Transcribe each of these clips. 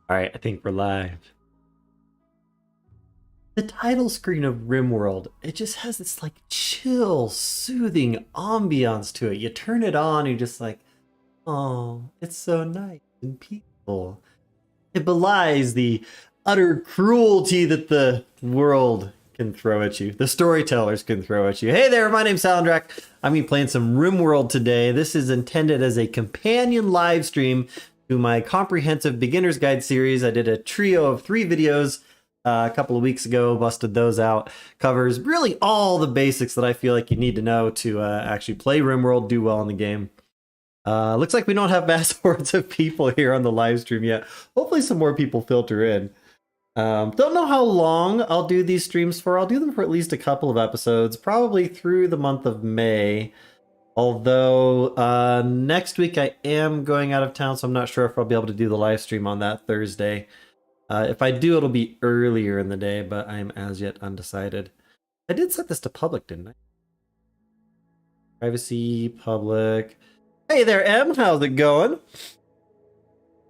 All right, I think we're live. The title screen of RimWorld, it just has this like chill, soothing ambiance to it. You turn it on, and you're just like, oh, it's so nice and peaceful. It belies the utter cruelty that the world can throw at you, the storytellers can throw at you. Hey there, my name's Soundrak. I'm gonna be playing some RimWorld today. This is intended as a companion live stream to my comprehensive beginner's guide series. I did a trio of 3 videos a couple of weeks ago, busted those out. Covers really all the basics that I feel like you need to know to actually play RimWorld, do well in the game. Looks like we don't have mass hordes of people here on the live stream yet. Hopefully some more people filter in. Don't know how long I'll do these streams for. I'll do them for at least a couple of episodes, probably through the month of May. Although next week I am going out of town, so I'm not sure if I'll be able to do the live stream on that Thursday. If I do, it'll be earlier in the day, but I'm as yet undecided. I did set this to public, didn't I? Privacy, public. Hey there, Em. How's it going?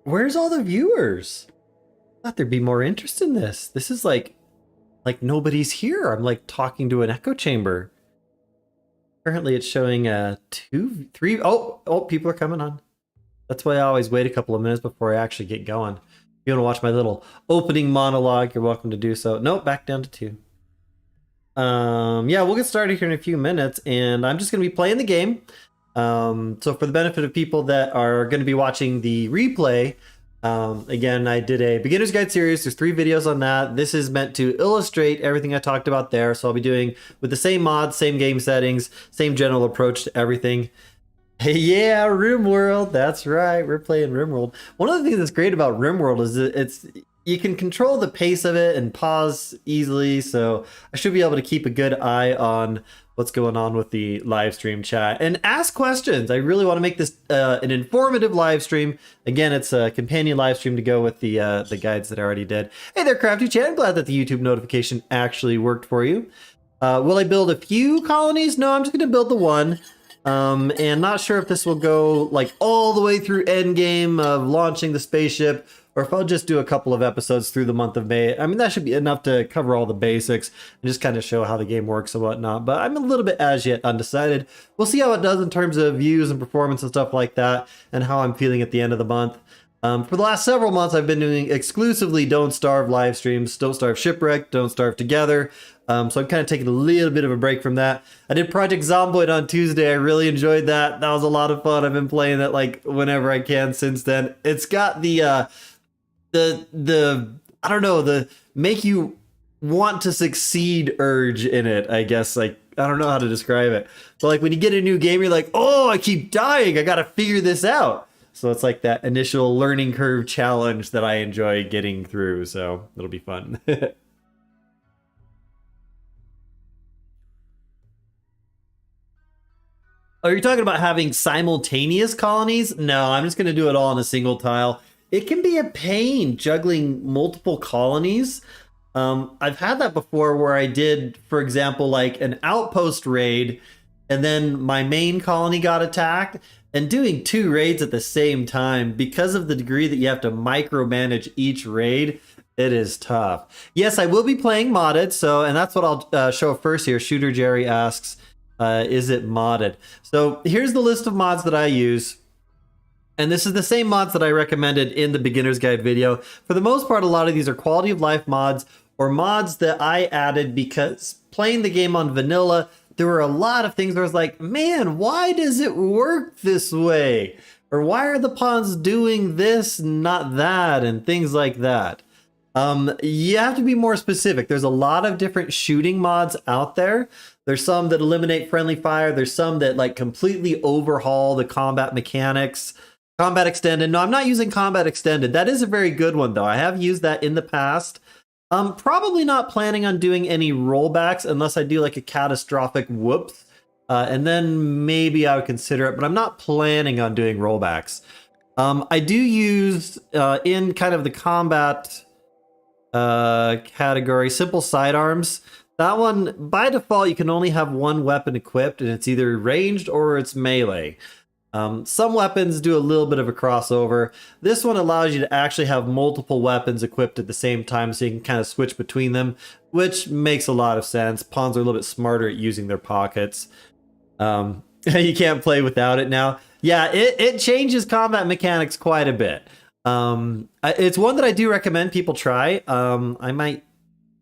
Where's all the viewers? I thought there'd be more interest in this. This is like nobody's here. I'm like talking to an echo chamber. Currently it's showing 2, 3. Oh, people are coming on. That's why I always wait a couple of minutes before I actually get going. If you want to watch my little opening monologue, you're welcome to do so. Nope, back down to 2. Yeah, we'll get started here in a few minutes, and I'm just going to be playing the game. So for the benefit of people that are going to be watching the replay, again, I did a beginner's guide series. There's 3 videos on that. This is meant to illustrate everything I talked about there. So I'll be doing with the same mods, same game settings, same general approach to everything. Hey, yeah, RimWorld. That's right. We're playing RimWorld. One of the things that's great about RimWorld is that you can control the pace of it and pause easily. So I should be able to keep a good eye on what's going on with the live stream chat and ask questions. I really want to make this an informative live stream. Again, it's a companion live stream to go with the guides that I already did. Hey there, Crafty Chat. I'm glad that the YouTube notification actually worked for you. Will I build a few colonies? No, I'm just going to build the one. And not sure if this will go like all the way through endgame of launching the spaceship, or if I'll just do a couple of episodes through the month of May. I mean, that should be enough to cover all the basics and just kind of show how the game works and whatnot. But I'm a little bit as yet undecided. We'll see how it does in terms of views and performance and stuff like that, and how I'm feeling at the end of the month. For the last several months, I've been doing exclusively Don't Starve live streams. Don't Starve Shipwreck, Don't Starve Together. So I'm kind of taking a little bit of a break from that. I did Project Zomboid on Tuesday. I really enjoyed that. That was a lot of fun. I've been playing that like whenever I can since then. It's got the I don't know, the make you want to succeed urge in it, I guess. Like, I don't know how to describe it. But like when you get a new game, you're like, oh, I keep dying. I got to figure this out. So it's like that initial learning curve challenge that I enjoy getting through. So it'll be fun. Oh, you're talking about having simultaneous colonies? No, I'm just going to do it all in a single tile. It can be a pain juggling multiple colonies. I've had that before where I did, for example, like an outpost raid, and then my main colony got attacked. And doing 2 raids at the same time, because of the degree that you have to micromanage each raid, it is tough. Yes, I will be playing modded, and that's what I'll show first here. Shooter Jerry asks, is it modded? So here's the list of mods that I use. And this is the same mods that I recommended in the beginner's guide video. For the most part, a lot of these are quality of life mods or mods that I added because playing the game on vanilla, there were a lot of things where I was like, man, why does it work this way? Or why are the pawns doing this, not that, and things like that. You have to be more specific. There's a lot of different shooting mods out there. There's some that eliminate friendly fire. There's some that like completely overhaul the combat mechanics. Combat Extended. No, I'm not using Combat Extended. That is a very good one, though. I have used that in the past. I'm probably not planning on doing any rollbacks unless I do like a catastrophic whoops. And then maybe I would consider it, but I'm not planning on doing rollbacks. I do use, in kind of the combat category, simple sidearms. That one, by default, you can only have one weapon equipped, and it's either ranged or it's melee. Some weapons do a little bit of a crossover. This one allows you to actually have multiple weapons equipped at the same time, so you can kind of switch between them, which makes a lot of sense. Pawns are a little bit smarter at using their pockets. You can't play without it now. Yeah, it changes combat mechanics quite a bit. It's one that I do recommend people try. I might...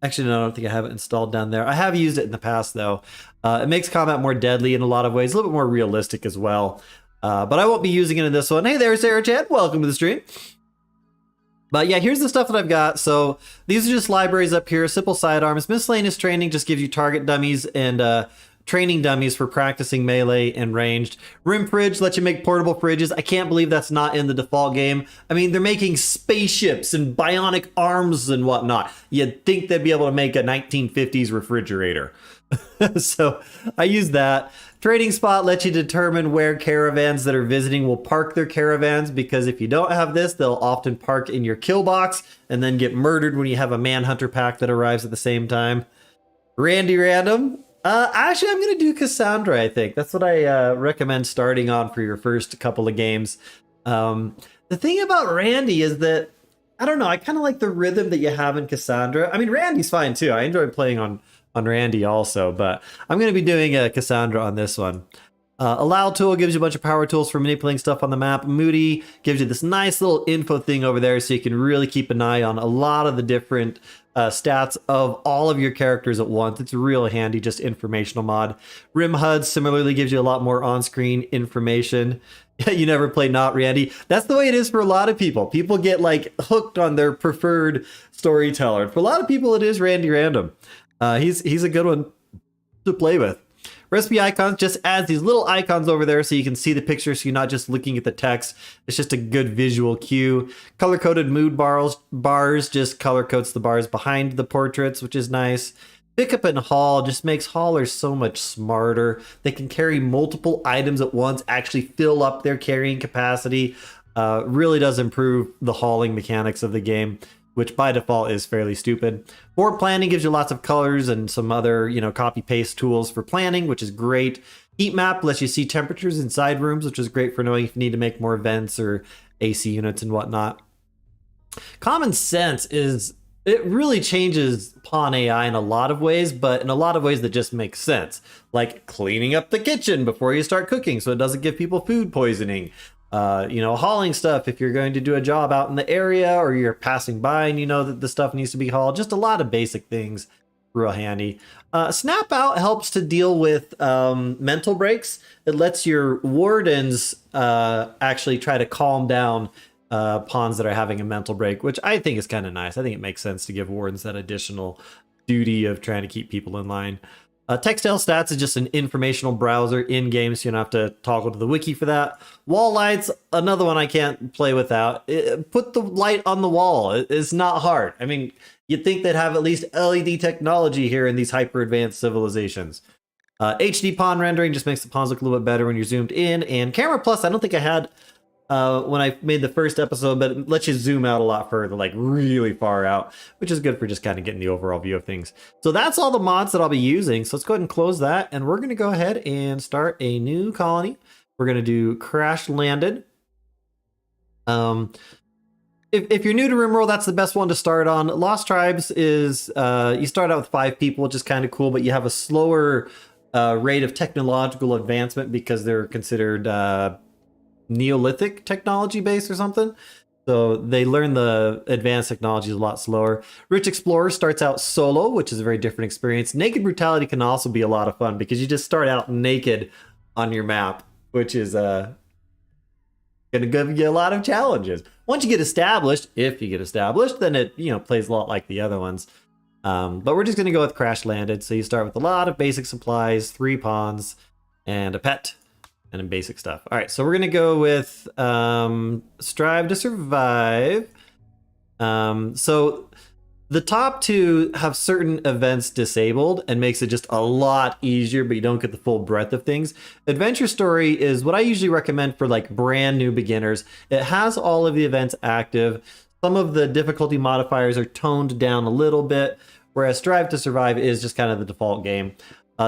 Actually, no, I don't think I have it installed down there. I have used it in the past, though. It makes combat more deadly in a lot of ways, a little bit more realistic as well. But I won't be using it in this one. Hey there, Sarah Chan. Welcome to the stream. But yeah, here's the stuff that I've got. So these are just libraries up here. Simple sidearms. Miscellaneous training just gives you target dummies and training dummies for practicing melee and ranged. Rim fridge lets you make portable fridges. I can't believe that's not in the default game. I mean, they're making spaceships and bionic arms and whatnot. You'd think they'd be able to make a 1950s refrigerator. So I use that. Trading spot lets you determine where caravans that are visiting will park their caravans, because if you don't have this, they'll often park in your kill box and then get murdered when you have a manhunter pack that arrives at the same time. Randy Random. Actually, I'm going to do Cassandra, I think. That's what I recommend starting on for your first couple of games. The thing about Randy is that, I don't know, I kind of like the rhythm that you have in Cassandra. I mean, Randy's fine too. I enjoy playing on Randy also, but I'm going to be doing Cassandra on this one. Allow tool gives you a bunch of power tools for manipulating stuff on the map. Moody gives you this nice little info thing over there, so you can really keep an eye on a lot of the different stats of all of your characters at once. It's real handy, just informational mod. Rim HUD similarly gives you a lot more on-screen information. You never play Not Randy. That's the way it is for a lot of people. People get like hooked on their preferred storyteller. For a lot of people, it is Randy Random. He's a good one to play with. Recipe icons just adds these little icons over there so you can see the picture, so you're not just looking at the text. It's just a good visual cue. Color-coded mood bars just color-codes the bars behind the portraits, which is nice. Pickup and haul just makes haulers so much smarter. They can carry multiple items at once, actually fill up their carrying capacity. Really does improve the hauling mechanics of the game, which by default is fairly stupid. Board planning gives you lots of colors and some other, copy paste tools for planning, which is great. Heat map lets you see temperatures inside rooms, which is great for knowing if you need to make more vents or AC units and whatnot. Common sense it really changes Pawn AI in a lot of ways, but in a lot of ways that just make sense. Like cleaning up the kitchen before you start cooking so it doesn't give people food poisoning. Hauling stuff if you're going to do a job out in the area or you're passing by and you know that the stuff needs to be hauled. Just a lot of basic things, real handy. Snap out helps to deal with mental breaks. It lets your wardens actually try to calm down pawns that are having a mental break, which I think is kind of nice. I think it makes sense to give wardens that additional duty of trying to keep people in line. Textile stats is just an informational browser in-game, so you don't have to toggle to the wiki for that. Wall lights, another one I can't play without. Put the light on the wall. It's not hard. I mean, you'd think they'd have at least LED technology here in these hyper-advanced civilizations. HD pawn rendering just makes the pawns look a little bit better when you're zoomed in. And Camera Plus, I don't think I had when I made the first episode, but it lets you zoom out a lot further, like really far out, which is good for just kind of getting the overall view of things. So that's all the mods that I'll be using. So let's go ahead and close that, and we're going to go ahead and start a new colony. We're going to do Crashlanded. If you're new to RimWorld, that's the best one to start on. Lost Tribes is you start out with 5 people, which is kind of cool, but you have a slower rate of technological advancement because they're considered Neolithic technology based or something. So they learn the advanced technologies a lot slower. Rich Explorer starts out solo, which is a very different experience. Naked Brutality can also be a lot of fun because you just start out naked on your map, which is going to give you a lot of challenges. Once you get established, if you get established, then it plays a lot like the other ones. But we're just going to go with Crashlanded. So you start with a lot of basic supplies, 3 pawns, and a pet. And basic stuff. All right, so we're gonna go with Strive to Survive. So the top 2 have certain events disabled and makes it just a lot easier, but you don't get the full breadth of things. Adventure Story is what I usually recommend for like brand new beginners. It has all of the events active. Some of the difficulty modifiers are toned down a little bit, whereas Strive to Survive is just kind of the default game.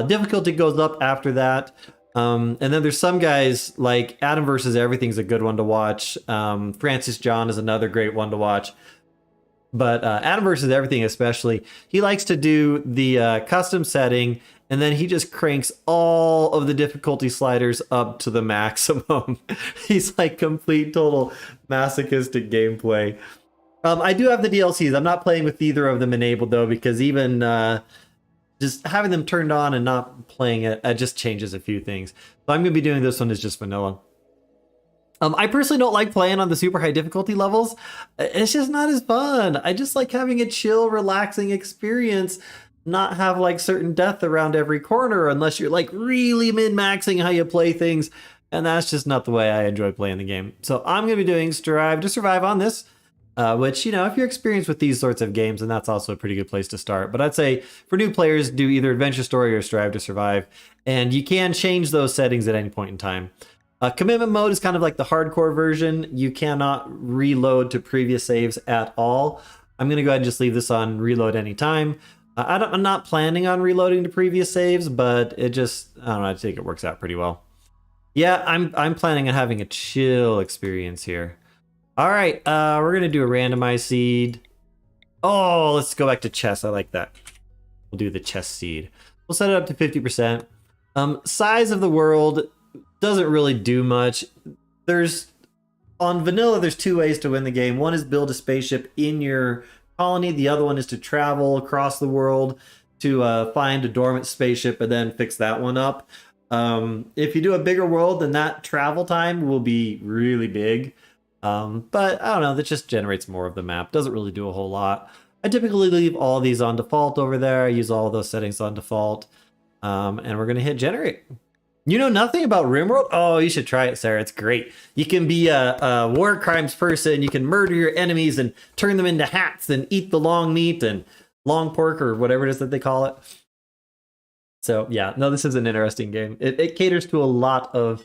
Difficulty goes up after that. And then there's some guys like Adam versus Everything's a good one to watch. Francis John is another great one to watch. But Adam versus Everything especially, he likes to do the custom setting, and then he just cranks all of the difficulty sliders up to the maximum. He's like complete total masochistic gameplay. I do have the DLCs. I'm not playing with either of them enabled though, because even just having them turned on and not playing it just changes a few things. So I'm going to be doing this one as just vanilla. I personally don't like playing on the super high difficulty levels. It's just not as fun. I just like having a chill, relaxing experience, not have like certain death around every corner unless you're like really min-maxing how you play things. And that's just not the way I enjoy playing the game. So I'm going to be doing Strive to Survive on this. Which, you know, if you're experienced with these sorts of games, then that's also a pretty good place to start. But I'd say for new players, do either Adventure Story or Strive to Survive. And you can change those settings at any point in time. Commitment mode is kind of like the hardcore version. You cannot reload to previous saves at all. I'm going to go ahead and just leave this on reload anytime. I'm not planning on reloading to previous saves, but it just, I don't know, I think it works out pretty well. Yeah, I'm planning on having a chill experience here. All right, we're going to do a randomized seed. Oh, let's go back to chess. I like that. We'll do the chess seed. We'll set it up to 50%. Size of the world doesn't really do much. On vanilla, there's two ways to win the game. One is build a spaceship in your colony. The other one is to travel across the world to find a dormant spaceship and then fix that one up. If you do a bigger world, then that travel time will be really big. But I don't know, that just generates more of the map. Doesn't really do a whole lot. I typically leave all these on default over there. I use all those settings on default. And we're going to hit generate. You know nothing about RimWorld? Oh, you should try it, Sarah. It's great. You can be a war crimes person. You can murder your enemies and turn them into hats and eat the long meat and long pork or whatever it is that they call it. So yeah, no, this is an interesting game. It caters to a lot of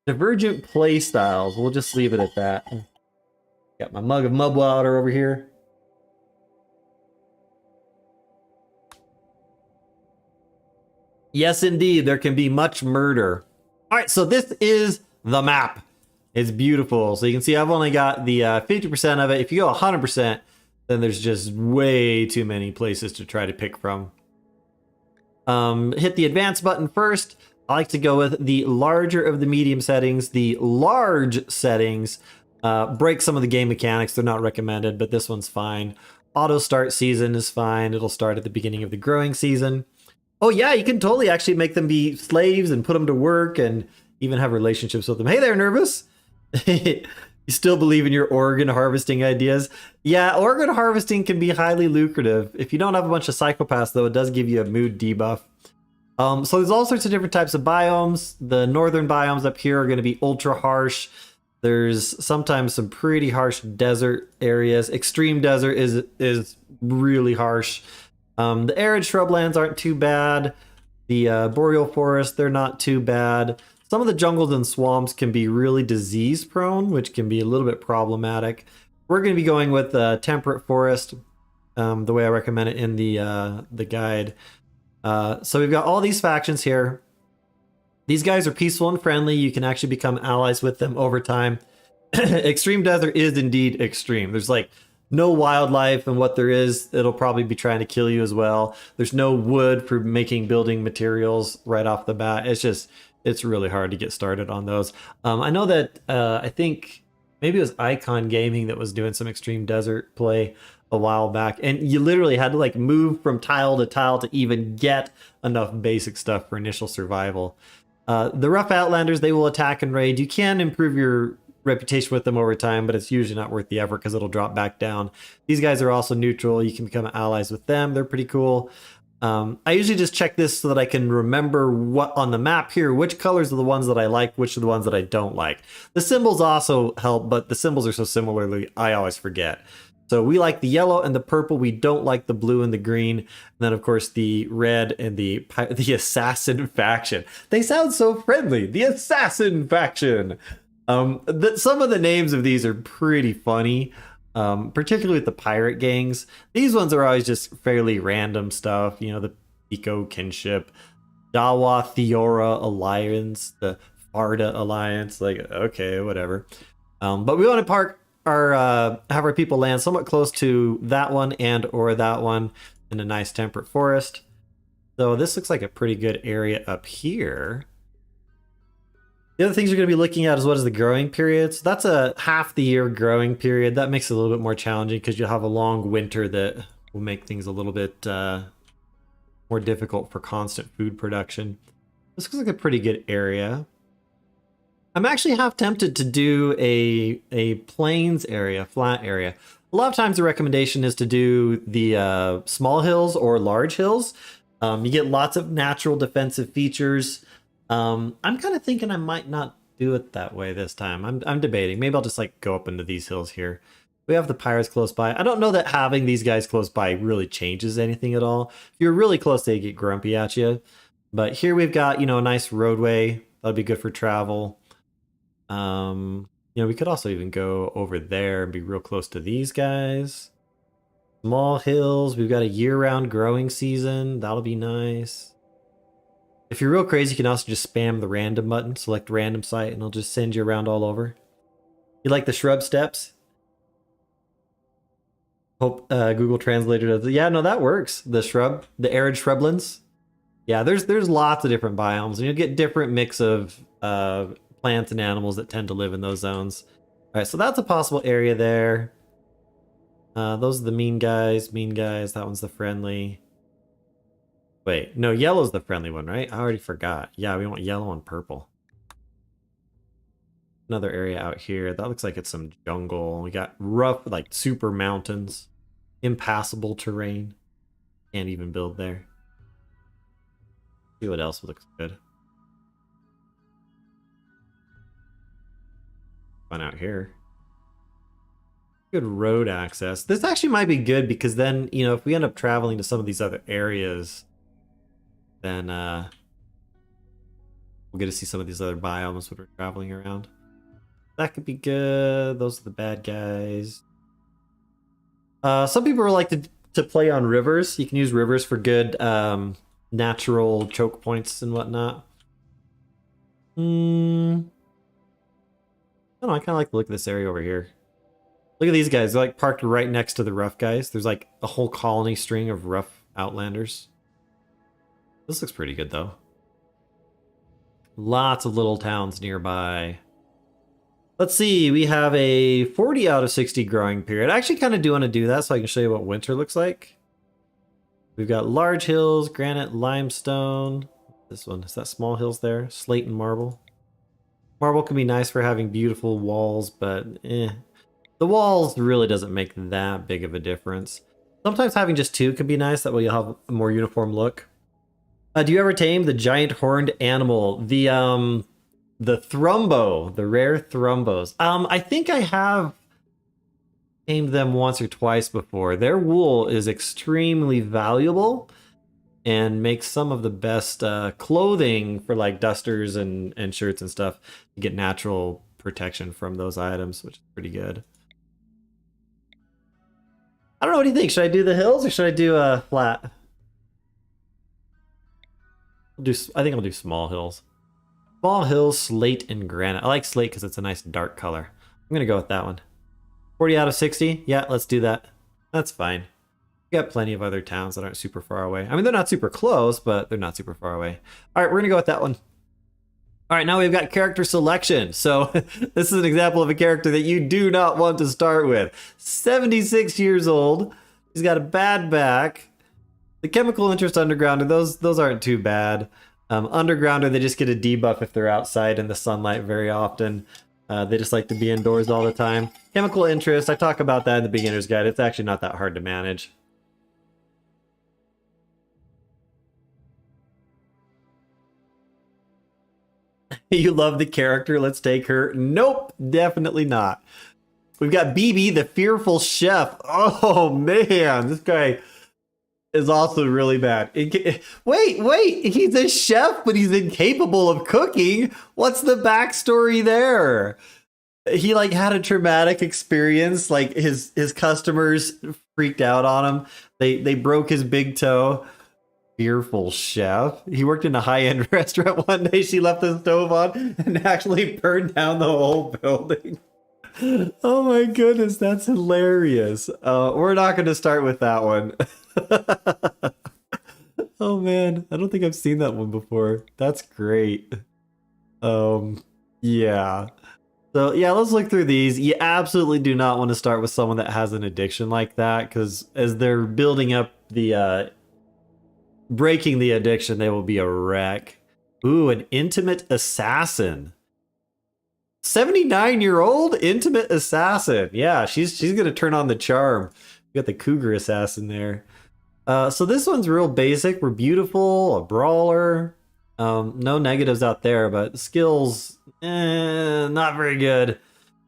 divergent play styles. We'll just leave it at that. Got my mug of mud water over here. Yes, indeed, there can be much murder. All right, so this is the map. It's beautiful. So you can see I've only got the 50% of it. If you go 100%, then there's just way too many places to try to pick from. Hit the advanced button first. I like to go with the larger of the medium settings. The large settings break some of the game mechanics. They're not recommended, but this one's fine. Auto start season is fine. It'll start at the beginning of the growing season. Oh yeah, you can totally actually make them be slaves and put them to work and even have relationships with them. Hey there, Nervous. You still believe in your organ harvesting ideas? Yeah, organ harvesting can be highly lucrative. If you don't have a bunch of psychopaths, though, it does give you a mood debuff. So there's all sorts of different types of biomes. The northern biomes up here are going to be ultra harsh. There's sometimes some pretty harsh desert areas. Extreme desert is really harsh. The arid shrublands aren't too bad. The boreal forest, they're not too bad. Some of the jungles and swamps can be really disease prone, which can be a little bit problematic. We're going to be going with temperate forest, the way I recommend it in the guide. So we've got all these factions here. These guys are peaceful and friendly. You can actually become allies with them over time. Extreme desert is indeed extreme. There's like no wildlife, and what there is, it'll probably be trying to kill you as well. There's no wood for making building materials right off the bat. It's really hard to get started on those. I know that I think maybe it was Icon Gaming that was doing some extreme desert play a while back, and you literally had to like move from tile to even get enough basic stuff for initial survival. The rough outlanders, they will attack and raid. You can improve your reputation with them over time, but it's usually not worth the effort because it'll drop back down. These guys are also neutral. You can become allies with them. They're pretty cool. I usually just check this so that I can remember what on the map here, which colors are the ones that I like, which are the ones that I don't like. The symbols also help, but the symbols are so similarly, I always forget. So we like the yellow and the purple. We don't like the blue and the green. And then, of course, the red and the assassin faction. They sound so friendly. The assassin faction. Some of the names of these are pretty funny, particularly with the pirate gangs. These ones are always just fairly random stuff. You know, the Eco Kinship, Dawa Theora Alliance, the Farda Alliance. Like, okay, whatever. But we want to park our have our people land somewhat close to that one and or that one in a nice temperate forest. So this looks like a pretty good area up here. The other things you're going to be looking at is what is the growing period. So that's a half the year growing period. That makes it a little bit more challenging because you'll have a long winter that will make things a little bit more difficult for constant food production. This looks like a pretty good area. I'm actually half tempted to do a plains area, flat area. A lot of times the recommendation is to do the small hills or large hills. You get lots of natural defensive features. I'm kind of thinking I might not do it that way this time. I'm debating. Maybe I'll just like go up into these hills here. We have the pirates close by. I don't know that having these guys close by really changes anything at all. If you're really close, they get grumpy at you. But here we've got, you know, a nice roadway. That'll be good for travel. You know, we could also even go over there and be real close to these guys. Small hills. We've got a year-round growing season. That'll be nice. If you're real crazy, you can also just spam the random button, select random site, and it'll just send you around all over. You like the shrub steps? Hope Google translated it. Yeah, no, that works. The arid shrublands. Yeah, there's lots of different biomes, and you'll get different mix of plants and animals that tend to live in those zones. All right, so that's a possible area there. Those are the mean guys. Mean guys. That one's the friendly. Wait, no, yellow's the friendly one, right? I already forgot. Yeah, we want yellow and purple. Another area out here. That looks like it's some jungle. We got rough, like super mountains. Impassable terrain. Can't even build there. See what else looks good. Fun out here. Good road access. This actually might be good because then, you know, if we end up traveling to some of these other areas, then we'll get to see some of these other biomes when we're traveling around. That could be good. Those are the bad guys. Some people like to play on rivers. You can use rivers for good natural choke points and whatnot. I don't know, I kind of like the look of this area over here. Look at these guys. They're like parked right next to the rough guys. There's like a whole colony string of rough outlanders. This looks pretty good though. Lots of little towns nearby. Let's see, we have a 40 out of 60 growing period. I actually kind of do want to do that so I can show you what winter looks like. We've got large hills, granite, limestone. This one, is that small hills there? Slate and marble. Marble can be nice for having beautiful walls, but the walls really doesn't make that big of a difference. Sometimes having just two can be nice, that way you'll have a more uniform look. Do you ever tame the giant horned animal? The Thrumbo, the rare Thrumbos. I think I have tamed them once or twice before. Their wool is extremely valuable and makes some of the best clothing for like dusters and shirts and stuff. You get natural protection from those items, which is pretty good. I don't know, what do you think? Should I do the hills or should I do a flat? I think I'll do small hills. Small hills, slate, and granite. I like slate because it's a nice dark color. I'm going to go with that one. 40 out of 60? Yeah, let's do that. That's fine. We got plenty of other towns that aren't super far away. I mean, they're not super close, but they're not super far away. All right, we're going to go with that one. All right, now we've got character selection. So this is an example of a character that you do not want to start with. 76 years old. He's got a bad back. The chemical interest undergrounder, those aren't too bad. Undergrounder, they just get a debuff if they're outside in the sunlight very often. They just like to be indoors all the time. Chemical interest, I talk about that in the beginner's guide. It's actually not that hard to manage. You love the character, let's take her. Nope, definitely not. We've got BB, the fearful chef. Oh man, this guy is also really bad. Wait, he's a chef, but he's incapable of cooking. What's the backstory there? He like had a traumatic experience. Like his customers freaked out on him. They broke his big toe. fearful chef. He worked in a high-end restaurant one day. She left the stove on and actually burned down the whole building. Oh my goodness, that's hilarious. We're not going to start with that one. Oh man, I don't think I've seen that one before. That's great. Yeah. So yeah, let's look through these. You absolutely do not want to start with someone that has an addiction like that, because as they're building up the breaking the addiction, they will be a wreck. Ooh, an intimate assassin. 79-year-old intimate assassin. Yeah, she's gonna turn on the charm. We got the cougar assassin there. So this one's real basic. We're beautiful, a brawler. No negatives out there, but skills, not very good.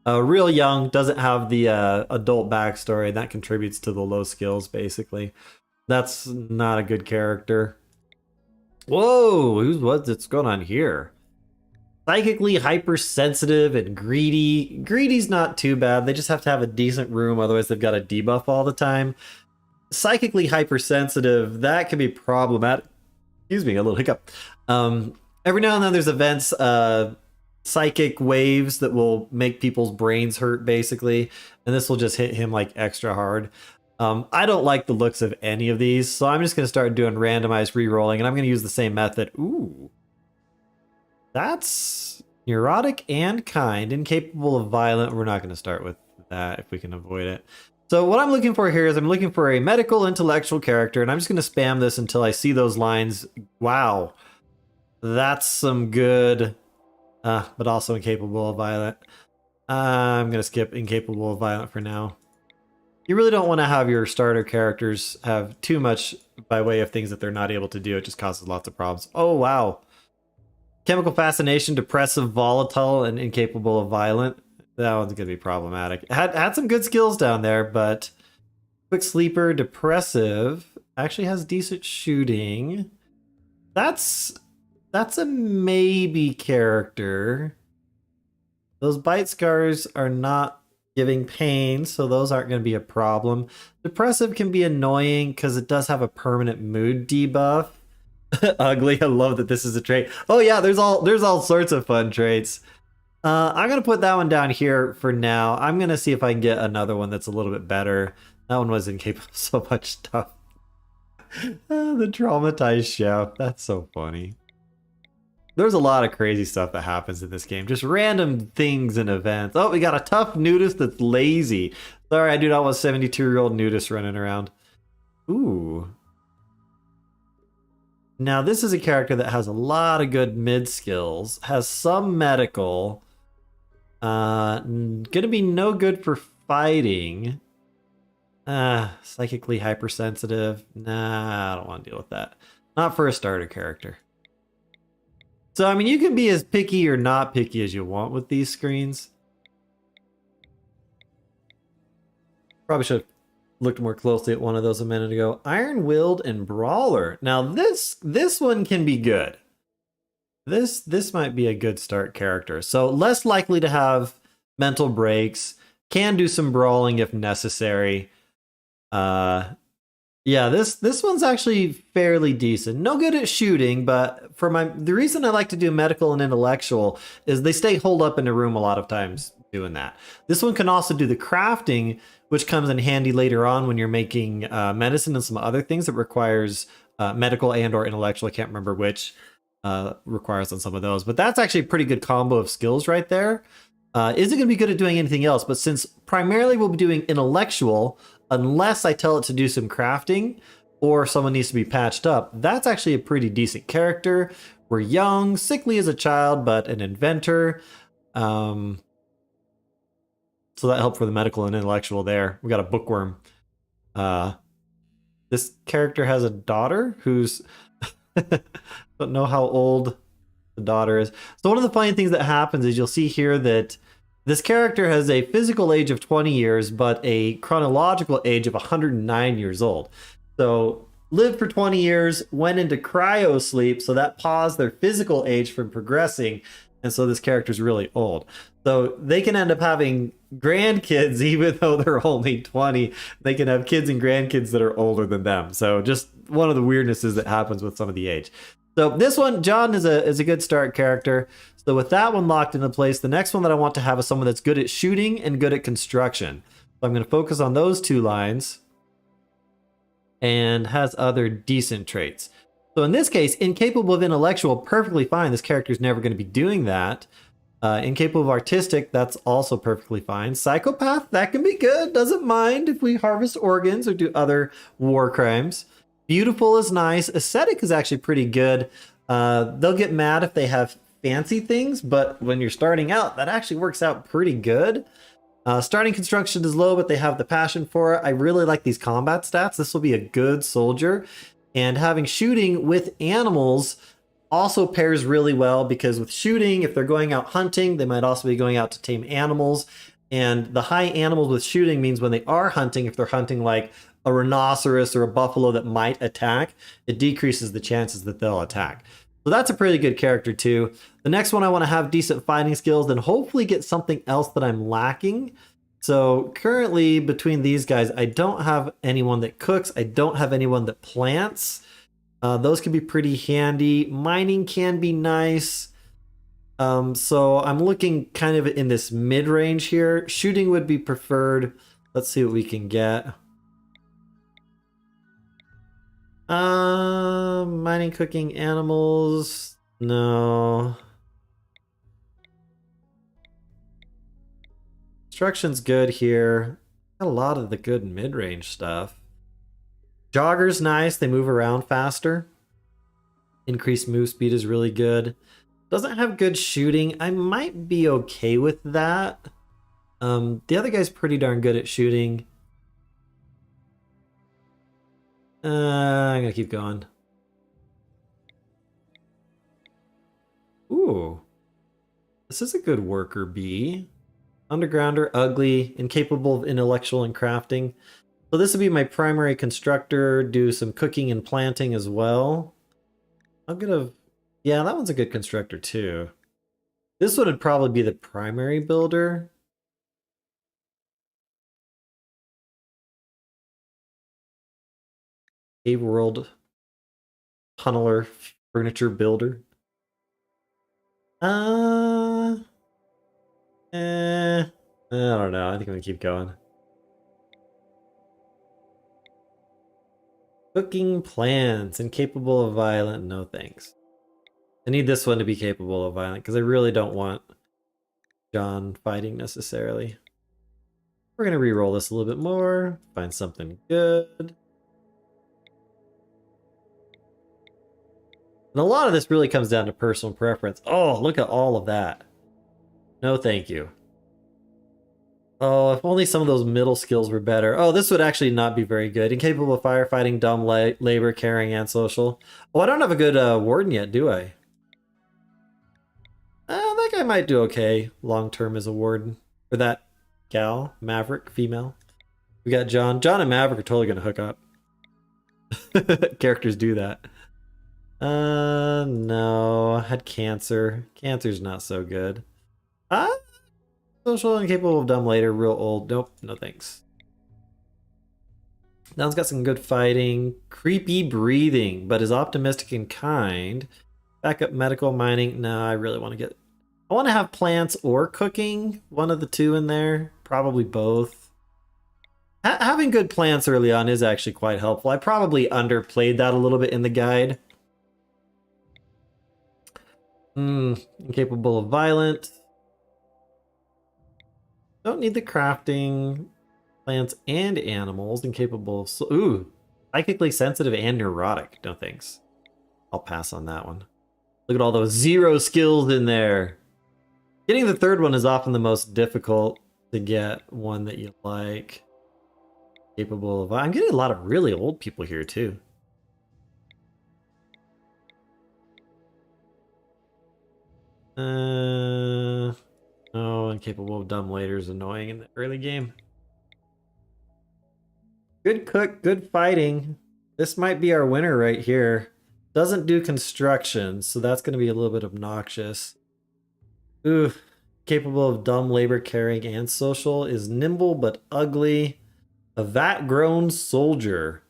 Real young, doesn't have the adult backstory, and that contributes to the low skills, basically. That's not a good character. Whoa, what's going on here? Psychically hypersensitive and greedy. Greedy's not too bad. They just have to have a decent room, otherwise they've got a debuff all the time. Psychically hypersensitive, that can be problematic. Excuse me, a little hiccup. Every now and then there's events, psychic waves that will make people's brains hurt, basically, and this will just hit him like extra hard. I don't like the looks of any of these, so I'm just going to start doing randomized re-rolling, and I'm going to use the same method. Ooh. That's neurotic and kind, incapable of violent. We're not going to start with that if we can avoid it. So what I'm looking for here is I'm looking for a medical intellectual character, and I'm just going to spam this until I see those lines. Wow. That's some good, but also incapable of violent. I'm going to skip incapable of violent for now. You really don't want to have your starter characters have too much by way of things that they're not able to do. It just causes lots of problems. Oh, wow. Chemical fascination, depressive, volatile, and incapable of violent. That one's going to be problematic. Had some good skills down there, but quick sleeper, depressive, actually has decent shooting. That's a maybe character. Those bite scars are not giving pain, so those aren't going to be a problem. Depressive can be annoying because it does have a permanent mood debuff. Ugly, I love that this is a trait. Oh yeah, there's all sorts of fun traits. I'm gonna put that one down here for now. I'm gonna see if I can get another one that's a little bit better. That one was incapable of so much stuff. The traumatized chef. That's so funny. There's a lot of crazy stuff that happens in this game. Just random things and events. Oh, we got a tough nudist that's lazy. Sorry, I do not want a 72-year-old nudist running around. Ooh. Now, this is a character that has a lot of good mid skills, has some medical, gonna be no good for fighting. Psychically hypersensitive. Nah, I don't want to deal with that. Not for a starter character. So, I mean, you can be as picky or not picky as you want with these screens. Probably should have looked more closely at one of those a minute ago. Iron-Willed and Brawler. Now, this one can be good. This might be a good start character. So, less likely to have mental breaks. Can do some brawling if necessary. Yeah, this one's actually fairly decent. No good at shooting, but the reason I like to do medical and intellectual is they stay holed up in a room a lot of times doing that. This one can also do the crafting, which comes in handy later on when you're making medicine and some other things that requires medical and or intellectual. I can't remember which requires on some of those, but that's actually a pretty good combo of skills right there. Isn't going to be good at doing anything else, but since primarily we'll be doing intellectual, unless I tell it to do some crafting or someone needs to be patched up, that's actually a pretty decent character. We're young, sickly as a child, but an inventor. So that helped for the medical and intellectual there. We got a bookworm. This character has a daughter who's... don't know how old the daughter is. So one of the funny things that happens is you'll see here that this character has a physical age of 20 years, but a chronological age of 109 years old. So lived for 20 years, went into cryo sleep, so that paused their physical age from progressing. And so this character's really old. So they can end up having grandkids even though they're only 20. They can have kids and grandkids that are older than them. So just one of the weirdnesses that happens with some of the age. So this one, John is a good start character. So with that one locked into place, the next one that I want to have is someone that's good at shooting and good at construction. So I'm going to focus on those two lines and has other decent traits. So in this case, incapable of intellectual, perfectly fine. This character is never going to be doing that. Incapable of artistic, that's also perfectly fine. Psychopath, that can be good. Doesn't mind if we harvest organs or do other war crimes. Beautiful is nice. Aesthetic is actually pretty good. They'll get mad if they have fancy things, but when you're starting out, that actually works out pretty good. Starting construction is low, but they have the passion for it. I really like these combat stats. This will be a good soldier. And having shooting with animals also pairs really well, because with shooting, if they're going out hunting, they might also be going out to tame animals. And the high animals with shooting means when they are hunting, if they're hunting like a rhinoceros or a buffalo that might attack, it decreases the chances that they'll attack. So that's a pretty good character too. The next one, I want to have decent fighting skills and hopefully get something else that I'm lacking. So currently between these guys, I don't have anyone that cooks. I don't have anyone that plants. Those can be pretty handy. Mining can be nice. So I'm looking kind of in this mid-range here. Shooting would be preferred. Let's see what we can get. Mining, cooking, animals. No. Construction's good here. Got a lot of the good mid-range stuff. Jogger's nice. They move around faster. Increased move speed is really good. Doesn't have good shooting. I might be okay with that. The other guy's pretty darn good at shooting. I'm gonna keep going. Ooh. This is a good worker bee. Undergrounder, ugly, incapable of intellectual and crafting. So this would be my primary constructor, do some cooking and planting as well. I'm gonna, yeah, that one's a good constructor too. This one would probably be the primary builder. RimWorld tunneler furniture builder. I don't know. I think I'm gonna keep going. Cooking plants, incapable of violent. No thanks. I need this one to be capable of violent because I really don't want John fighting necessarily. We're gonna re-roll this a little bit more. Find something good. And a lot of this really comes down to personal preference. Oh, look at all of that. No, thank you. Oh, if only some of those middle skills were better. Oh, this would actually not be very good. Incapable of firefighting, dumb labor, caring, and social. Oh, I don't have a good warden yet, do I? That guy might do okay long-term as a warden. Or that gal, Maverick, female. We got John. John and Maverick are totally going to hook up. Characters do that. No. I had cancer. Cancer's not so good. Social, incapable of dumb later, real old. Nope, no thanks. That one's got some good fighting. Creepy breathing, but is optimistic and kind. Backup medical, mining. No, I really want to get... I want to have plants or cooking. One of the two in there. Probably both. Having good plants early on is actually quite helpful. I probably underplayed that a little bit in the guide. Incapable of violent. Don't need the crafting. Plants and animals. Incapable of... Ooh. Psychically sensitive and neurotic. No thanks. I'll pass on that one. Look at all those 0 skills in there. Getting the third one is often the most difficult to get one that you like. Capable of... I'm getting a lot of really old people here too. Oh, incapable of dumb later is annoying in the early game. Good cook, good fighting. This might be our winner right here. Doesn't do construction, so that's going to be a little bit obnoxious. Ooh, capable of dumb labor carrying and social, is nimble but ugly. A vat-grown soldier.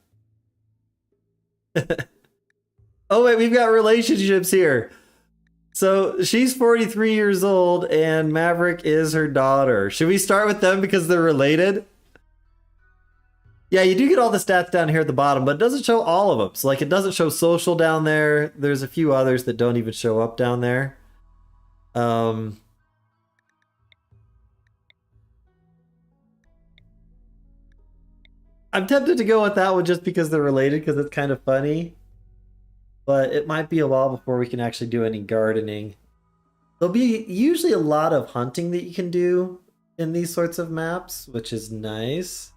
Oh wait, we've got relationships here. So she's 43 years old and Maverick is her daughter. Should we start with them because they're related? Yeah, you do get all the stats down here at the bottom, but it doesn't show all of them. So like it doesn't show social down there. There's a few others that don't even show up down there. I'm tempted to go with that one just because they're related because it's kind of funny. But it might be a while before we can actually do any gardening. There'll be usually a lot of hunting that you can do in these sorts of maps, which is nice.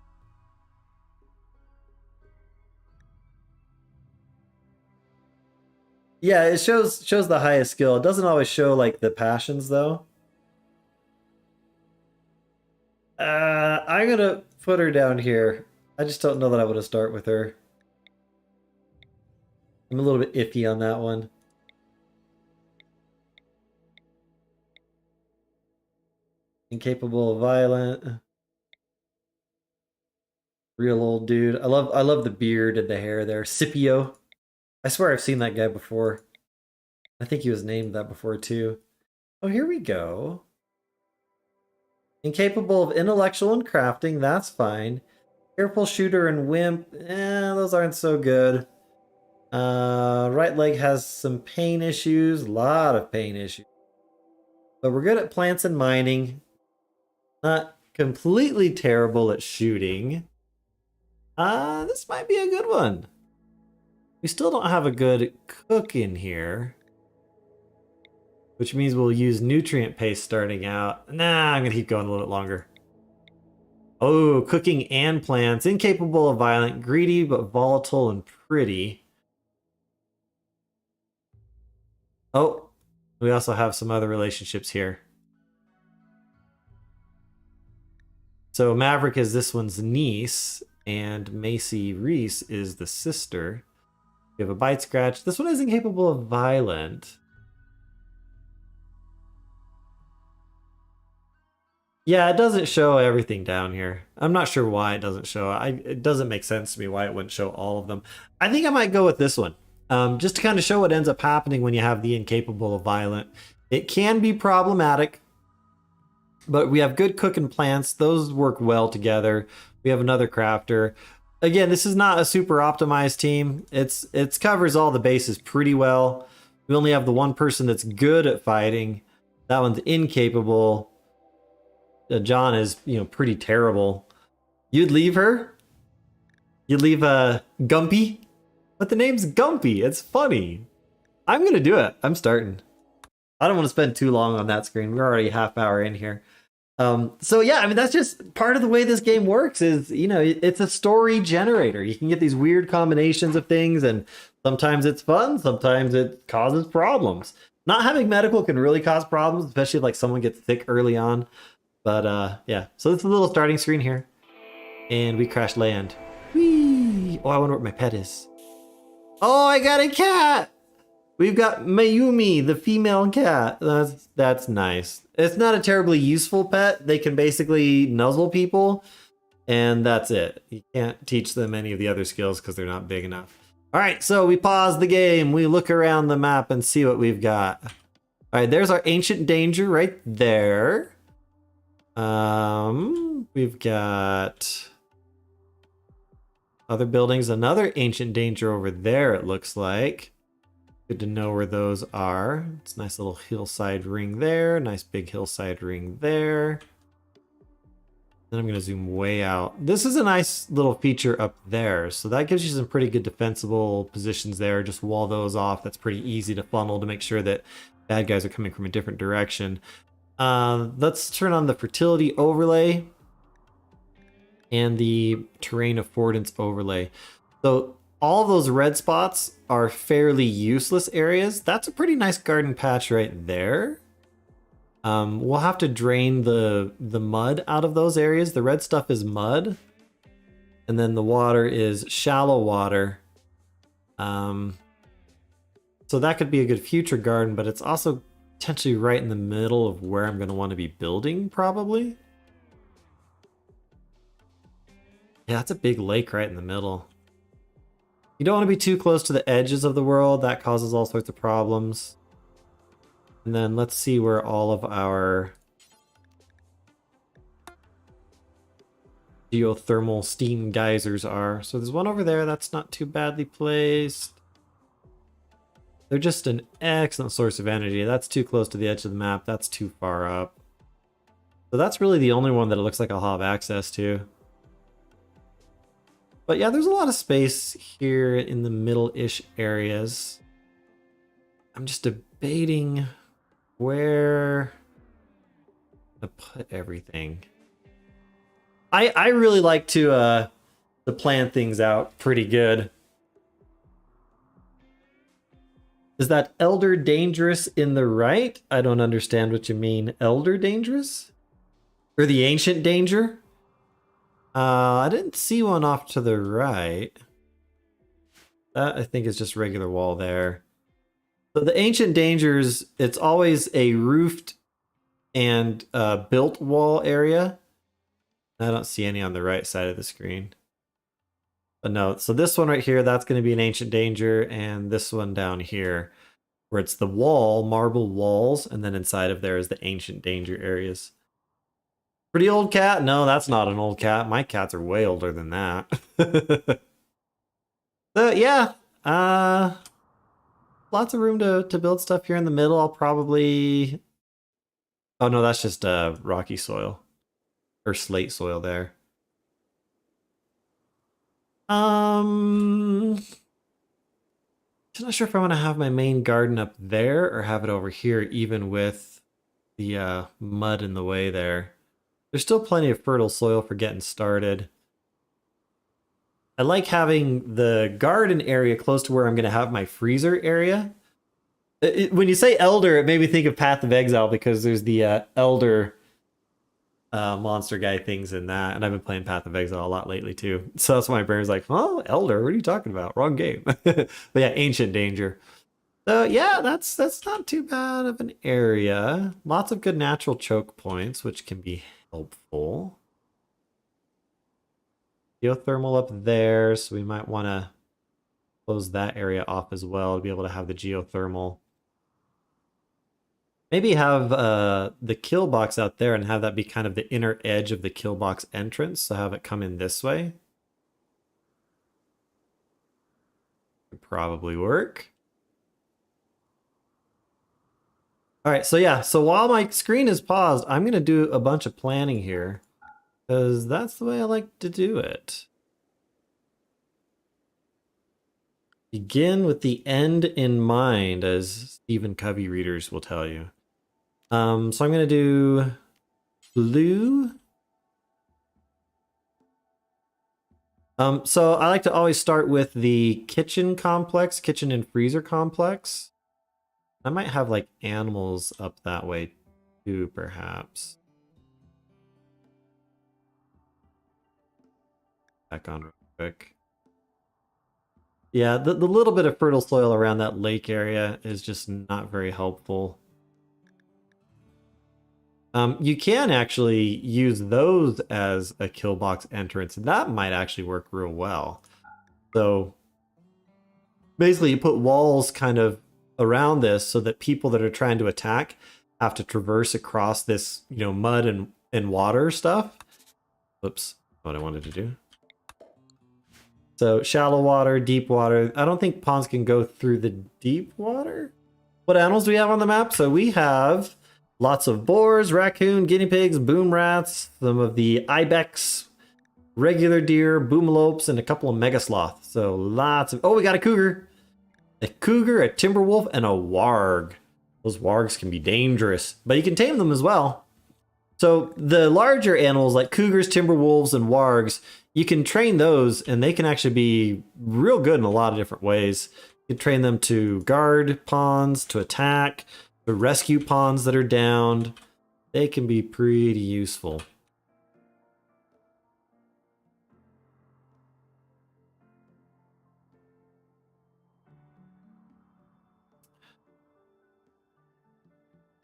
Yeah, it shows the highest skill. It doesn't always show like the passions though. I'm gonna put her down here. I just don't know that I want to start with her. I'm a little bit iffy on that one. Incapable of violent. Real old dude. I love the beard and the hair there. Scipio. I swear I've seen that guy before. I think he was named that before too. Oh, here we go. Incapable of intellectual and crafting, that's fine. Careful shooter and wimp, those aren't so good. Right leg has some pain issues, a lot of pain issues. But we're good at plants and mining. Not completely terrible at shooting. This might be a good one. We still don't have a good cook in here, which means we'll use nutrient paste starting out. Nah, I'm gonna keep going a little bit longer. Oh, cooking and plants. Incapable of violent, greedy, but volatile and pretty. Oh, we also have some other relationships here. So Maverick is this one's niece, and Macy Reese is the sister. We have a bite scratch. This one is incapable of violent. Yeah, it doesn't show everything down here. I'm not sure why it doesn't show. It doesn't make sense to me why it wouldn't show all of them. I think I might go with this one. Just to kind of show what ends up happening when you have the incapable of violent. It can be problematic, but we have good cook and plants. Those work well together. We have another crafter. Again, this is not a super optimized team. It covers all the bases pretty well. We only have the one person that's good at fighting. That one's incapable. John is, pretty terrible. You'd leave her? You'd leave Gumpy? But the name's Gumpy. It's funny. I'm gonna do it. I'm starting. I don't want to spend too long on that screen. We're already a half hour in here. So yeah, I mean, that's just part of the way this game works is, it's a story generator. You can get these weird combinations of things, and sometimes it's fun, sometimes it causes problems. Not having medical can really cause problems, especially if like someone gets sick early on. But yeah, so it's a little starting screen here. And we crash land. Whee! Oh, I wonder what my pet is. Oh, I got a cat! We've got Mayumi, the female cat. That's nice. It's not a terribly useful pet. They can basically nuzzle people, and that's it. You can't teach them any of the other skills because they're not big enough. All right, so we pause the game. We look around the map and see what we've got. All right, there's our ancient danger right there. We've got other buildings, another ancient danger over there, it looks like. Good to know where those are. It's a nice little hillside ring there, nice big hillside ring there. Then I'm gonna zoom way out. This is a nice little feature up there, so that gives you some pretty good defensible positions there. Just wall those off. That's pretty easy to funnel to make sure that bad guys are coming from a different direction. Let's turn on the Fertility Overlay and the Terrain Affordance Overlay. So all of those red spots are fairly useless areas. That's a pretty nice garden patch right there. We'll have to drain the mud out of those areas. The red stuff is mud, and then the water is shallow water. So that could be a good future garden, but it's also potentially right in the middle of where I'm going to want to be building, probably. Yeah, that's a big lake right in the middle. You don't want to be too close to the edges of the world. That causes all sorts of problems. And then let's see where all of our geothermal steam geysers are. So there's one over there. That's not too badly placed. They're just an excellent source of energy. That's too close to the edge of the map. That's too far up. So that's really the only one that it looks like I'll have access to. But yeah, there's a lot of space here in the middle-ish areas. I'm just debating where to put everything. I really like to plan things out pretty good. Is that elder dangerous in the right? I don't understand what you mean. Elder dangerous? Or the ancient danger? I didn't see one off to the right. That I think is just regular wall there. So the ancient dangers, it's always a roofed and built wall area. I don't see any on the right side of the screen. But no, so this one right here, that's going to be an ancient danger, and this one down here, where it's the wall, marble walls, and then inside of there is the ancient danger areas. Pretty old cat? No, that's not an old cat. My cats are way older than that. So yeah, lots of room to build stuff here in the middle. I'll probably... Oh no, that's just rocky soil. Or slate soil there. Just not sure if I want to have my main garden up there or have it over here, even with the mud in the way there. There's still plenty of fertile soil for getting started. I like having the garden area close to where I'm going to have my freezer area. When you say elder, it made me think of Path of Exile because there's the elder monster guy things in that, and I've been playing Path of Exile a lot lately too. So that's why my brain's like, oh, elder, what are you talking about? Wrong game. But yeah, ancient danger. So yeah, that's not too bad of an area. Lots of good natural choke points, which can be helpful. Geothermal up there, so we might want to close that area off as well to be able to have the geothermal. Maybe have the kill box out there and have that be kind of the inner edge of the kill box entrance, so have it come in this way. Could probably work. All right, so yeah, so while my screen is paused, I'm going to do a bunch of planning here because that's the way I like to do it. Begin with the end in mind, as Stephen Covey readers will tell you. So I'm going to do blue. So I like to always start with the kitchen complex, kitchen and freezer complex. I might have like animals up that way too, perhaps. Back on real quick. Yeah, the little bit of fertile soil around that lake area is just not very helpful. You can actually use those as a kill box entrance, and that might actually work real well. So basically you put walls kind of around this so that people that are trying to attack have to traverse across this, you know, mud and water stuff. Whoops, what I wanted to do. So shallow water, deep water. I don't think ponds can go through the deep water. What animals do we have on the map? So we have lots of boars, raccoon, guinea pigs, boom rats, some of the ibex, regular deer, boomalopes, and a couple of mega sloths. So lots of... Oh, we got a cougar. A cougar, a timber wolf, and a warg. Those wargs can be dangerous, but you can tame them as well. So the larger animals like cougars, timber wolves, and wargs, you can train those, and they can actually be real good in a lot of different ways. You can train them to guard pawns, to attack, to rescue pawns that are downed. They can be pretty useful.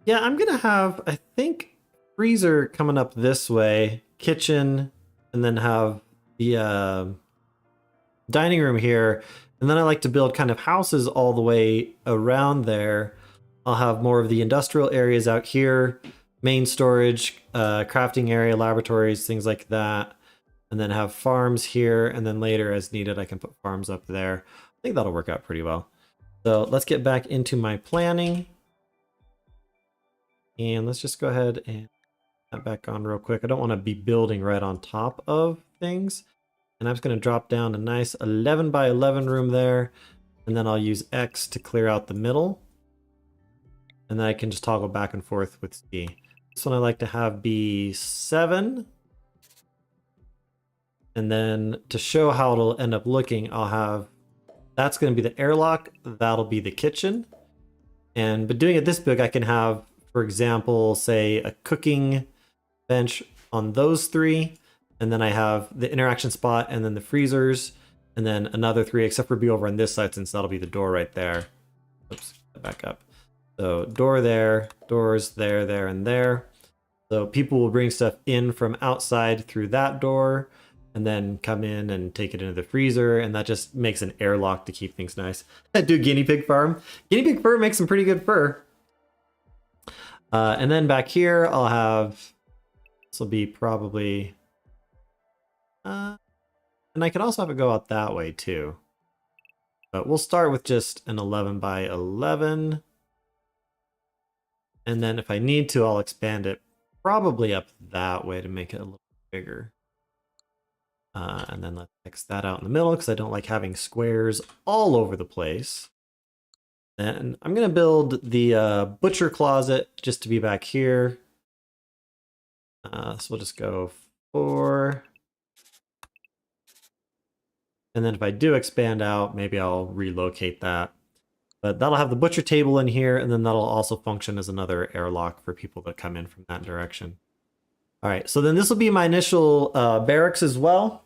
Yeah, I'm gonna have, I think, freezer coming up this way, kitchen, and then have the dining room here. And then I like to build kind of houses all the way around there. I'll have more of the industrial areas out here, main storage, crafting area, laboratories, things like that. And then have farms here, and then later as needed I can put farms up there. I think that'll work out pretty well. So let's get back into my planning. And let's just go ahead and that back on real quick. I don't want to be building right on top of things. And I'm just going to drop down a nice 11 by 11 room there. And then I'll use X to clear out the middle. And then I can just toggle back and forth with C. This one I like to have be 7. And then to show how it'll end up looking, I'll have, that's going to be the airlock. That'll be the kitchen. And but doing it this big, I can have, for example, say a cooking bench on those 3. And then I have the interaction spot and then the freezers and then another 3, except for be over on this side since that'll be the door right there. Oops, back up. So door there, doors there, there, and there. So people will bring stuff in from outside through that door and then come in and take it into the freezer. And that just makes an airlock to keep things nice. I do guinea pig farm. Guinea pig fur makes some pretty good fur. And then back here, I'll have, this will be probably, and I can also have it go out that way too. But we'll start with just an 11 by 11. And then if I need to, I'll expand it probably up that way to make it a little bigger. And then let's X that out in the middle because I don't like having squares all over the place. And I'm going to build the butcher closet just to be back here. So we'll just go 4. And then if I do expand out, maybe I'll relocate that. But that'll have the butcher table in here, and then that'll also function as another airlock for people that come in from that direction. All right, so then this will be my initial barracks as well.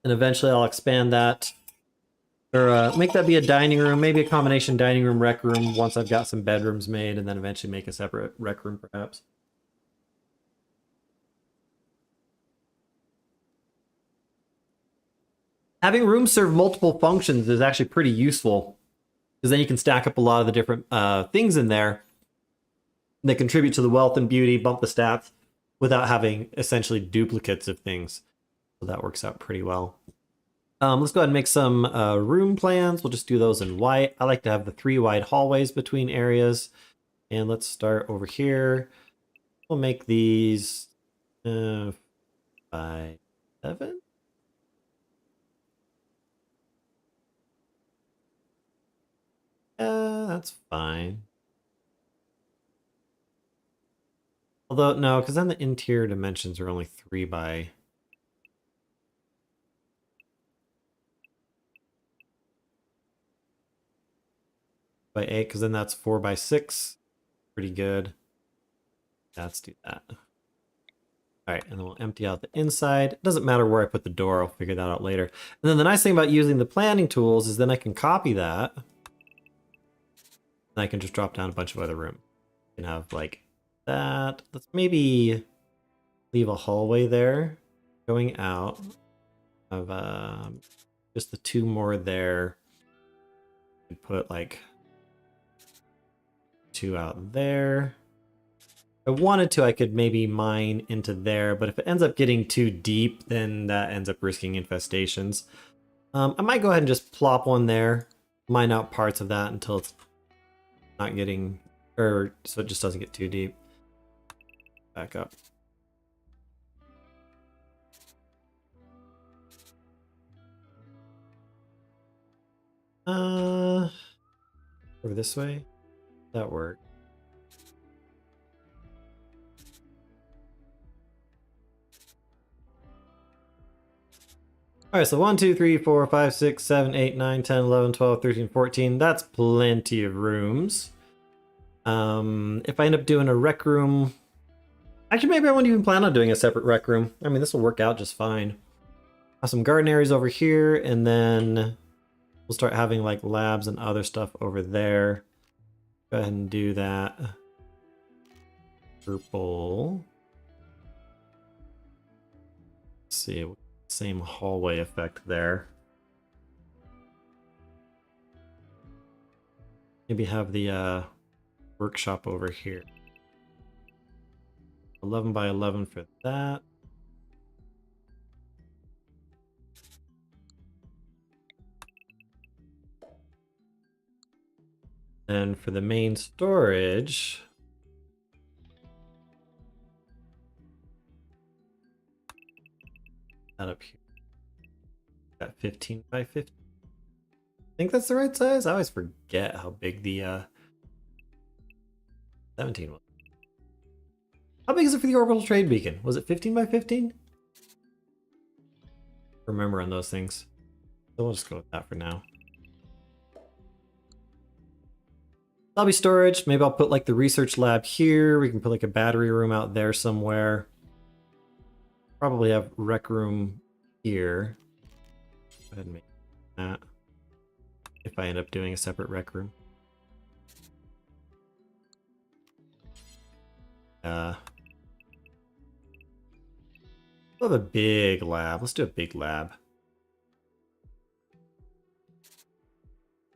And eventually I'll expand that, or make that be a dining room, maybe a combination dining room, rec room, once I've got some bedrooms made, and then eventually make a separate rec room perhaps. Having rooms serve multiple functions is actually pretty useful, because then you can stack up a lot of the different things in there that contribute to the wealth and beauty, bump the stats, without having essentially duplicates of things. So that works out pretty well. Let's go ahead and make some room plans. We'll just do those in white. I like to have the 3 wide hallways between areas. And let's start over here. We'll make these 5, 7. That's fine. Although, no, because then the interior dimensions are only 3 by... by 8, because then that's 4 by 6. Pretty good. Let's do that. All right, and then we'll empty out the inside. It doesn't matter where I put the door. I'll figure that out later. And then the nice thing about using the planning tools is then I can copy that. And I can just drop down a bunch of other rooms. You can have like that. Let's maybe leave a hallway there going out. Of just the 2 more there. And put like 2 out there. If I wanted to, I could maybe mine into there, but if it ends up getting too deep, then that ends up risking infestations. I might go ahead and just plop one there, mine out parts of that until it's not getting, or so it just doesn't get too deep. Back up. Over this way? That worked. All right, so 1, 2, 3, 4, 5, 6, 7, 8, 9, 10, 11, 12, 13, 14. That's plenty of rooms. If I end up doing a rec room, actually, maybe I won't even plan on doing a separate rec room. I mean, this will work out just fine. Have some garden areas over here, and then we'll start having like labs and other stuff over there. Go ahead and do that. purple. Let's see, same hallway effect there. Maybe have the workshop over here. 11 by 11 for that. And for the main storage, that up here. Got 15 by 15. I think that's the right size. I always forget how big the 17 was. How big is it for the orbital trade beacon? Was it 15 by 15? Remember on those things. So we'll just go with that for now. Lobby storage. Maybe I'll put like the research lab here. We can put like a battery room out there somewhere. Probably have rec room here. Go ahead and make that. If I end up doing a separate rec room. We'll have a big lab. Let's do a big lab.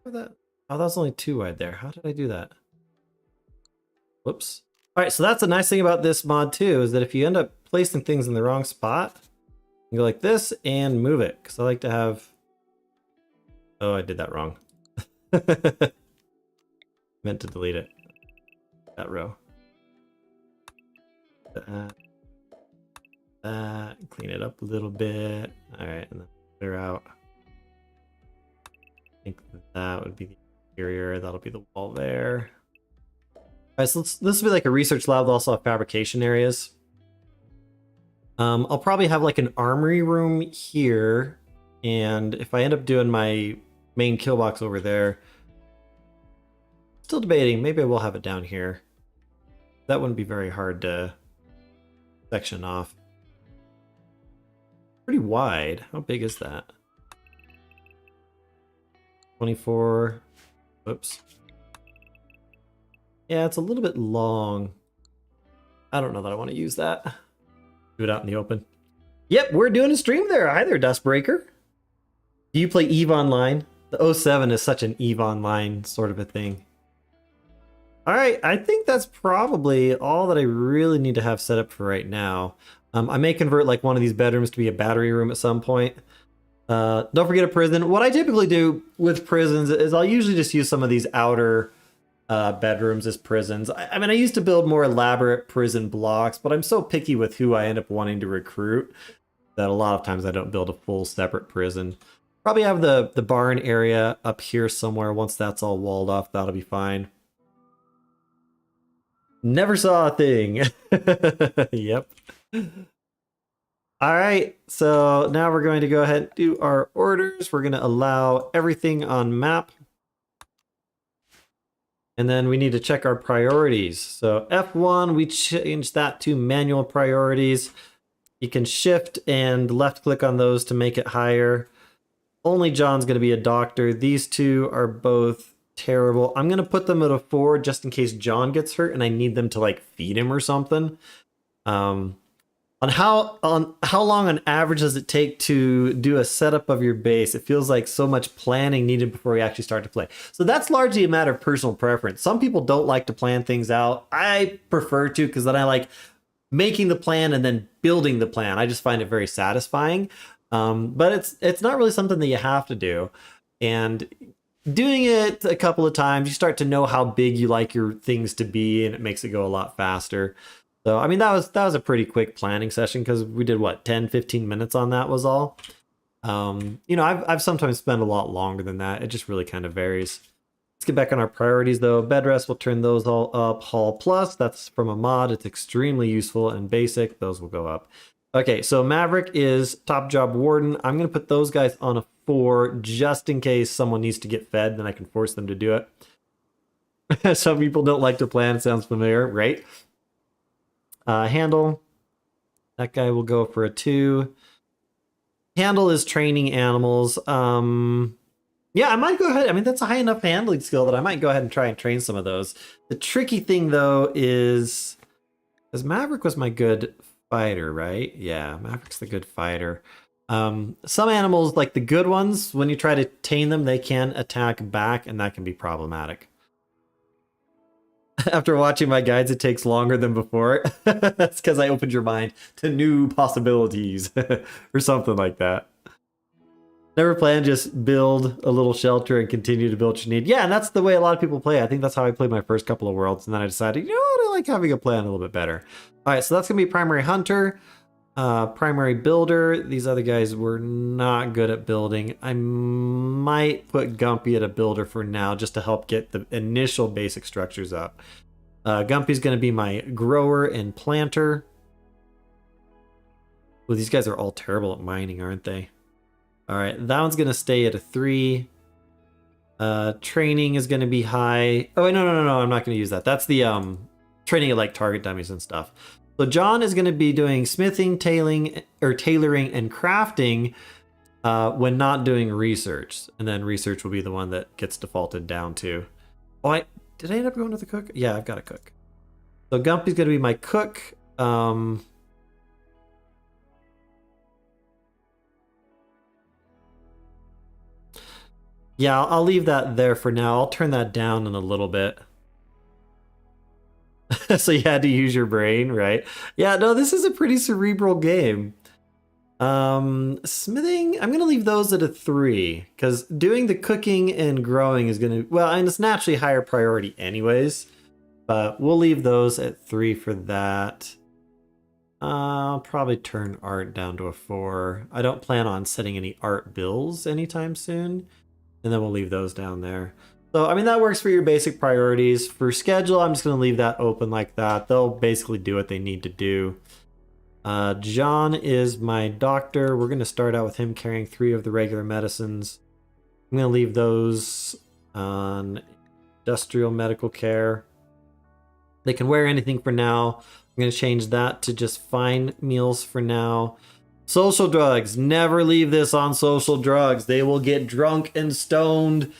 That. Oh, that was only 2 wide there. How did I do that? Whoops. All right, so that's the nice thing about this mod too, is that if you end up placing things in the wrong spot, you go like this and move it. Because I like to have... Oh, I did that wrong. Meant to delete it. That row. That. Clean it up a little bit. All right, and then clear out. I think that would be the interior. That'll be the wall there. All right, so this will be like a research lab. They'll also have fabrication areas. I'll probably have like an armory room here. And if I end up doing my main kill box over there, still debating, maybe I will have it down here. That wouldn't be very hard to section off. Pretty wide. How big is that? 24. Whoops. Yeah, it's a little bit long. I don't know that I want to use that. Do it out in the open. Yep, we're doing a stream there. Hi there, Dustbreaker. Do you play EVE Online? The 07 is such an EVE Online sort of a thing. All right, I think that's probably all that I really need to have set up for right now. I may convert like one of these bedrooms to be a battery room at some point. Don't forget a prison. What I typically do with prisons is I'll usually just use some of these outer bedrooms as prisons. I mean, I used to build more elaborate prison blocks, but I'm so picky with who I end up wanting to recruit that a lot of times I don't build a full separate prison. Probably have the barn area up here somewhere. Once that's all walled off, that'll be fine. Never saw a thing. Yep. All right, so now we're going to go ahead and do our orders. We're going to allow everything on map. And then we need to check our priorities. So F1, we change that to manual priorities. You can shift and left click on those to make it higher. Only John's going to be a doctor. These two are both terrible. I'm going to put them at a 4 just in case John gets hurt and I need them to like feed him or something. On how long on average does it take to do a setup of your base? It feels like so much planning needed before we actually start to play. So that's largely a matter of personal preference. Some people don't like to plan things out. I prefer to, because then I like making the plan and then building the plan. I just find it very satisfying. But it's not really something that you have to do. And doing it a couple of times, you start to know how big you like your things to be, and it makes it go a lot faster. So, I mean, that was a pretty quick planning session because we did, what, 10, 15 minutes on that was all. You know, I've sometimes spent a lot longer than that. It just really kind of varies. Let's get back on our priorities, though. Bed rest, we'll turn those all up. Hall plus, that's from a mod. It's extremely useful and basic. Those will go up. Okay, so Maverick is top job warden. I'm going to put those guys on a 4 just in case someone needs to get fed. Then I can force them to do it. Some people don't like to plan. It sounds familiar, right? Handle, that guy will go for a 2. Handle is training animals. Yeah, I might go ahead. I mean, that's a high enough handling skill that I might go ahead and try and train some of those. The tricky thing, though, is Because Maverick was my good fighter, right? Yeah, Maverick's the good fighter. Some animals, like the good ones, when you try to tame them, they can attack back, and that can be problematic. After watching my guides, it takes longer than before. That's because I opened your mind to new possibilities or something like that. Never plan, just build a little shelter and continue to build what you need. Yeah, and that's the way a lot of people play. I think that's how I played my first couple of worlds, and then I decided, you know what, I like having a plan a little bit better. All right, so that's gonna be primary hunter, primary builder. These other guys were not good at building. I might put Gumpy at a builder for now, just to help get the initial basic structures up. Gumpy's gonna be my grower and planter. Well, these guys are all terrible at mining, aren't they? All right, that one's gonna stay at a 3. Training is gonna be high. Oh wait, no, I'm not gonna use that. That's the training of like target dummies and stuff. So John is gonna be doing smithing, tailoring, and crafting when not doing research, and then research will be the one that gets defaulted down to. Oh, did I end up going to the cook? Yeah, I've got a cook. So Gumpy's gonna be my cook. Yeah, I'll leave that there for now. I'll turn that down in a little bit. So you had to use your brain, right? Yeah, no, this is a pretty cerebral game. Smithing, I'm gonna leave those at a 3, because doing the cooking and growing is gonna, well, and it's naturally higher priority anyways, but we'll leave those at 3 for that. I'll probably turn art down to a 4. I don't plan on setting any art bills anytime soon. And then we'll leave those down there. So, I mean, that works for your basic priorities. For schedule, I'm just going to leave that open like that. They'll basically do what they need to do. John is my doctor. We're going to start out with him carrying 3 of the regular medicines. I'm going to leave those on industrial medical care. They can wear anything for now. I'm going to change that to just fine meals for now. Social drugs. Never leave this on social drugs. They will get drunk and stoned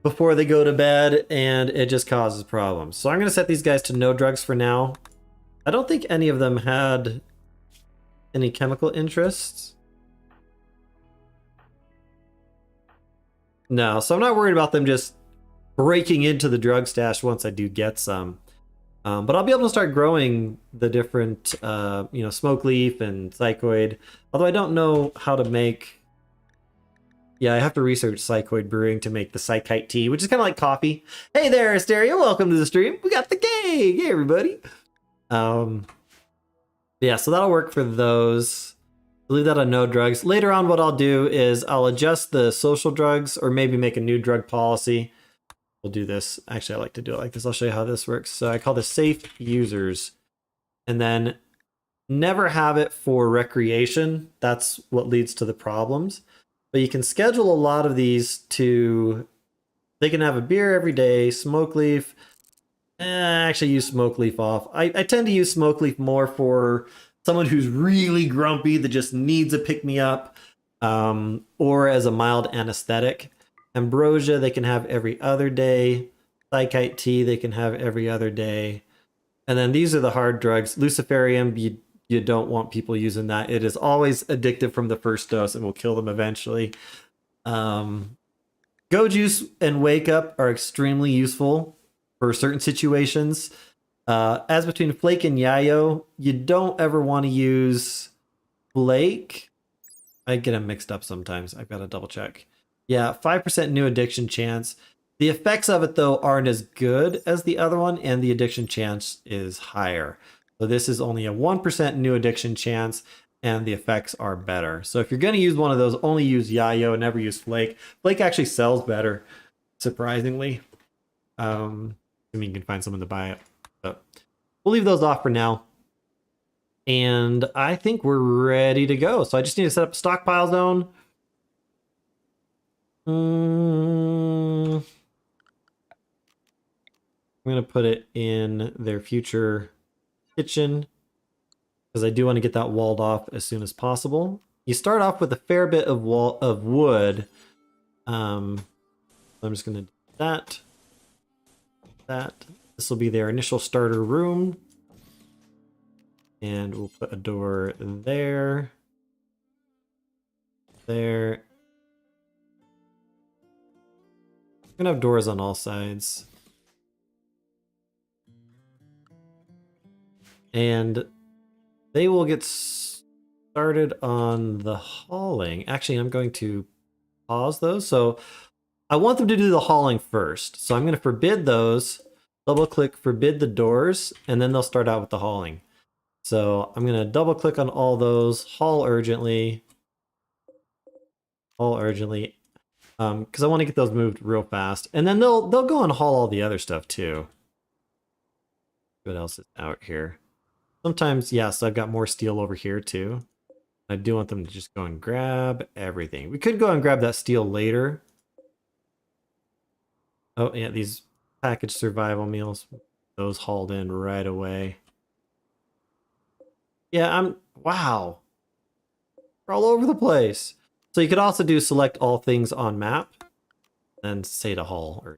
before they go to bed, and it just causes problems. So I'm going to set these guys to no drugs for now. I don't think any of them had any chemical interests. No, so I'm not worried about them just breaking into the drug stash once I do get some. But I'll be able to start growing the different, smoke leaf and psychoid. Although I don't know how to make... Yeah, I have to research psychoid brewing to make the psychite tea, which is kind of like coffee. Hey there, Asteria, welcome to the stream. We got the cake. Hey, everybody. Yeah, so that'll work for those. Leave that on no drugs. Later on, what I'll do is I'll adjust the social drugs, or maybe make a new drug policy. We'll do this. Actually, I like to do it like this. I'll show you how this works. So I call this safe users, and then never have it for recreation. That's what leads to the problems. But you can schedule a lot of these to, they can have a beer every day, smoke leaf. Actually use smoke leaf off. I tend to use smoke leaf more for someone who's really grumpy that just needs a pick-me-up, or as a mild anesthetic. Ambrosia, they can have every other day. Psychite tea, they can have every other day. And then these are the hard drugs. Luciferium, you don't want people using that. It is always addictive from the first dose and will kill them eventually. Go Juice and Wake Up are extremely useful for certain situations. As between Flake and Yayo, you don't ever want to use Flake. I get them mixed up sometimes. I've got to double check. Yeah, 5% new addiction chance. The effects of it, though, aren't as good as the other one, and the addiction chance is higher. So this is only a 1% new addiction chance, and the effects are better. So if you're going to use one of those, only use Yayo and never use Flake. Flake actually sells better, surprisingly. I mean, you can find someone to buy it. But we'll leave those off for now. And I think we're ready to go. So I just need to set up a stockpile zone. I'm going to put it in their future kitchen, because I do want to get that walled off as soon as possible. You start off with a fair bit of wood. I'm just going to do that. This will be their initial starter room. And we'll put a door there. There. We're gonna have doors on all sides. And they will get started on the hauling. Actually, I'm going to pause those. So I want them to do the hauling first. So I'm going to forbid those, double click forbid the doors, and then they'll start out with the hauling. So I'm going to double click on all those, haul urgently, because I want to get those moved real fast. And then they'll go and haul all the other stuff too. What else is out here? Sometimes, yes, I've got more steel over here too. I do want them to just go and grab everything. We could go and grab that steel later. Oh, yeah, these packaged survival meals. Those hauled in right away. Yeah, wow. We're all over the place. So you could also do select all things on map and say to haul. Or,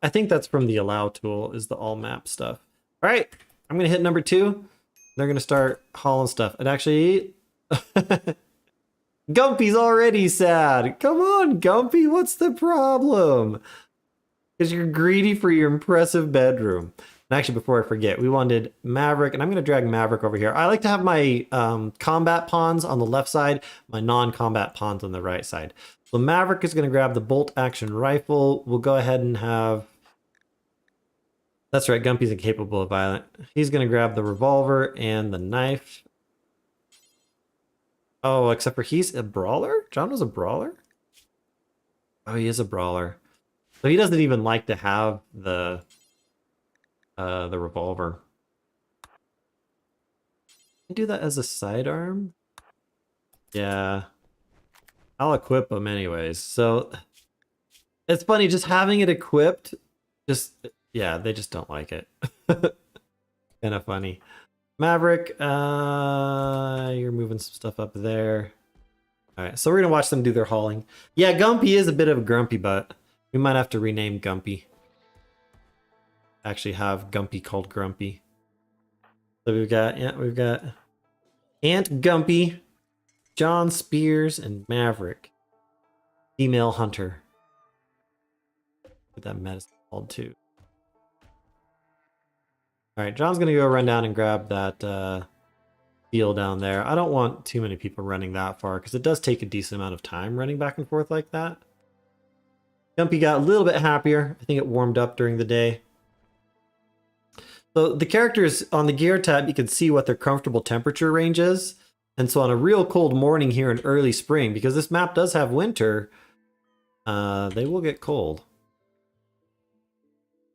I think that's from the allow tool is the all map stuff. All right, I'm going to hit number 2. They're going to start hauling stuff. And actually, Gumpy's already sad. Come on, Gumpy, what's the problem? Because you're greedy for your impressive bedroom. And actually, before I forget, we wanted Maverick, and I'm going to drag Maverick over here. I like to have my combat pawns on the left side, my non-combat pawns on the right side. So Maverick is going to grab the bolt-action rifle. We'll go ahead and have... That's right, Gumpy's incapable of violence. He's going to grab the revolver and the knife. Oh, except for he's a brawler? John was a brawler? Oh, he is a brawler. So he doesn't even like to have the revolver. Do that as a sidearm? Yeah. I'll equip him anyways. So it's funny, just having it equipped, yeah, they just don't like it. Kind of funny. Maverick, you're moving some stuff up there. All right, so we're gonna watch them do their hauling. Yeah, Gumpy is a bit of a grumpy butt. We might have to rename Gumpy. Actually have Gumpy called Grumpy. So we've got Aunt Gumpy, John Spears, and Maverick. Female hunter. Get that medicine called too. All right, John's gonna go run down and grab that deal down there. I don't want too many people running that far because it does take a decent amount of time running back and forth like that. Gumpy got a little bit happier. I think it warmed up during the day. So the characters on the gear tab, you can see what their comfortable temperature range is. And so on a real cold morning here in early spring, because this map does have winter, they will get cold.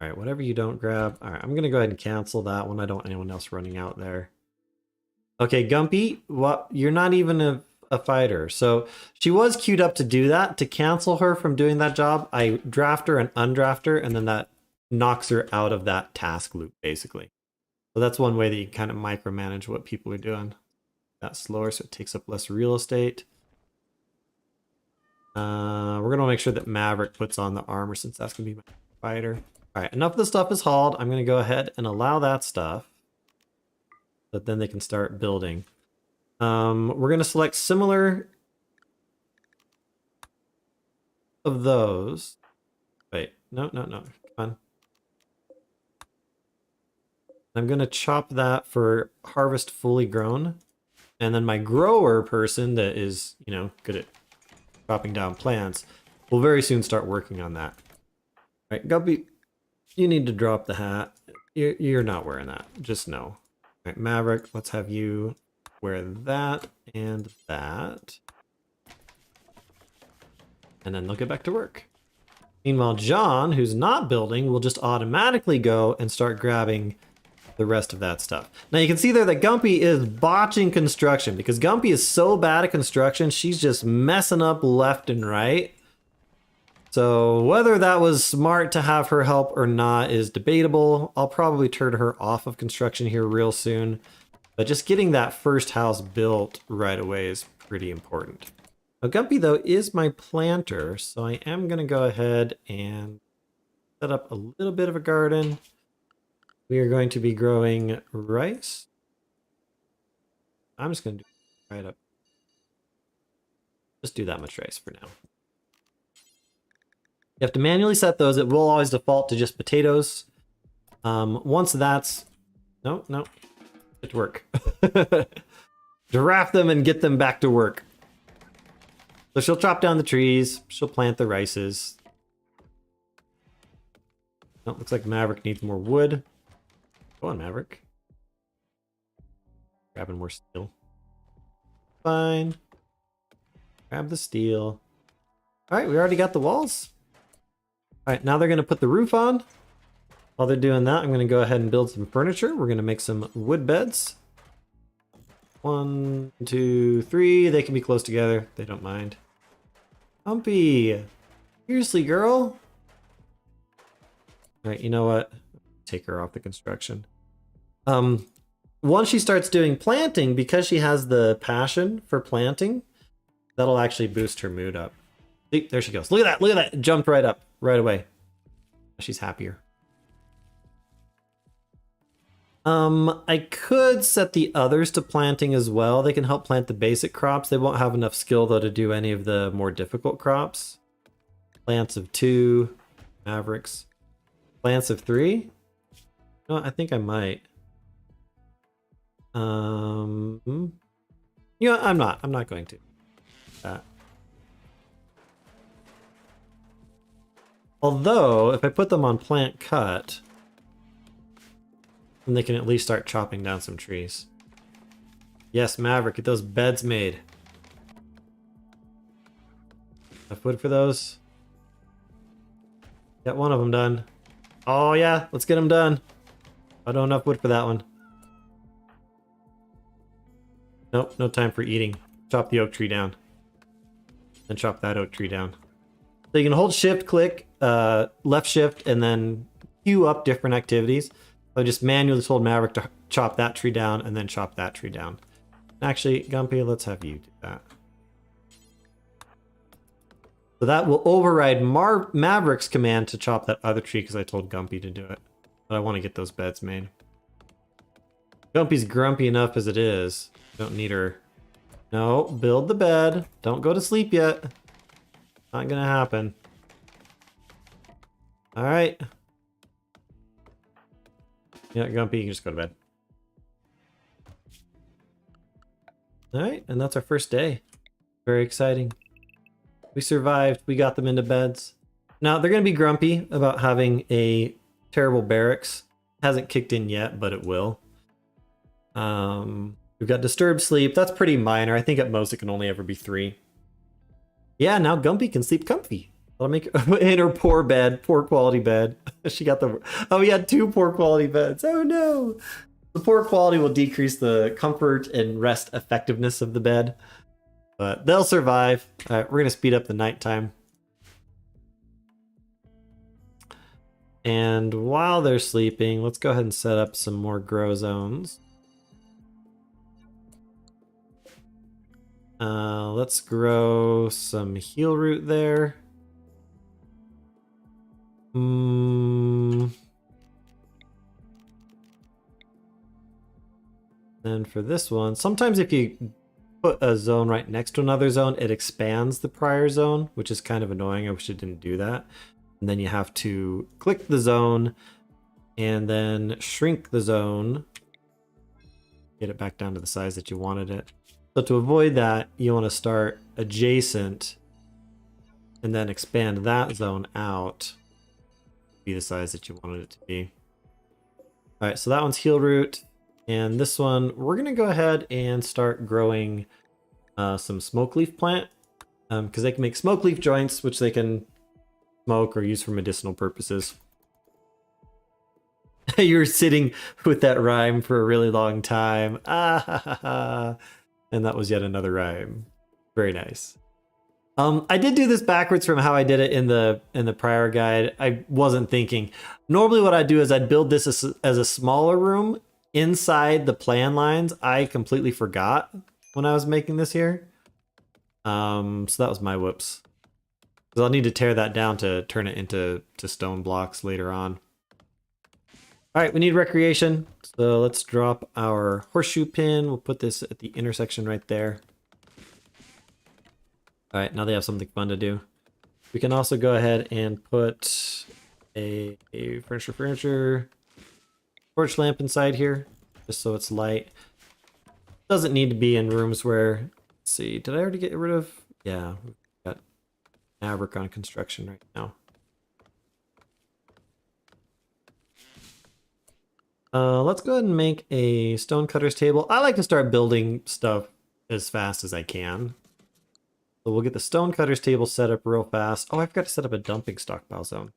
All right, whatever you don't grab. All right, I'm going to go ahead and cancel that one. I don't want anyone else running out there. Okay, Gumpy, you're not even a fighter. So she was queued up to do that. To cancel her from doing that job, I draft her and undraft her, and then that knocks her out of that task loop, basically. So that's one way that you kind of micromanage what people are doing. That's slower, so it takes up less real estate. We're going to make sure that Maverick puts on the armor since that's going to be my fighter. All right, enough of the stuff is hauled. I'm going to go ahead and allow that stuff. But then they can start building. We're going to select similar of those. Wait, no. Come on. I'm going to chop that for harvest fully grown. And then my grower person that is, good at chopping down plants will very soon start working on that. All right, Guppy, you need to drop the hat. You're not wearing that. Just know. All right, Maverick, let's have you wear that and that. And then they'll get back to work. Meanwhile, John, who's not building, will just automatically go and start grabbing the rest of that stuff. Now you can see there that Gumpy is botching construction because Gumpy is so bad at construction, she's just messing up left and right. So whether that was smart to have her help or not is debatable. I'll probably turn her off of construction here real soon. But just getting that first house built right away is pretty important. Now Gumpy though is my planter, so I am gonna go ahead and set up a little bit of a garden. We are going to be growing rice. I'm just going to do right up. Just do that much rice for now. You have to manually set those. It will always default to just potatoes. Once that's... No. Get to work. Giraffe them and get them back to work. So she'll chop down the trees. She'll plant the rices. Oh, looks like Maverick needs more wood. Go on, Maverick. Grabbing more steel. Fine. Grab the steel. All right, we already got the walls. All right, now they're going to put the roof on. While they're doing that, I'm going to go ahead and build some furniture. We're going to make some wood beds. 1, 2, 3. They can be close together. They don't mind. Humpy. Seriously, girl. All right, you know what? Take her off the construction. Once she starts doing planting, because she has the passion for planting, that'll actually boost her mood up. See, there she goes. Look at that. Look at that. It jumped right up right away. She's happier. I could set the others to planting as well. They can help plant the basic crops. They won't have enough skill, though, to do any of the more difficult crops. Plants of 2. Mavericks. Plants of 3? No, I think I might. You know, I'm not going to. Although, if I put them on plant cut, then they can at least start chopping down some trees. Yes, Maverick, get those beds made. Enough wood for those? Got one of them done. Oh yeah, let's get them done. I don't have enough wood for that one. Nope, no time for eating. Chop the oak tree down. Then chop that oak tree down. So you can hold shift click, left shift, and then queue up different activities. I just manually told Maverick to chop that tree down and then chop that tree down. Actually, Gumpy, let's have you do that. So that will override Maverick's command to chop that other tree because I told Gumpy to do it. But I want to get those beds made. Gumpy's grumpy enough as it is. Don't need her. No, build the bed. Don't go to sleep yet. Not gonna happen. Alright. Yeah, Gumpy, you can just go to bed. Alright, and that's our first day. Very exciting. We survived. We got them into beds. Now, they're going to be grumpy about having a terrible barracks. Hasn't kicked in yet, but it will. We've got disturbed sleep. That's pretty minor. I think at most it can only ever be 3. Yeah, now Gumpy can sleep comfy. I'll make in her poor bed, poor quality bed. She got the... Oh, we had 2 poor quality beds. Oh, no. The poor quality will decrease the comfort and rest effectiveness of the bed. But they'll survive. All right, we're going to speed up the nighttime. And while they're sleeping, let's go ahead and set up some more grow zones. Let's grow some heel root there. And for this one, sometimes if you put a zone right next to another zone, it expands the prior zone, which is kind of annoying. I wish it didn't do that. And then you have to click the zone and then shrink the zone. Get it back down to the size that you wanted it. So to avoid that, you want to start adjacent and then expand that zone out to be the size that you wanted it to be. All right, so that one's heel root. And this one, we're going to go ahead and start growing some smoke leaf plant because they can make smoke leaf joints, which they can smoke or use for medicinal purposes. You were sitting with that rhyme for a really long time. Ah, ha, ha, ha. And that was yet another rhyme. Very nice. I did do this backwards from how I did it in the prior guide. I wasn't thinking. Normally what I'd do is I'd build this as a smaller room inside the plan lines. I completely forgot when I was making this here. So that was my whoops. Because I'll need to tear that down to turn it into stone blocks later on. All right, we need recreation. So let's drop our horseshoe pin. We'll put this at the intersection right there. All right, now they have something fun to do. We can also go ahead and put a furniture torch lamp inside here, just so it's light. Doesn't need to be in rooms where, let's see, did I already get rid of? Yeah, we've got Maverick on construction right now. Let's go ahead and make a stonecutter's table. I like to start building stuff as fast as I can. So we'll get the stonecutter's table set up real fast. Oh, I forgot to set up a dumping stockpile zone.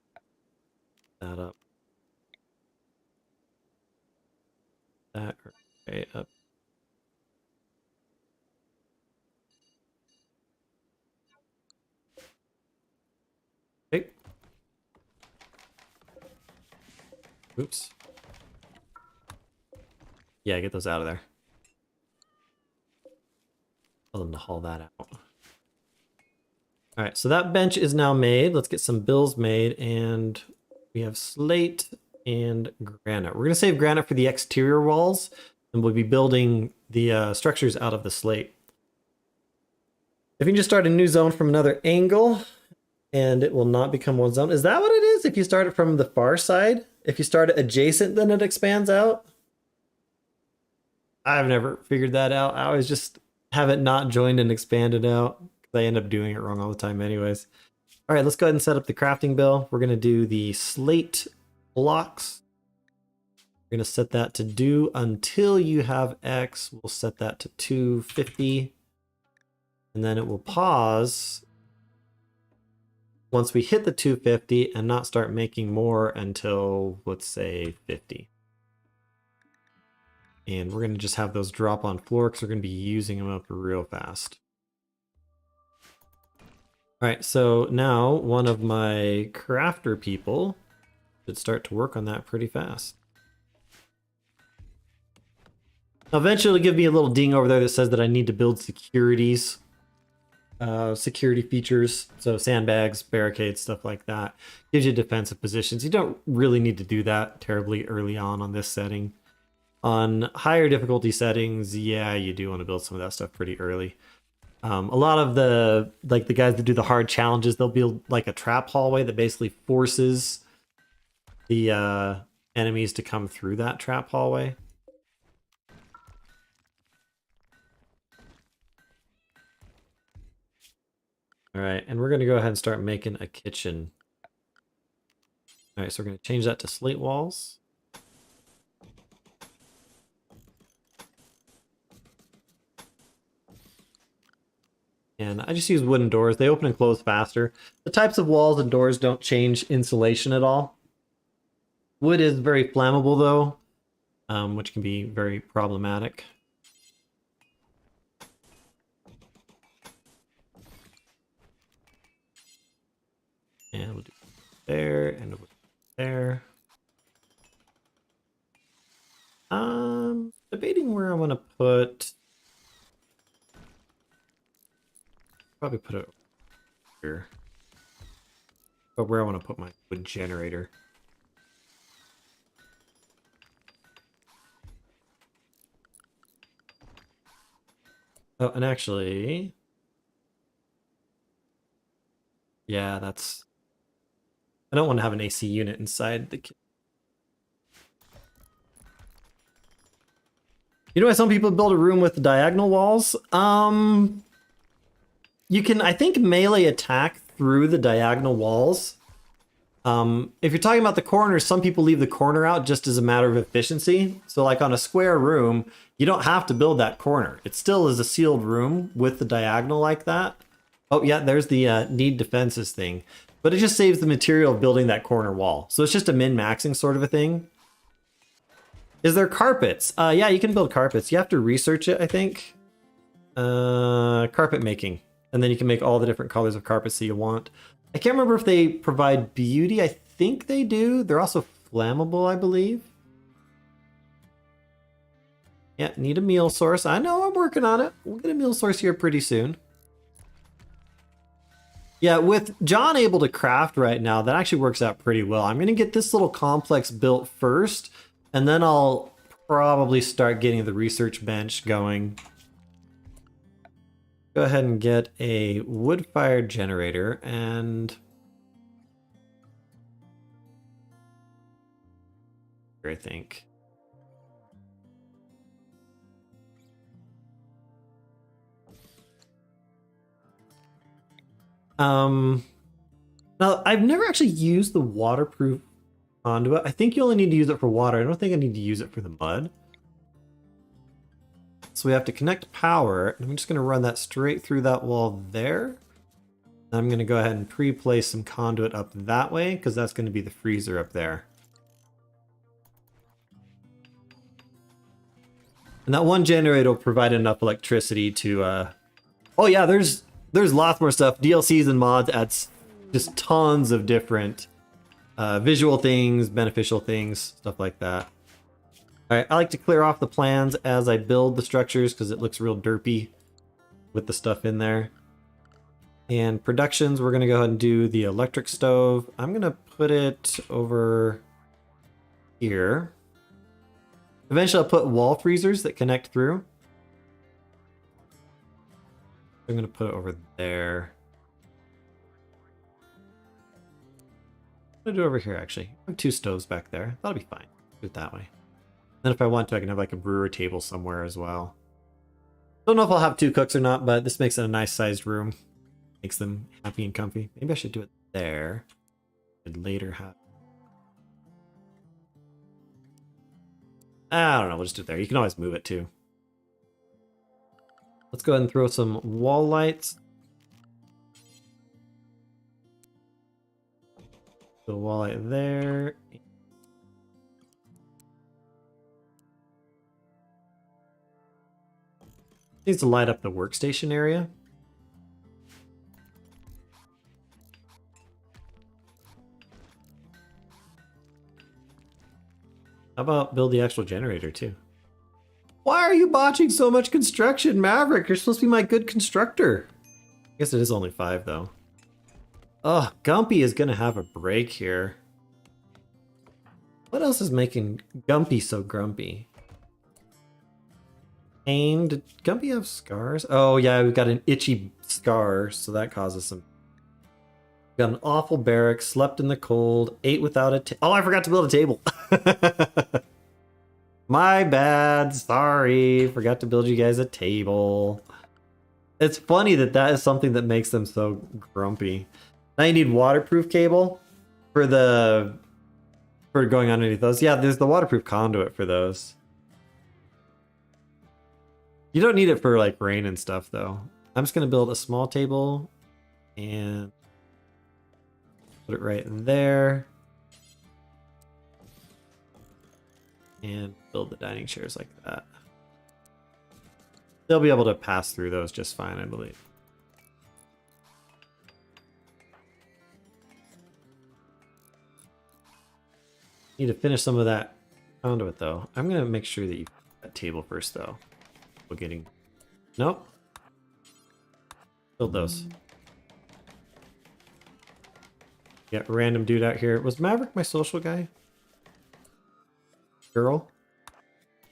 That up. That right up. Okay. Oops. Yeah, get those out of there. Tell them to haul that out. All right, so that bench is now made. Let's get some bills made, and we have slate and granite. We're gonna save granite for the exterior walls, and we'll be building the structures out of the slate. If you can just start a new zone from another angle, and it will not become one zone. Is that what it is? If you start it from the far side? If you start it adjacent, then it expands out? I've never figured that out. I always just have it not joined and expanded out. I end up doing it wrong all the time anyways. All right, let's go ahead and set up the crafting bill. We're going to do the slate blocks. We're going to set that to do until you have X. We'll set that to 250. And then it will pause once we hit the 250 and not start making more until, let's say, 50. And we're going to just have those drop on floor because we're going to be using them up real fast. All right, so now one of my crafter people should start to work on that pretty fast. Now eventually it'll give me a little ding over there that says that I need to build security features. So sandbags, barricades, stuff like that. Gives you defensive positions. You don't really need to do that terribly early on this setting. On higher difficulty settings, yeah, you do want to build some of that stuff pretty early. A lot of the guys that do the hard challenges, they'll build like a trap hallway that basically forces the enemies to come through that trap hallway. All right, and we're going to go ahead and start making a kitchen. All right, so we're going to change that to slate walls. And I just use wooden doors. They open and close faster. The types of walls and doors don't change insulation at all. Wood is very flammable though, which can be very problematic. And we'll do there and there. Debating where I want to put. Probably put it here. But where I want to put my wood generator. Oh, and actually, yeah, that's. I don't want to have an AC unit inside the kitchen. You know why some people build a room with diagonal walls? You can, I think, melee attack through the diagonal walls. If you're talking about the corners, some people leave the corner out just as a matter of efficiency. So like on a square room, you don't have to build that corner. It still is a sealed room with the diagonal like that. Oh yeah, there's the need defenses thing. But it just saves the material of building that corner wall. So it's just a min-maxing sort of a thing. Is there carpets? Yeah, you can build carpets. You have to research it, I think. Carpet making. And then you can make all the different colors of carpets that you want. I can't remember if they provide beauty. I think they do. They're also flammable, I believe. Yeah, need a meal source. I know, I'm working on it. We'll get a meal source here pretty soon. Yeah, with John able to craft right now, that actually works out pretty well. I'm going to get this little complex built first, And then I'll probably start getting the research bench going. Go ahead and get a wood-fired generator and I think. Now I've never actually used the waterproof conduit. I think you only need to use it for water. I don't think I need to use it for the mud. So we have to connect power, and I'm just going to run that straight through that wall there. I'm going to go ahead and pre-place some conduit up that way, because that's going to be the freezer up there. And that one generator will provide enough electricity to... Oh yeah, there's lots more stuff. DLCs and mods adds just tons of different visual things, beneficial things, stuff like that. Alright, I like to clear off the plans as I build the structures because it looks real derpy with the stuff in there. And productions, we're going to go ahead and do the electric stove. I'm going to put it over here. Eventually I'll put wall freezers that connect through. I'm going to put it over there. I'm going to do it over here actually. I have 2 stoves back there. That'll be fine. Do it that way. Then if I want to, I can have like a brewer table somewhere as well. Don't know if I'll have 2 cooks or not, but this makes it a nice sized room. Makes them happy and comfy. Maybe I should do it there. I'd later have... I don't know, we'll just do it there. You can always move it too. Let's go ahead and throw some wall lights. The wall light there. Needs to light up the workstation area. How about build the actual generator too? Why are you botching so much construction, Maverick? You're supposed to be my good constructor. I guess it is only 5 though. Oh, Gumpy is gonna have a break here. What else is making Gumpy so grumpy? Pain? Did Gumpy have scars? Oh yeah, we've got an itchy scar, so that causes some... Got an awful barrack, slept in the cold, ate without a oh, I forgot to build a table. My bad, sorry. Forgot to build you guys a table. It's funny that that is something that makes them so grumpy. Now you need waterproof cable for going underneath those. Yeah, there's the waterproof conduit for those. You don't need it for like rain and stuff though. I'm just gonna build a small table and put it right in there. And build the dining chairs like that. They'll be able to pass through those just fine, I believe. Need to finish some of that conduit though. I'm gonna make sure that you put that table first though. We're getting... Nope. Build those. Got a random dude out here. Was Maverick my social guy? Girl?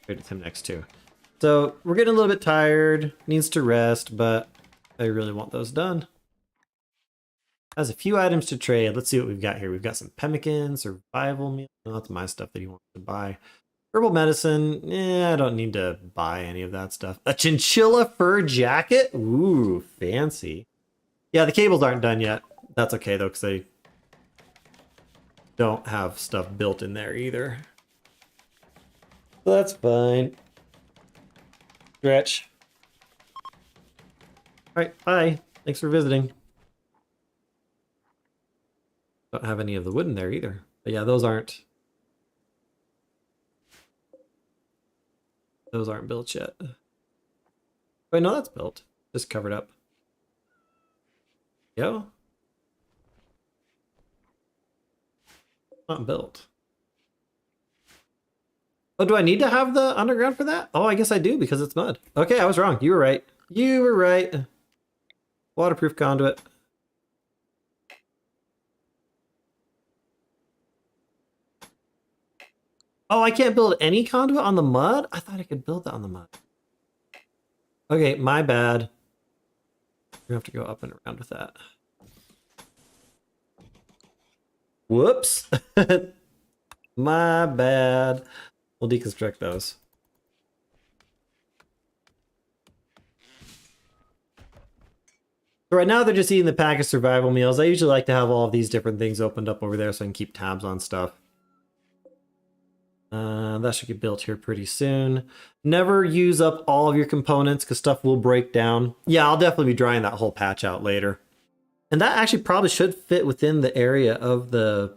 Right, it's him next too. So we're getting a little bit tired. Needs to rest, but I really want those done. Has a few items to trade. Let's see what we've got here. We've got some pemmican, survival meal. Oh, that's my stuff that he wants to buy. Herbal medicine. I don't need to buy any of that stuff. A chinchilla fur jacket? Ooh, fancy. Yeah, the cables aren't done yet. That's okay though, because they don't have stuff built in there either. So that's fine. Stretch. Alright, bye. Thanks for visiting. Don't have any of the wood in there either. But yeah, those aren't built yet. Wait, no, that's built. Just covered up. Yo. Not built. Oh, do I need to have the underground for that? Oh, I guess I do because it's mud. Okay, I was wrong. You were right. You were right. Waterproof conduit. Oh, I can't build any conduit on the mud? I thought I could build that on the mud. Okay, my bad. We're gonna have to go up and around with that. Whoops. My bad. We'll deconstruct those. So right now they're just eating the pack of survival meals. I usually like to have all of these different things opened up over there so I can keep tabs on stuff. That should get built here pretty soon. Never use up all of your components because stuff will break down. Yeah, I'll definitely be drying that whole patch out later. And that actually probably should fit within the area of the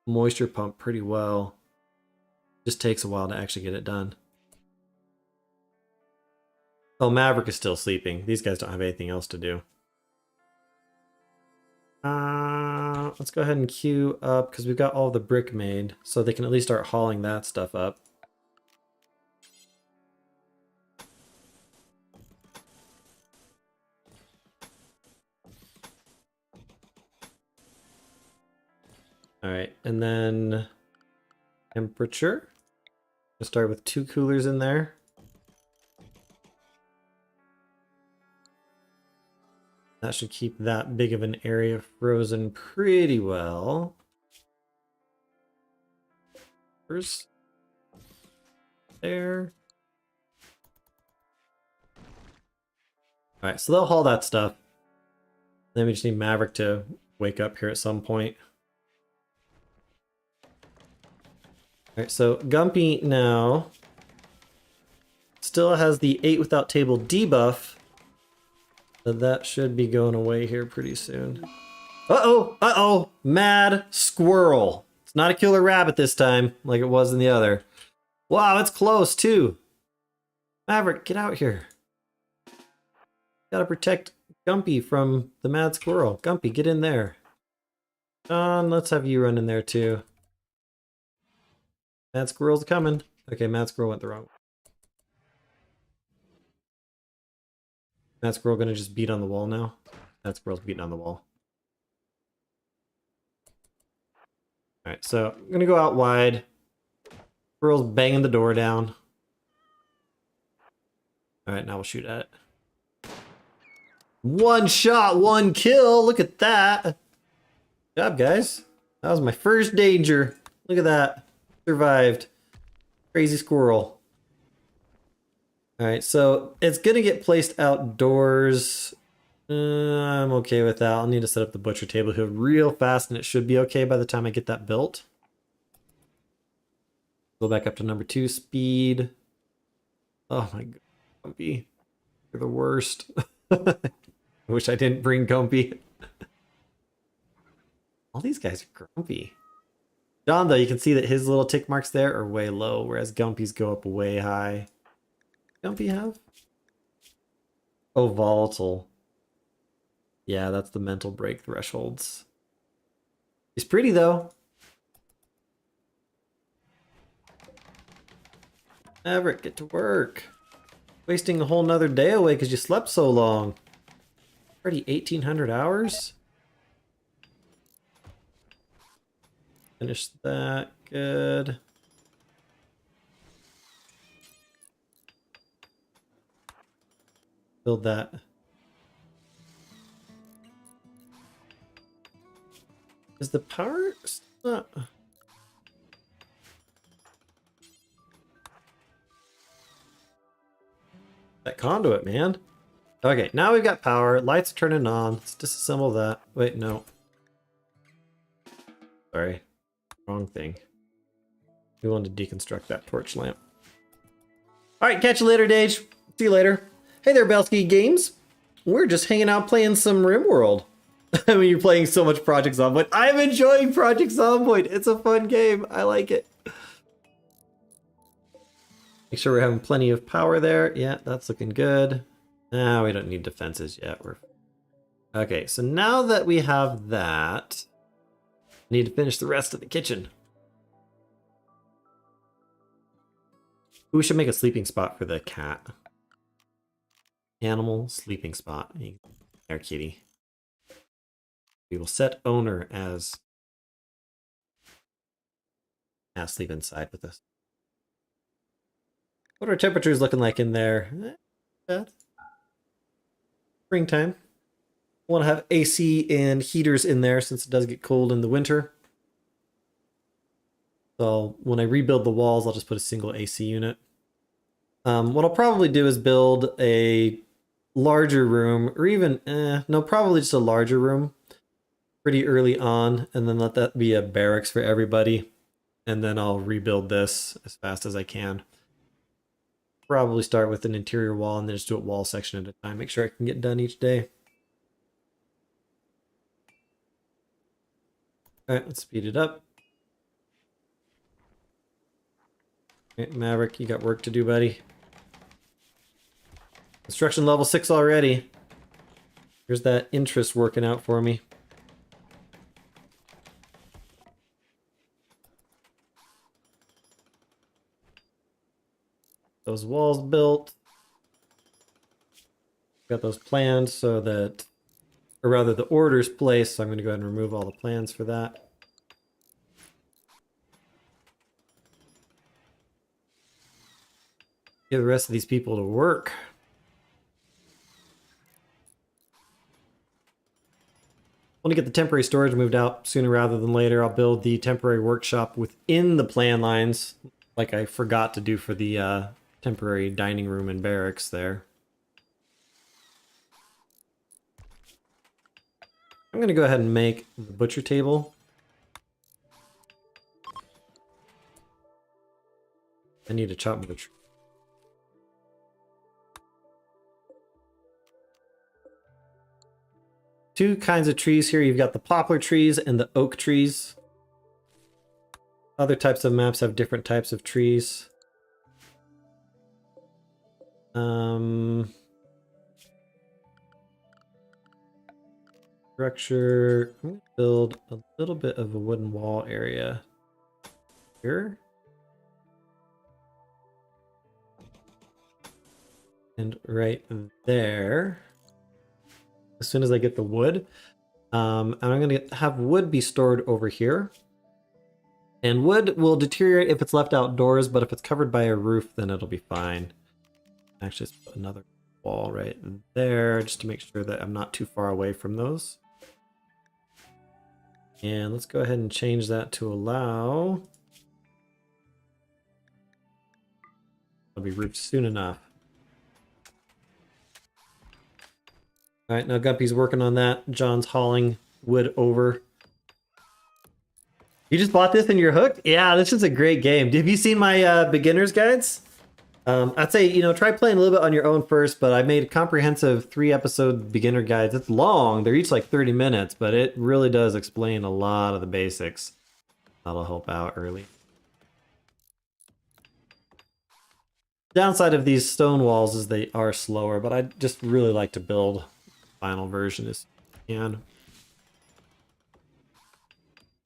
moisture pump pretty well. Just takes a while to actually get it done. Oh, Maverick is still sleeping. These guys don't have anything else to do. Let's go ahead and queue up because we've got all the brick made, so they can at least start hauling that stuff up. All right, and then temperature. We'll start with 2 coolers in there. That should keep that big of an area frozen pretty well. First, there. All right, so they'll haul that stuff. Then we just need Maverick to wake up here at some point. All right, so Gumpy now still has the 8 without table debuff. So that should be going away here pretty soon. Uh-oh, uh-oh, mad squirrel. It's not a killer rabbit this time, like it was in the other. Wow, it's close too. Maverick, get out here. Gotta protect Gumpy from the mad squirrel. Gumpy, get in there. John, let's have you run in there too. Mad squirrel's coming. Okay, mad squirrel went the wrong way. Mad squirrel gonna just beat on the wall now? Mad squirrel's beating on the wall. Alright, so I'm gonna go out wide. Squirrel's banging the door down. Alright, now we'll shoot at it. 1 shot, 1 kill! Look at that! Good job, guys. That was my first danger. Look at that. Survived. Crazy squirrel. Alright, so it's gonna get placed outdoors. I'm okay with that. I'll need to set up the butcher table here real fast and it should be okay by the time I get that built. Go back up to number 2 speed. Oh my god, Gumpy. You're the worst. I wish I didn't bring Gumpy. All these guys are grumpy. John, though, you can see that his little tick marks there are way low, whereas Gumpy's go up way high. Gumpy have? Oh, volatile. Yeah, that's the mental break thresholds. He's pretty, though. Maverick, get to work. Wasting a whole nother day away because you slept so long. Already 1,800 hours? Finish that. Good. Build that. Is the power not... That conduit, man. Okay, now we've got power. Lights are turning on. Let's disassemble that. Wait, no. Sorry. Wrong thing. We wanted to deconstruct that torch lamp. Alright, catch you later, Dage. See you later. Hey there, Belsky Games. We're just hanging out playing some RimWorld. I mean, you're playing so much Project Zomboid. I'm enjoying Project Zomboid. It's a fun game. I like it. Make sure we're having plenty of power there. Yeah, that's looking good. Nah, we don't need defenses yet. Okay, so now that we have that, we need to finish the rest of the kitchen. We should make a sleeping spot for the cat. Animal sleeping spot. There, kitty. We will set owner as sleep inside with us. What are temperatures looking like in there? Springtime. Want to have AC and heaters in there since it does get cold in the winter. So when I rebuild the walls, I'll just put a single AC unit. What I'll probably do is build a larger room, or even, no, probably just a larger room pretty early on, and then let that be a barracks for everybody. And then I'll rebuild this as fast as I can. Probably start with an interior wall and then just do it wall section at a time. Make sure I can get done each day. All right, let's speed it up. All right, Maverick, you got work to do, buddy. Construction level 6 already. Here's that interest working out for me. Those walls built. Got those planned so that, or rather the orders placed, so I'm going to go ahead and remove all the plans for that. Get the rest of these people to work. I want to get the temporary storage moved out sooner rather than later. I'll build the temporary workshop within the plan lines, like I forgot to do for the temporary dining room and barracks there. I'm going to go ahead and make the butcher table. I need to chop the tree. Two kinds of trees here. You've got the poplar trees and the oak trees. Other types of maps have different types of trees. Structure. I'm going to build a little bit of a wooden wall area here. And right there. As soon as I get the wood. And I'm going to have wood be stored over here. And wood will deteriorate if it's left outdoors, but if it's covered by a roof, then it'll be fine. Actually, let's put another wall right there, just to make sure that I'm not too far away from those. And let's go ahead and change that to allow. It'll be roofed soon enough. All right, now Guppy's working on that. John's hauling wood over. You just bought this and you're hooked? Yeah, this is a great game. Have you seen my beginner's guides? I'd say, try playing a little bit on your own first, but I made comprehensive 3-episode beginner guides. It's long. They're each like 30 minutes, but it really does explain a lot of the basics. That'll help out early. Downside of these stone walls is they are slower, but I just really like to build final version as you can.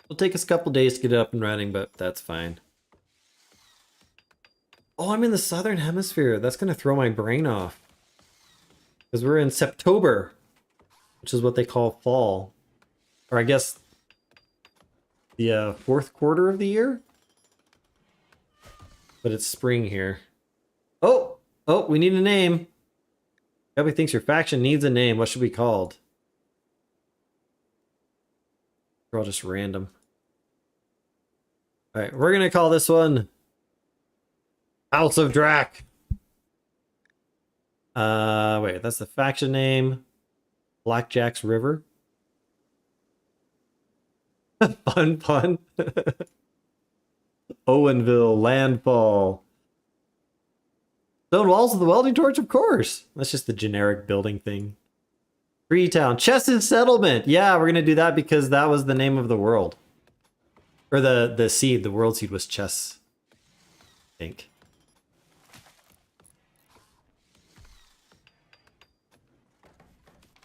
It'll take us a couple days to get it up and running, but that's fine. Oh, I'm in the southern hemisphere. That's going to throw my brain off. Because we're in September, which is what they call fall. Or I guess the fourth quarter of the year. But it's spring here. Oh, we need a name. Everybody thinks your faction needs a name. What should we be called? They're all just random. All right, we're going to call this one House of Drac. Wait, that's the faction name. Blackjack's River. Fun. Owenville Landfall. Stone walls with the welding torch, of course. That's just the generic building thing. Freetown. Chested Settlement. Yeah, we're gonna do that because that was the name of the world. Or the seed. The world seed was chess, I think.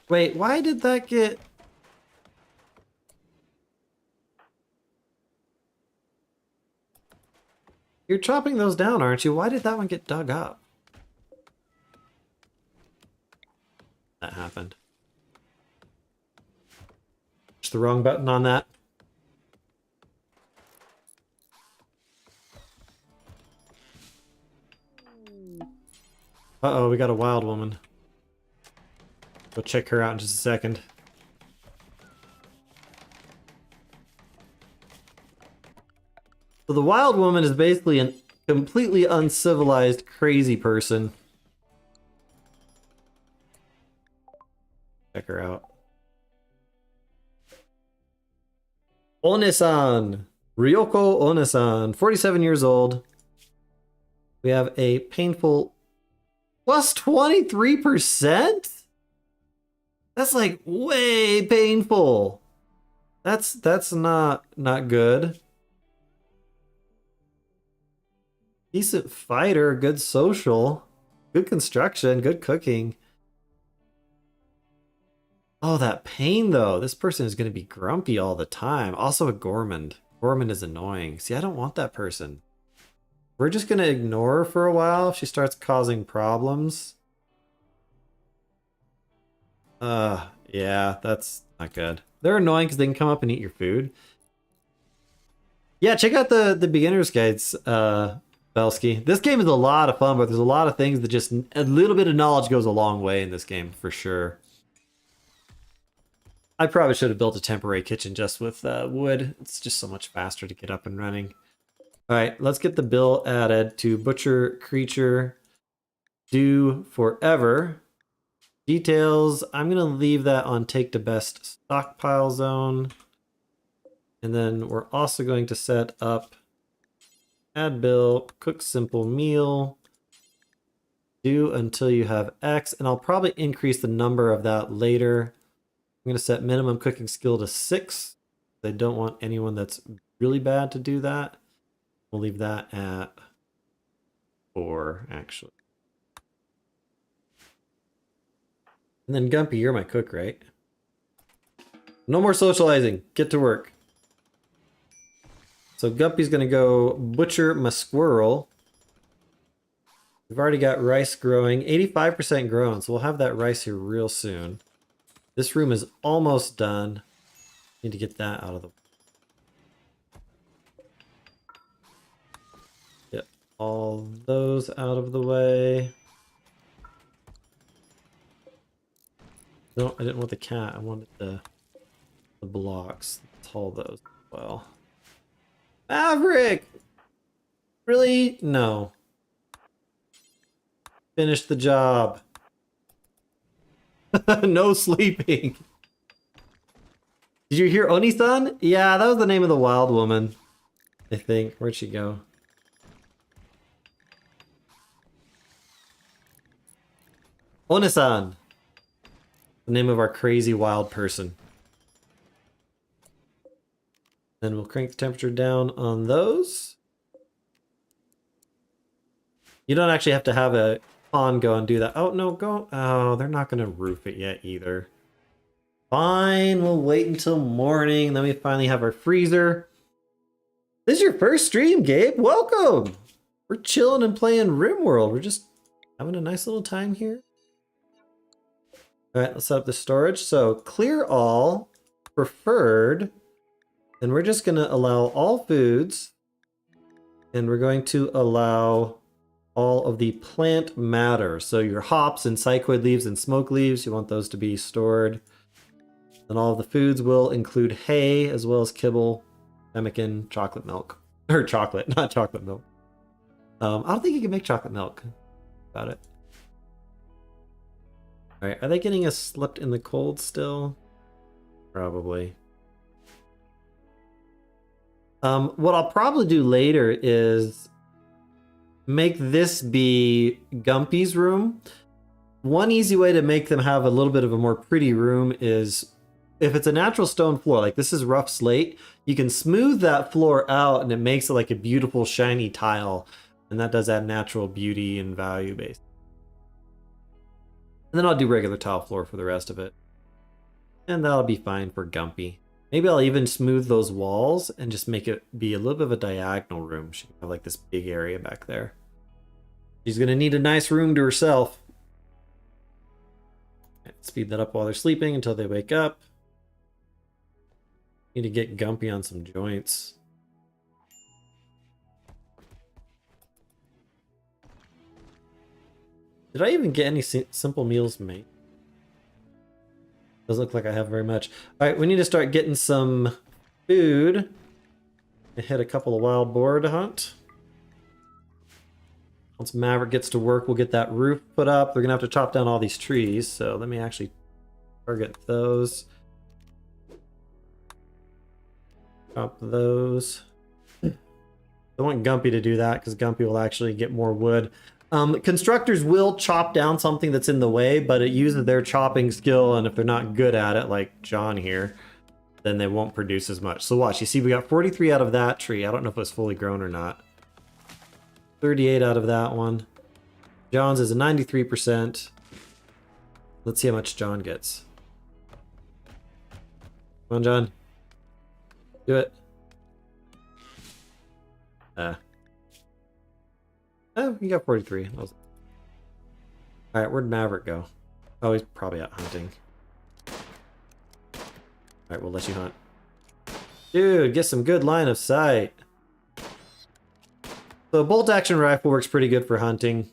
Wait, why did that get... You're chopping those down, aren't you? Why did that one get dug up? That happened. Push the wrong button on that. Uh-oh, we got a wild woman. Go check her out in just a second. So the wild woman is basically a completely uncivilized, crazy person. Check her out. One-san. Ryoko One-san, 47 years old. We have a painful plus 23%? That's like way painful. That's not good. Decent fighter, good social, good construction, good cooking. Oh, that pain though. This person is going to be grumpy all the time. Also a gourmand. Gourmand is annoying. See, I don't want that person. We're just going to ignore her for a while if she starts causing problems. Yeah, that's not good. They're annoying because they can come up and eat your food. Yeah, check out the beginner's guides, Belsky. This game is a lot of fun, but there's a lot of things that just a little bit of knowledge goes a long way in this game, for sure. I probably should have built a temporary kitchen just with wood. It's just so much faster to get up and running. All right, let's get the bill added to butcher creature do forever. Details, I'm going to leave that on take to best stockpile zone. And then we're also going to set up add bill, cook simple meal, do until you have X. And I'll probably increase the number of that later. I'm going to set minimum cooking skill to 6. I don't want anyone that's really bad to do that. We'll leave that at 4, actually. And then Gumpy, you're my cook, right? No more socializing. Get to work. So Gumpy's going to go butcher my squirrel. We've already got rice growing. 85% grown, so we'll have that rice here real soon. This room is almost done. Need to get that out of the way. Get all those out of the way. No, I didn't want the cat. I wanted the blocks. Let's haul those as well. Maverick! Really? No. Finish the job. No sleeping. Did you hear Oni-san? Yeah, that was the name of the wild woman, I think. Where'd she go? Oni-san. The name of our crazy wild person. Then we'll crank the temperature down on those. You don't actually have to have a on go and do that. Oh, no, go. Oh, they're not going to roof it yet either. Fine, we'll wait until morning. Then we finally have our freezer. This is your first stream, Gabe. Welcome. We're chilling and playing RimWorld. We're just having a nice little time here. All right, let's set up the storage. So clear all, preferred. And we're just going to allow all foods. And we're going to allow all of the plant matter. So your hops and cycoid leaves and smoke leaves, you want those to be stored. And all of the foods will include hay as well as kibble, pemmican, chocolate milk. Or chocolate, not chocolate milk. I don't think you can make chocolate milk. About it. Alright, are they getting us slipped in the cold still? Probably. What I'll probably do later is make this be Gumpy's room. One easy way to make them have a little bit of a more pretty room is if it's a natural stone floor, like this is rough slate, you can smooth that floor out and it makes it like a beautiful shiny tile. And that does add natural beauty and value base. And then I'll do regular tile floor for the rest of it. And that'll be fine for Gumpy. Maybe I'll even smooth those walls and just make it be a little bit of a diagonal room. She can have like this big area back there. She's gonna need a nice room to herself. Speed that up while they're sleeping until they wake up. Need to get Gumpy on some joints. Did I even get any simple meals made? Doesn't look like I have very much. All right, we need to start getting some food. I hit a couple of wild boar to hunt. Once Maverick gets to work, we'll get that roof put up. They're gonna have to chop down all these trees, so let me actually target those. Chop those. I want Gumpy to do that because Gumpy will actually get more wood. Constructors will chop down something that's in the way, but it uses their chopping skill, and if they're not good at it, like John here, then they won't produce as much. So watch, you see we got 43 out of that tree. I don't know if it was fully grown or not. 38 out of that one. John's is a 93%. Let's see how much John gets. Come on, John. Do it. Oh, you got 43. Alright, where'd Maverick go? Oh, he's probably out hunting. Alright, we'll let you hunt. Dude, get some good line of sight. So bolt action rifle works pretty good for hunting,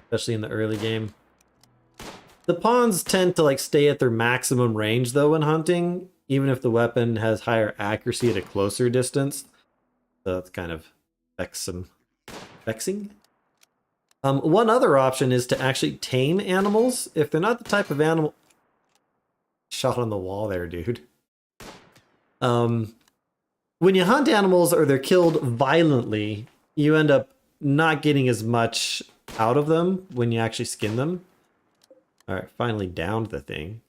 especially in the early game. The pawns tend to like stay at their maximum range though when hunting, even if the weapon has higher accuracy at a closer distance. So that's kind of vexing. One other option is to actually tame animals. If they're not the type of animal... Shot on the wall there, dude. When you hunt animals or they're killed violently, you end up not getting as much out of them when you actually skin them. Alright, finally downed the thing.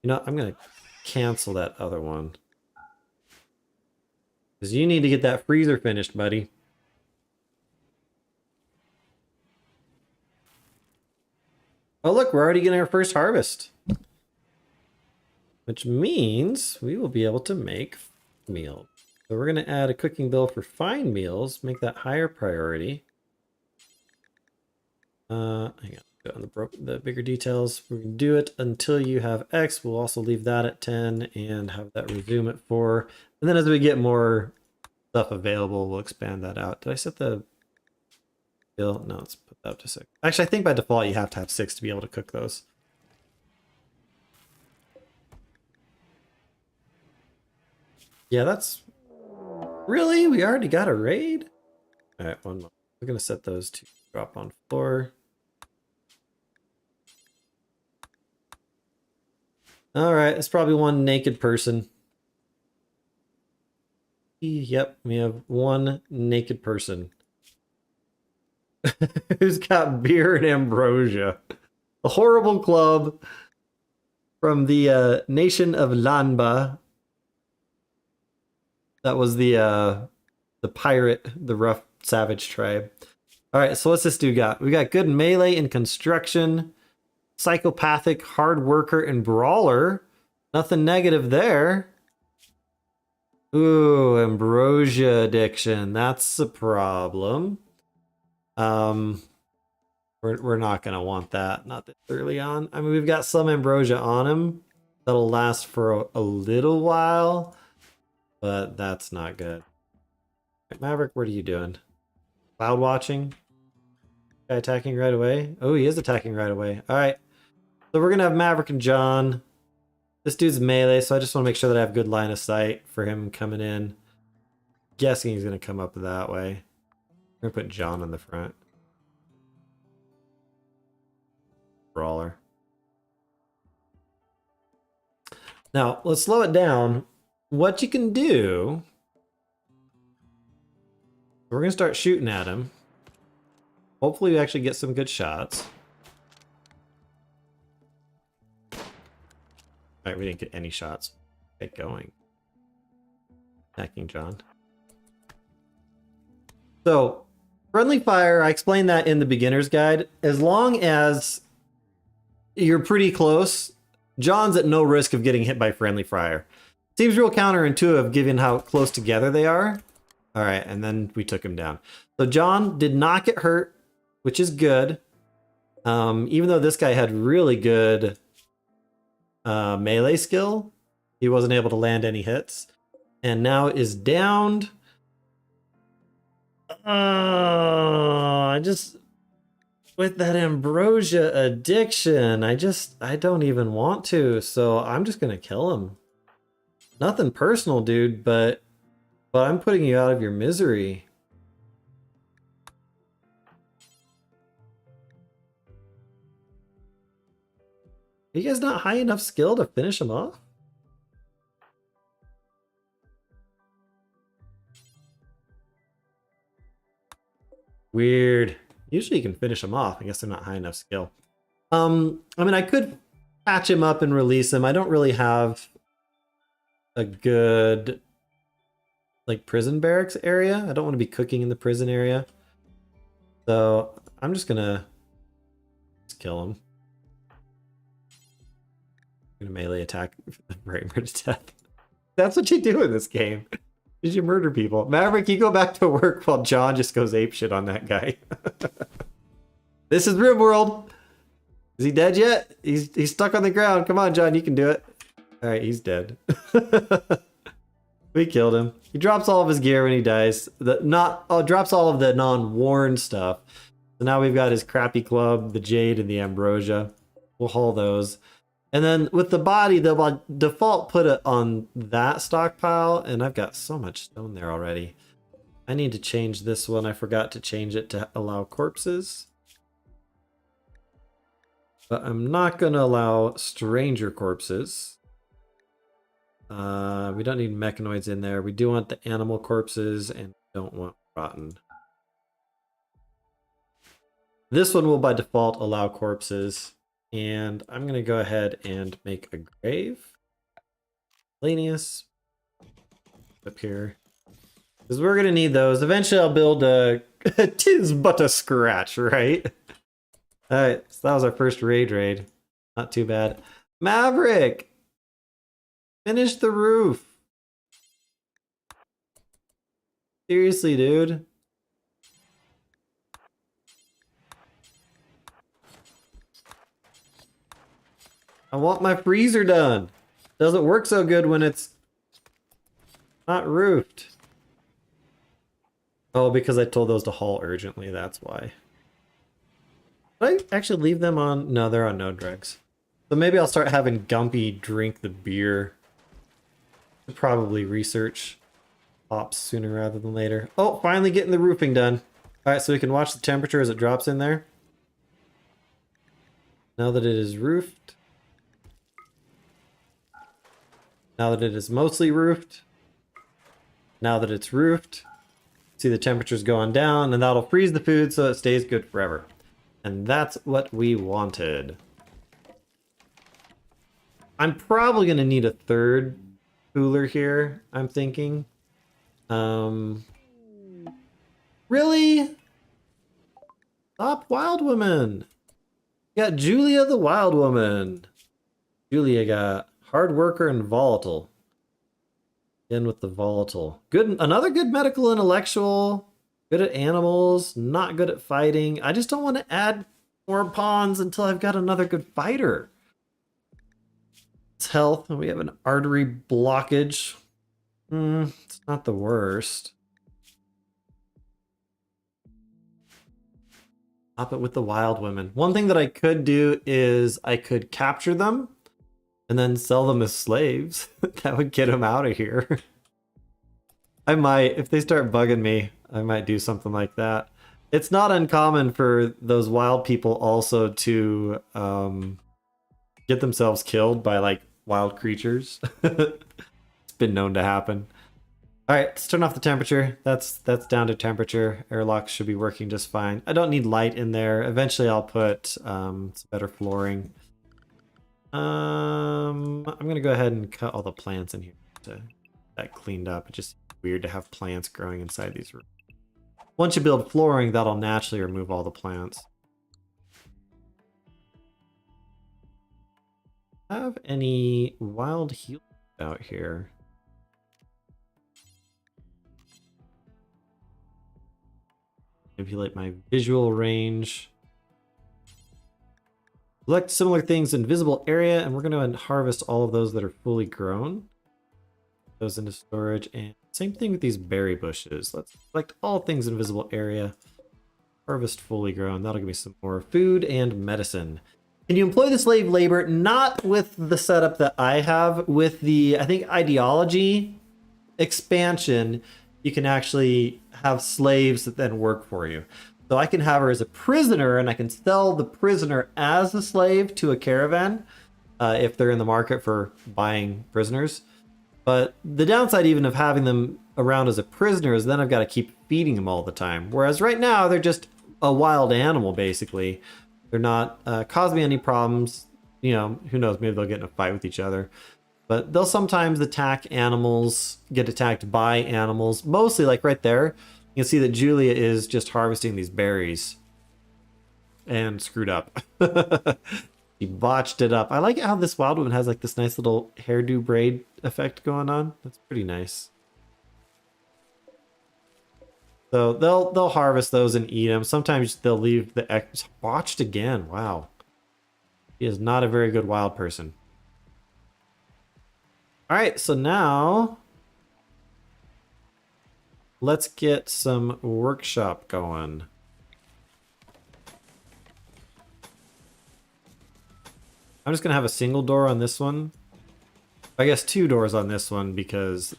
You know, I'm gonna cancel that other one. Because you need to get that freezer finished, buddy. Oh look, we're already getting our first harvest. Which means we will be able to make meals. So we're going to add a cooking bill for fine meals, make that higher priority. Hang on, go on the bigger details. We can do it until you have X. We'll also leave that at 10 and have that resume at 4. And then as we get more stuff available, we'll expand that out. Did I set the bill? No, let's put that up to 6. Actually, I think by default you have to have 6 to be able to cook those. Yeah, that's... Really? We already got a raid? Alright, one more. We're going to set those to drop on floor. Alright, it's probably one naked person. Yep, we have one naked person. Who's got beer and ambrosia. A horrible club from the nation of Lanba. That was the pirate, the rough savage tribe. All right, so what's this dude got? We got good melee and construction, psychopathic, hard worker, and brawler. Nothing negative there. Ooh, ambrosia addiction. That's a problem. We're not gonna want that. Not that early on. I mean, we've got some ambrosia on him that'll last for a little while. But that's not good. Maverick, what are you doing? Cloud watching? Guy attacking right away? Oh, he is attacking right away. Alright. So we're going to have Maverick and John. This dude's melee, so I just want to make sure that I have good line of sight for him coming in. Guessing he's going to come up that way. We're going to put John on the front. Brawler. Now, let's slow it down. What you can do, we're going to start shooting at him. Hopefully we actually get some good shots. Alright, we didn't get any shots. Get going. Attacking John. So, friendly fire, I explained that in the beginner's guide. As long as you're pretty close, John's at no risk of getting hit by friendly fire. Seems real counterintuitive given how close together they are. All right, and then we took him down. So John did not get hurt, which is good. Even though this guy had really good melee skill, he wasn't able to land any hits. And now is downed. with that ambrosia addiction. I don't even want to, so I'm just gonna kill him. Nothing personal, dude, but I'm putting you out of your misery. Are you guys not high enough skill to finish him off? Weird. Usually you can finish him off. I guess they're not high enough skill. I mean, I could patch him up and release him. I don't really have a good, like, prison barracks area. I don't want to be cooking in the prison area. So I'm just gonna kill him. I'm gonna melee attack Bramer to death. That's what you do in this game. Did you murder people? Maverick, you go back to work while John just goes apeshit on that guy. This is RimWorld. Is he dead yet? He's stuck on the ground. Come on, John, you can do it. All right, he's dead. We killed him. He drops all of his gear when he dies. Drops all of the non-worn stuff. So now we've got his crappy club, the jade, and the ambrosia. We'll haul those. And then with the body, they'll by default put it on that stockpile, and I've got so much stone there already. I need to change this one. I forgot to change it to allow corpses. But I'm not going to allow stranger corpses. We don't need mechanoids in there. We do want the animal corpses and don't want rotten. This one will by default allow corpses. And I'm going to go ahead and make a grave. Lanius. Up here. Because we're going to need those. Eventually I'll build a... Tis but a scratch, right? Alright, so that was our first raid. Not too bad. Maverick! Finish the roof. Seriously, dude. I want my freezer done. Doesn't work so good when it's not roofed. Oh, because I told those to haul urgently, that's why. Did I actually leave them on? No, they're on no dregs. So maybe I'll start having Gumpy drink the beer. Should probably research hops sooner rather than later. Oh, finally getting the roofing done. Alright, so we can watch the temperature as it drops in there. Now that it is roofed. Now that it is mostly roofed. Now that it's roofed. See the temperature's going down, and that'll freeze the food so it stays good forever. And that's what we wanted. I'm probably going to need a third cooler here, I'm thinking. Really? Stop, Wild Woman. You got Julia the Wild Woman. Julia got hard worker and volatile. In with the volatile. Good, another good medical intellectual. Good at animals, not good at fighting. I just don't want to add more pawns until I've got another good fighter. It's health. We have an artery blockage. It's not the worst. Stop it with the wild women. One thing that I could do is I could capture them and then sell them as slaves. That would get them out of here. I might, if they start bugging me, I might do something like that. It's not uncommon for those wild people also to get themselves killed by like wild creatures. It's been known to happen. All right, let's turn off the temperature. That's down to temperature. Airlock should be working just fine. I don't need light in there. Eventually I'll put some better flooring. I'm gonna go ahead and cut all the plants in here to get that cleaned up. It's just weird to have plants growing inside these rooms. Once you build flooring, that'll naturally remove all the plants. Have any wild heal out here? Manipulate my visual range. Select similar things in visible area, and we're going to harvest all of those that are fully grown. Those into storage, and same thing with these berry bushes. Let's select all things in visible area. Harvest fully grown. That'll give me some more food and medicine. Can you employ the slave labor? Not with the setup that I have. With the, I think, ideology expansion, you can actually have slaves that then work for you. So I can have her as a prisoner, and I can sell the prisoner as a slave to a caravan if they're in the market for buying prisoners. But the downside even of having them around as a prisoner is then I've got to keep feeding them all the time. Whereas right now, they're just a wild animal, basically. They're not causing me any problems. You know, who knows, maybe they'll get in a fight with each other. But they'll sometimes attack animals, get attacked by animals. Mostly, like right there, you can see that Julia is just harvesting these berries. And screwed up. He botched it up. I like how this wild woman has like this nice little hairdo braid effect going on. That's pretty nice. So they'll harvest those and eat them. Sometimes they'll leave the eggs. Botched again. Wow. He is not a very good wild person. All right, so now let's get some workshop going. I'm just gonna have a single door on this one. I guess 2 doors on this one because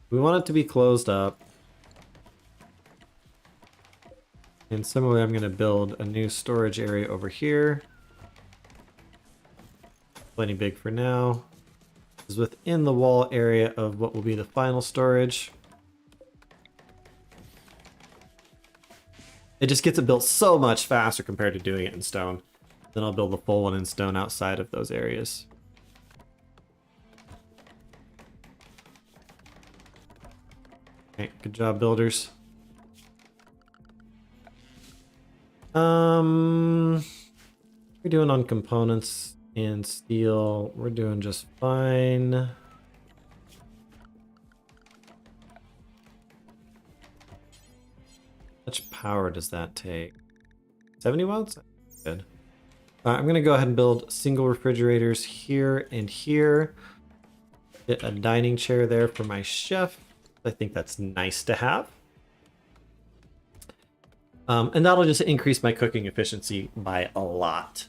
we want it to be closed up. And similarly, I'm gonna build a new storage area over here. Plenty big for now. This is within the wall area of what will be the final storage. It just gets it built so much faster compared to doing it in stone. Then I'll build the full one in stone outside of those areas. Okay, good job, builders. We're doing on components and steel. We're doing just fine. How much power does that take? 70 watts? Good. I'm going to go ahead and build single refrigerators here and here. Get a dining chair there for my chef. I think that's nice to have. And that'll just increase my cooking efficiency by a lot.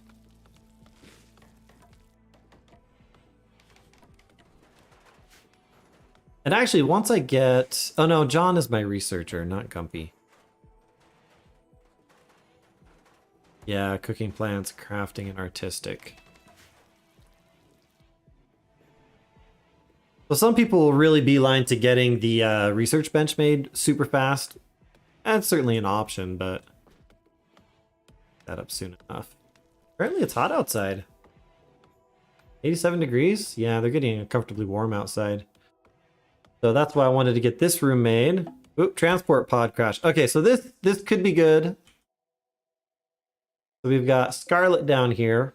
And actually, once I get... Oh no, John is my researcher, not Gumpy. Yeah, cooking plants, crafting, and artistic. So some people will really beeline to getting the research bench made super fast. That's certainly an option, but that up soon enough. Apparently it's hot outside. 87 degrees? Yeah, they're getting uncomfortably warm outside. So that's why I wanted to get this room made. Oop, transport pod crash. Okay, so this could be good. So we've got Scarlet down here,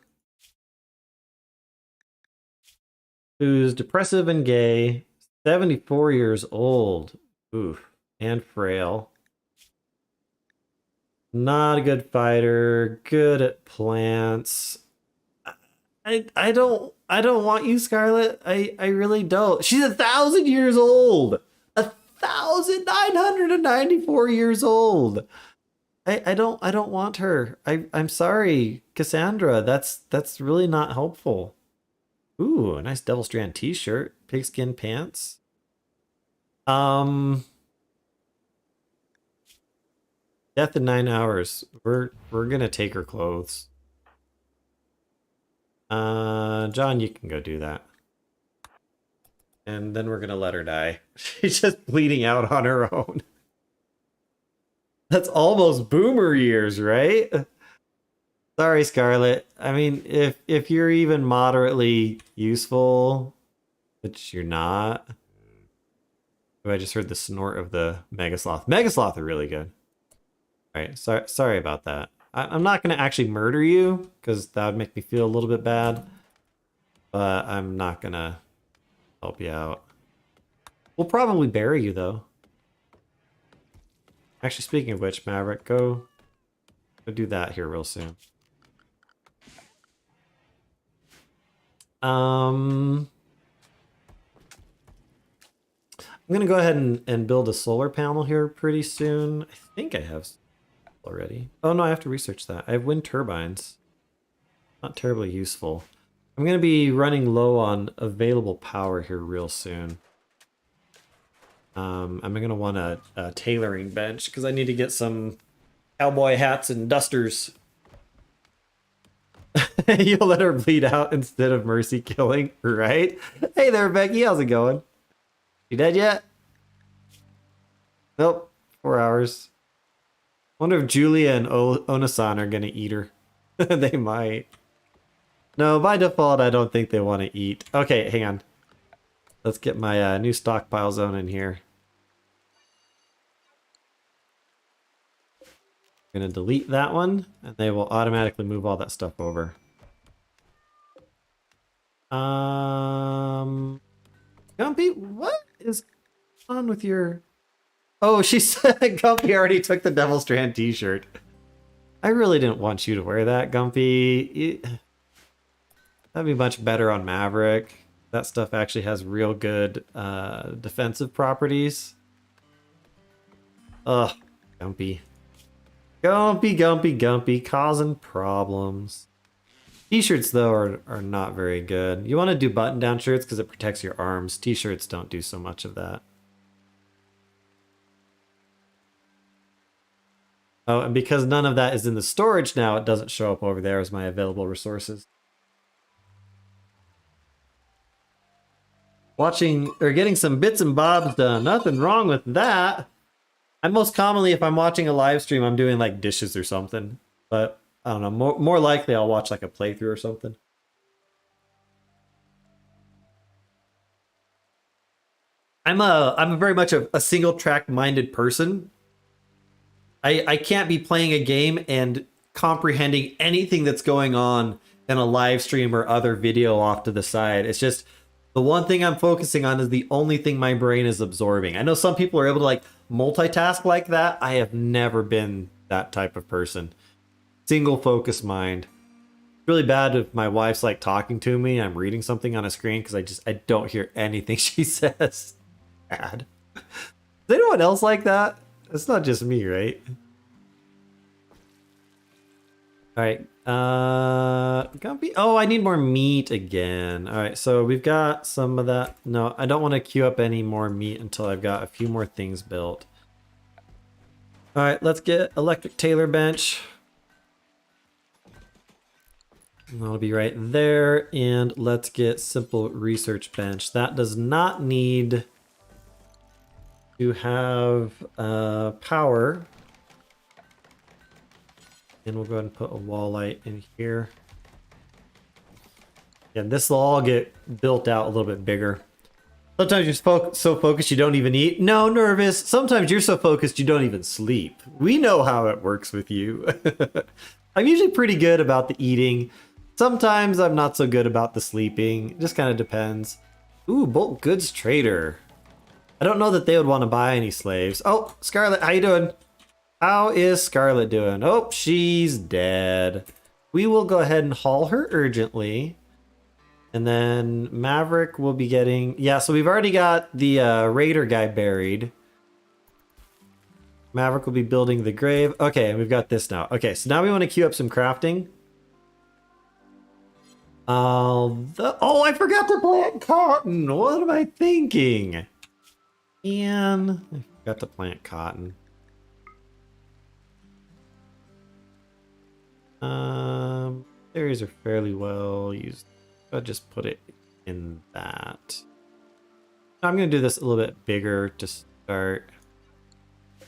who's depressive and gay, 74 years old. Oof, and frail. Not a good fighter, good at plants. I don't want you, Scarlet. I really don't. She's 1,000 years old. 1,994 years old. I don't want her. I'm sorry, Cassandra. That's really not helpful. Ooh, a nice Devil Strand t-shirt, pigskin pants. Death in 9 hours. We're gonna take her clothes. John, you can go do that. And then we're gonna let her die. She's just bleeding out on her own. That's almost boomer years, right? Sorry, Scarlet. I mean, if you're even moderately useful, which you're not. Oh, I just heard the snort of the Megasloth. Megasloth are really good. All right, sorry about that. I'm not going to actually murder you, because that would make me feel a little bit bad. But I'm not going to help you out. We'll probably bury you, though. Actually, speaking of which, Maverick, go do that here real soon. I'm going to go ahead and build a solar panel here pretty soon. I think I have already. Oh no, I have to research that. I have wind turbines. Not terribly useful. I'm going to be running low on available power here real soon. I'm going to want a tailoring bench because I need to get some cowboy hats and dusters. You'll let her bleed out instead of mercy killing, right? Hey there, Becky. How's it going? You dead yet? Nope. 4 hours. Wonder if Julia and Onasan are going to eat her. They might. No, by default, I don't think they want to eat. Okay, hang on. Let's get my new stockpile zone in here. I'm going to delete that one, and they will automatically move all that stuff over. Gumpy, what is on with your... Oh, she said Gumpy already took the Devil Strand t-shirt. I really didn't want you to wear that, Gumpy. That'd be much better on Maverick. That stuff actually has real good defensive properties. Ugh, Gumpy. Gumpy, Gumpy, Gumpy, causing problems. T-shirts, though, are not very good. You want to do button-down shirts because it protects your arms. T-shirts don't do so much of that. Oh, and because none of that is in the storage now, it doesn't show up over there as my available resources. Watching, or getting some bits and bobs done. Nothing wrong with that. Most commonly, if I'm watching a live stream, I'm doing like dishes or something. But I don't know, more likely I'll watch like a playthrough or something. I'm very much a single track minded person. I can't be playing a game and comprehending anything that's going on in a live stream or other video off to the side. It's just the one thing I'm focusing on is the only thing my brain is absorbing. I know some people are able to like multitask like that. I have never been that type of person. Single focus mind. It's really bad if my wife's like talking to me, I'm reading something on a screen because I don't hear anything she says. Bad. Is anyone else like that? It's not just me, right? All right. Gumpy. Oh, I need more meat again. All right, so we've got some of that. No, I don't want to queue up any more meat until I've got a few more things built. All right, let's get electric tailor bench. That'll be right there. And let's get simple research bench. That does not need to have power. And we'll go ahead and put a wall light in here. And this will all get built out a little bit bigger. Sometimes you're so focused you don't even eat. No, Nervous. Sometimes you're so focused you don't even sleep. We know how it works with you. I'm usually pretty good about the eating. Sometimes I'm not so good about the sleeping. It just kind of depends. Ooh, bulk goods trader. I don't know that they would want to buy any slaves. Oh, Scarlet, how you doing? How is Scarlet doing? Oh, she's dead. We will go ahead and haul her urgently. And then Maverick will be getting... Yeah, so we've already got the Raider guy buried. Maverick will be building the grave. Okay, and we've got this now. Okay, so now we want to queue up some crafting. Oh, I forgot to plant cotton. What am I thinking? And I forgot to plant cotton. Areas are fairly well used. I'll just put it in that. I'm going to do this a little bit bigger to start. I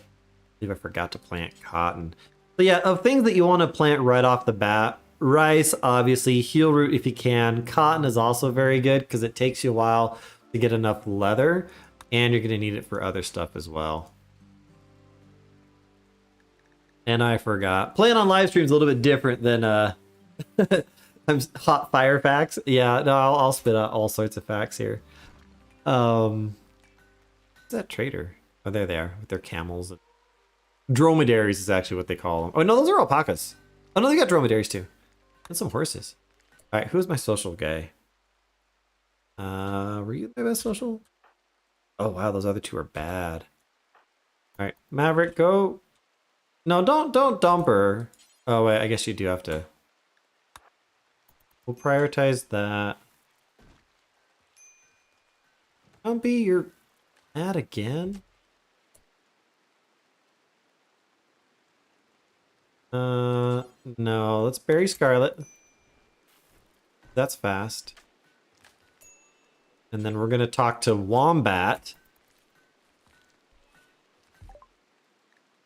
believe I forgot to plant cotton. So yeah, of things that you want to plant right off the bat, rice, obviously, heel root if you can. Cotton is also very good because it takes you a while to get enough leather, and you're going to need it for other stuff as well. And I forgot. Playing on live stream is a little bit different than hot fire facts. Yeah, no, I'll spit out all sorts of facts here. What's that trader? Oh, there they are with their camels. Dromedaries is actually what they call them. Oh no, those are alpacas. Oh no, they got dromedaries too. And some horses. All right, who's my social guy? Were you my best social? Oh wow, those other two are bad. All right, Maverick, go. No, don't dump her. Oh wait, I guess you do have to. We'll prioritize that. Dumpy, you're mad again? No, let's bury Scarlet. That's fast. And then we're gonna talk to Wombat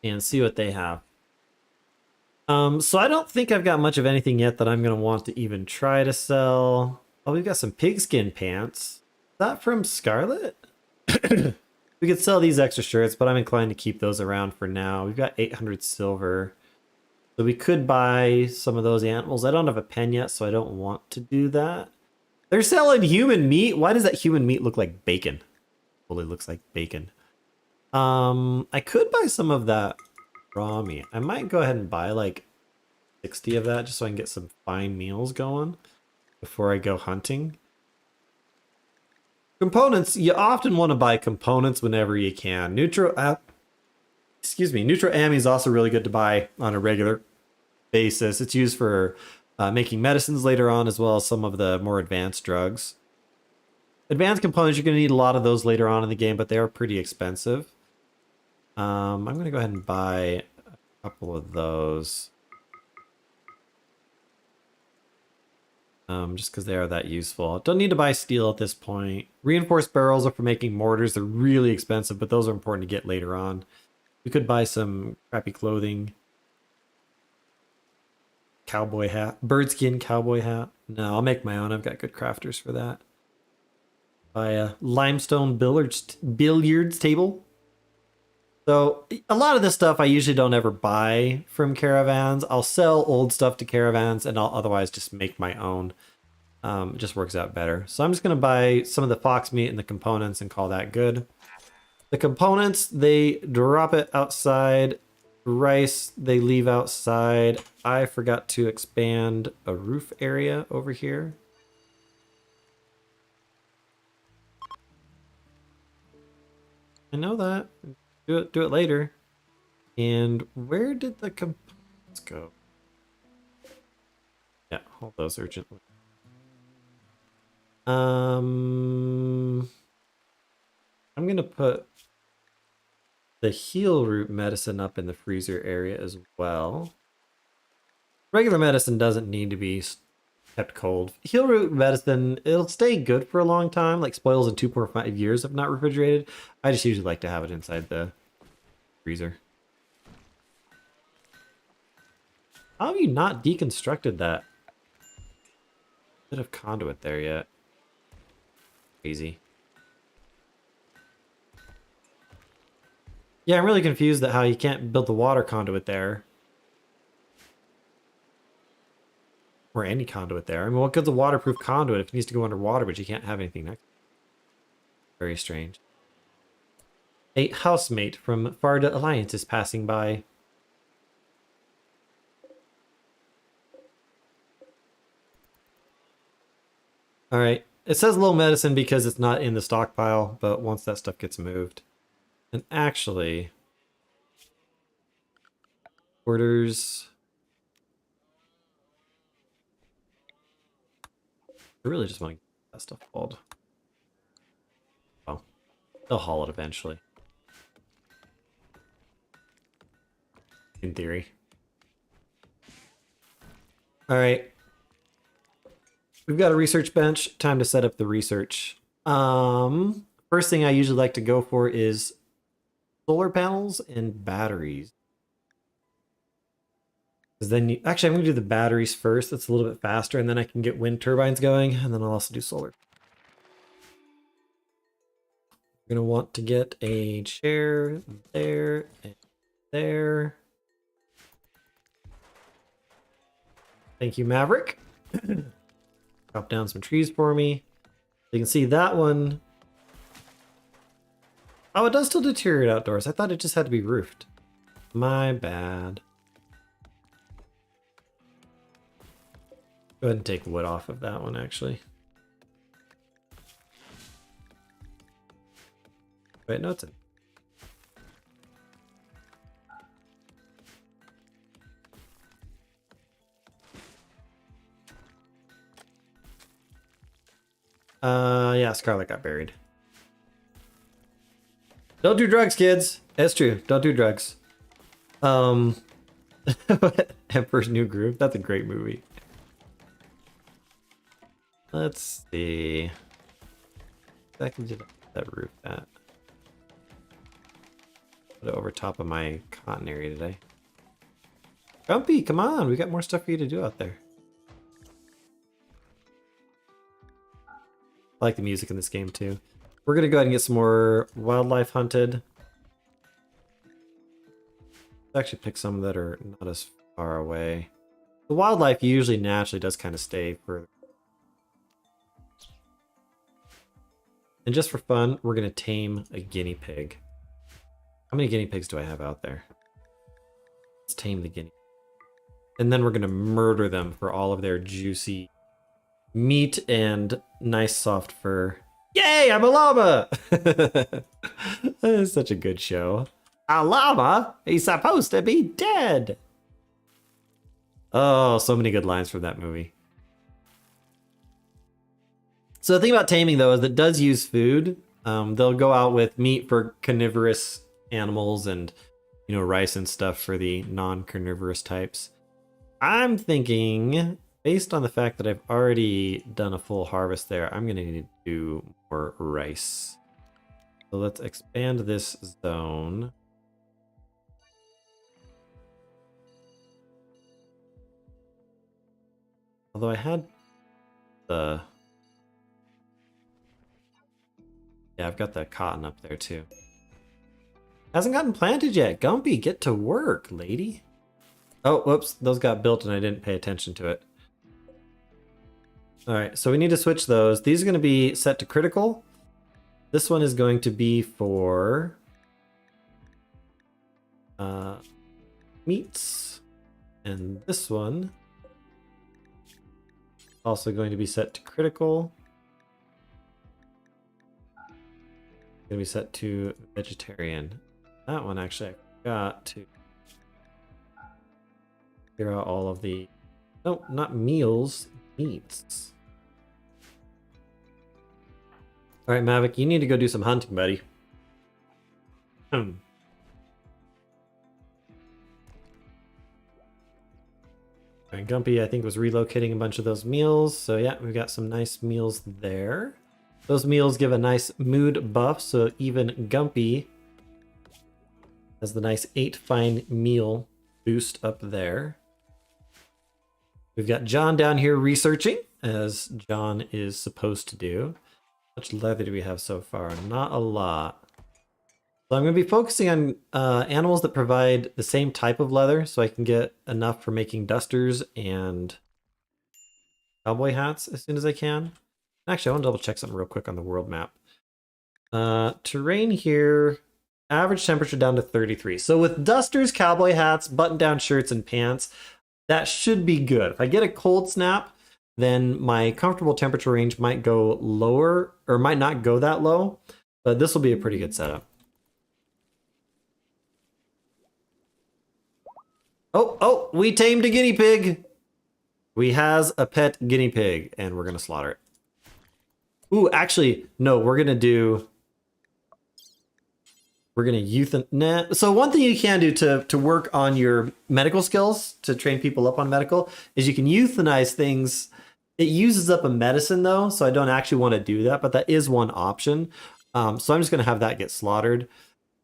and see what they have. So I don't think I've got much of anything yet that I'm gonna want to even try to sell. Oh, we've got some pigskin pants. Is that from Scarlet? We could sell these extra shirts, but I'm inclined to keep those around for now. We've got 800 silver. So we could buy some of those animals. I don't have a pen yet, so I don't want to do that. They're selling human meat? Why does that human meat look like bacon? Totally looks like bacon. I could buy some of that raw meat. I might go ahead and buy like 60 of that just so I can get some fine meals going before I go hunting. Components, you often want to buy components whenever you can. Neutral Ammi is also really good to buy on a regular basis. It's used for making medicines later on, as well as some of the more advanced drugs. Advanced components, you're going to need a lot of those later on in the game, but they are pretty expensive. I'm going to go ahead and buy a couple of those. Just because they are that useful. Don't need to buy steel at this point. Reinforced barrels are for making mortars. They're really expensive, but those are important to get later on. We could buy some crappy clothing. Cowboy hat. Birdskin cowboy hat. No, I'll make my own. I've got good crafters for that. Buy a limestone billiards table. So a lot of this stuff I usually don't ever buy from caravans. I'll sell old stuff to caravans and I'll otherwise just make my own. It just works out better. So I'm just going to buy some of the fox meat and the components and call that good. The components, they drop it outside. Rice, they leave outside. I forgot to expand a roof area over here. I know that. Do it later. And where did the components go? Yeah, hold those urgently. I'm gonna put the heal root medicine up in the freezer area as well. Regular medicine doesn't need to be kept cold. Heal root medicine, it'll stay good for a long time, like spoils in 2.5 years if not refrigerated. I just usually like to have it inside the freezer. How have you not deconstructed that bit of conduit there yet? Crazy. Yeah, I'm really confused at how you can't build the water conduit there. Or any conduit there. I mean, what good's a waterproof conduit if it needs to go underwater, but you can't have anything next? Very strange. A housemate from Farda Alliance is passing by. Alright, it says low medicine because it's not in the stockpile, but once that stuff gets moved. And actually, orders. I really just want to get that stuff hauled. Oh, they'll haul it eventually. In theory. Alright. We've got a research bench. Time to set up the research. First thing I usually like to go for is solar panels and batteries. Because then you, actually I'm going to do the batteries first. That's a little bit faster, and then I can get wind turbines going, and then I'll also do solar. We're going to want to get a chair there and there. Thank you, Maverick. Chop down some trees for me. You can see that one. Oh, it does still deteriorate outdoors. I thought it just had to be roofed. My bad. Go ahead and take wood off of that one, actually. Wait, no, it's in. Yeah, Scarlet got buried. Don't do drugs, kids. That's true. Don't do drugs. Emperor's New Groove. That's a great movie. Let's see. I can do that roof at. Put it over top of my cotton area today. Gumpy, come on. We got more stuff for you to do out there. I like the music in this game too. We're gonna go ahead and get some more wildlife hunted. Actually pick some that are not as far away. The wildlife usually naturally does kind of stay further. And just for fun, we're gonna tame a guinea pig. How many guinea pigs do I have out there? Let's tame the guinea. And then we're gonna murder them for all of their juicy meat and nice soft fur. Yay, I'm a llama! That is such a good show. A llama? He's supposed to be dead! Oh, so many good lines from that movie. So the thing about taming, though, is it does use food. They'll go out with meat for carnivorous animals and, you know, rice and stuff for the non-carnivorous types. I'm thinking, based on the fact that I've already done a full harvest there, I'm going to need to do more rice. So let's expand this zone. Although I had the... Yeah, I've got the cotton up there too. Hasn't gotten planted yet. Gumpy, get to work, lady. Oh, whoops. Those got built and I didn't pay attention to it. All right, so we need to switch those. These are going to be set to critical. This one is going to be for meats. And this one also going to be set to critical. Going to be set to vegetarian. That one actually I forgot to figure out all of the... No, not meals, meats. All right, Mavic, you need to go do some hunting, buddy. And Gumpy, I think, was relocating a bunch of those meals. So yeah, we've got some nice meals there. Those meals give a nice mood buff, so even Gumpy has the nice 8 fine meal boost up there. We've got John down here researching, as John is supposed to do. How much leather do we have so far? Not a lot. So I'm going to be focusing on animals that provide the same type of leather, so I can get enough for making dusters and cowboy hats as soon as I can. Actually, I want to double check something real quick on the world map. Terrain here, average temperature down to 33. So with dusters, cowboy hats, button-down shirts, and pants, that should be good. If I get a cold snap, then my comfortable temperature range might go lower, or might not go that low, but this will be a pretty good setup. Oh, we tamed a guinea pig. We has a pet guinea pig, and we're going to slaughter it. Ooh, actually, no, we're going to euthanize. So one thing you can do to work on your medical skills, to train people up on medical, is you can euthanize things. It uses up a medicine, though, so I don't actually want to do that, but that is one option. So I'm just going to have that get slaughtered.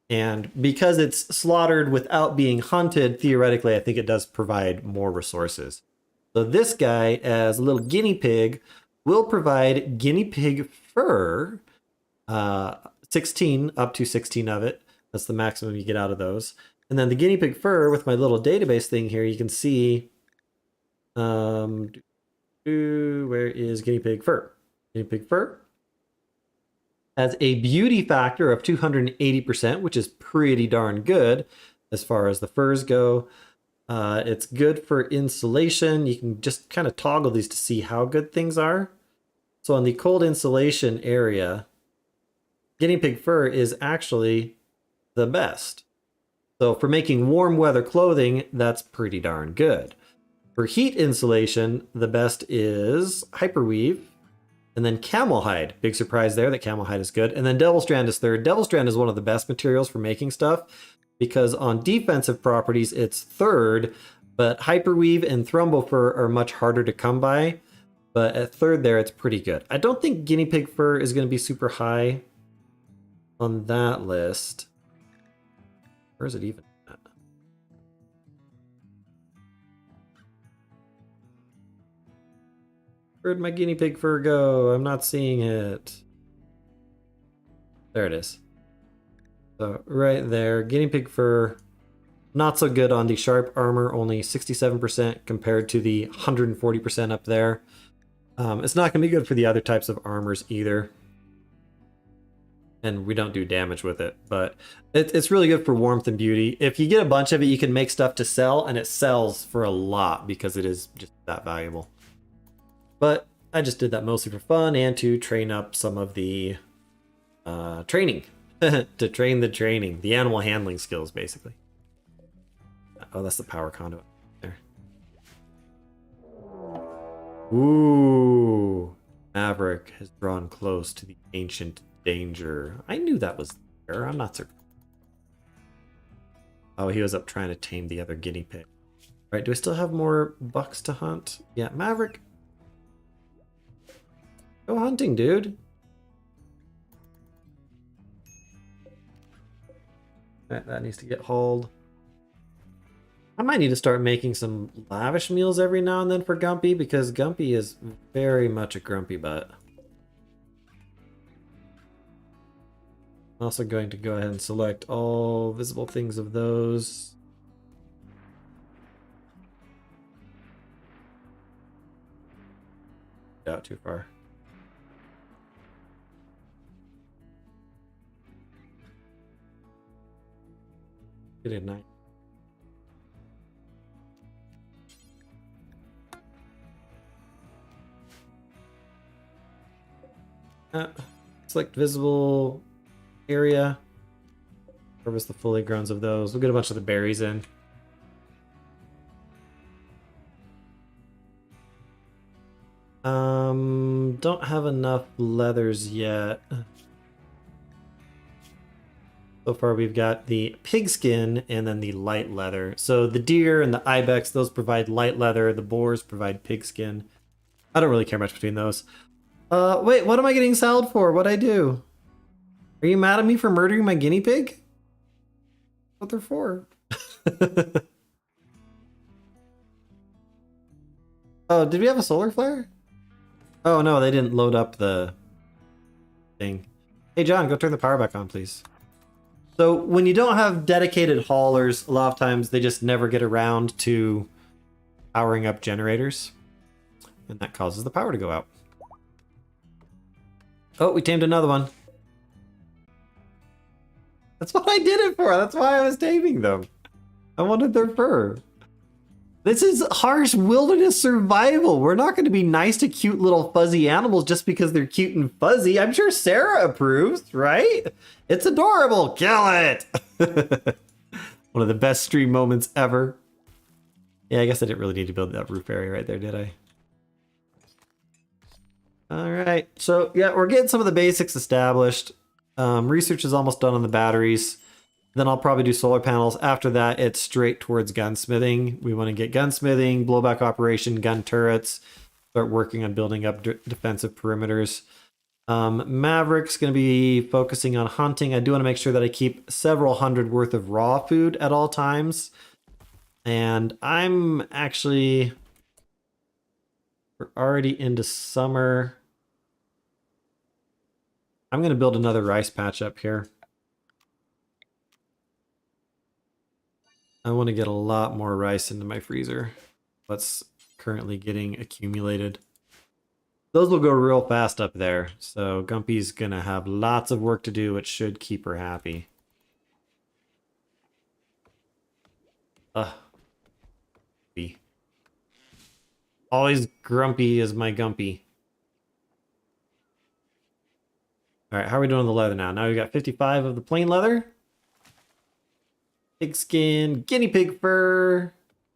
And because it's slaughtered without being hunted, theoretically, I think it does provide more resources. So this guy, as a little guinea pig, will provide guinea pig fur, 16, up to 16 of it. That's the maximum you get out of those. And then the guinea pig fur, with my little database thing here, you can see, where is guinea pig fur? Guinea pig fur has a beauty factor of 280%, which is pretty darn good as far as the furs go. It's good for insulation. You can just kind of toggle these to see how good things are. So on the cold insulation area, guinea pig fur is actually the best. So for making warm weather clothing, that's pretty darn good. For heat insulation, the best is hyperweave. And then camel hide. Big surprise there that camel hide is good. And then devil strand is third. Devil strand is one of the best materials for making stuff because on defensive properties it's third, but hyperweave and thrumbo fur are much harder to come by. But at third there, it's pretty good. I don't think guinea pig fur is going to be super high on that list. Where is it even at? Where'd my guinea pig fur go? I'm not seeing it. There it is. So right there, guinea pig fur, not so good on the sharp armor, only 67% compared to the 140% up there. It's not going to be good for the other types of armors either. And we don't do damage with it, but it's really good for warmth and beauty. If you get a bunch of it, you can make stuff to sell, and it sells for a lot because it is just that valuable. But I just did that mostly for fun and to train up some of the training. To train the training. The animal handling skills, basically. Oh, that's the power conduit there. Ooh. Maverick has drawn close to the ancient danger. I knew that was there. I'm not certain. Oh, he was up trying to tame the other guinea pig. All right, do I still have more bucks to hunt? Yeah, Maverick. Go hunting, dude. That needs to get hauled. I might need to start making some lavish meals every now and then for Gumpy because Gumpy is very much a grumpy butt. I'm also going to go ahead and select all visible things of those. Out too far. Get it night. Select visible area. Harvest the fully growns of those. We'll get a bunch of the berries in. Don't have enough leathers yet. So far we've got the pigskin and then the light leather. So the deer and the ibex, those provide light leather. The boars provide pigskin. I don't really care much between those. Wait, what am I getting salad for? What'd I do? Are you mad at me for murdering my guinea pig? What they're for? Oh, did we have a solar flare? Oh no, they didn't load up the thing. Hey John, go turn the power back on, please. So when you don't have dedicated haulers, a lot of times they just never get around to powering up generators. And that causes the power to go out. Oh, we tamed another one. That's what I did it for. That's why I was taming them. I wanted their fur. This is harsh wilderness survival. We're not going to be nice to cute little fuzzy animals just because they're cute and fuzzy. I'm sure Sarah approves, right? It's adorable. Kill it. One of the best stream moments ever. Yeah, I guess I didn't really need to build that roof area right there, did I? All right. So, yeah, we're getting some of the basics established. Research is almost done on the batteries. Then I'll probably do solar panels. After that, it's straight towards gunsmithing. We want to get gunsmithing, blowback operation, gun turrets, start working on building up defensive perimeters. Maverick's going to be focusing on hunting. I do want to make sure that I keep several hundred worth of raw food at all times. And I'm actually... We're already into summer. I'm going to build another rice patch up here. I want to get a lot more rice into my freezer. What's currently getting accumulated. Those will go real fast up there. So Gumpy's going to have lots of work to do, which should keep her happy. Always grumpy is my Gumpy. All right, how are we doing on the leather now? Now we got 55 of the plain leather. Pigskin, guinea pig fur,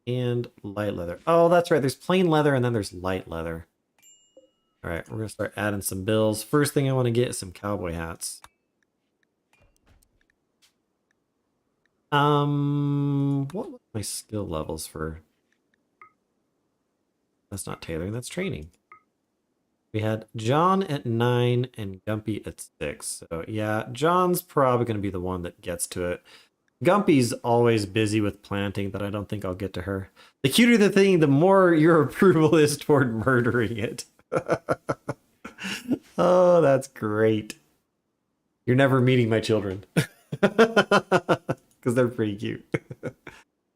and light leather. Oh, that's right. There's plain leather and then there's light leather. All right, we're gonna start adding some bills. First thing I want to get is some cowboy hats. What was my skill levels for? That's not tailoring, that's training. We had John at 9 and Gumpy at 6. So yeah, John's probably going to be the one that gets to it. Gumpy's always busy with planting that I don't think I'll get to her. The cuter the thing, the more your approval is toward murdering it. Oh, that's great. You're never meeting my children. Because they're pretty cute.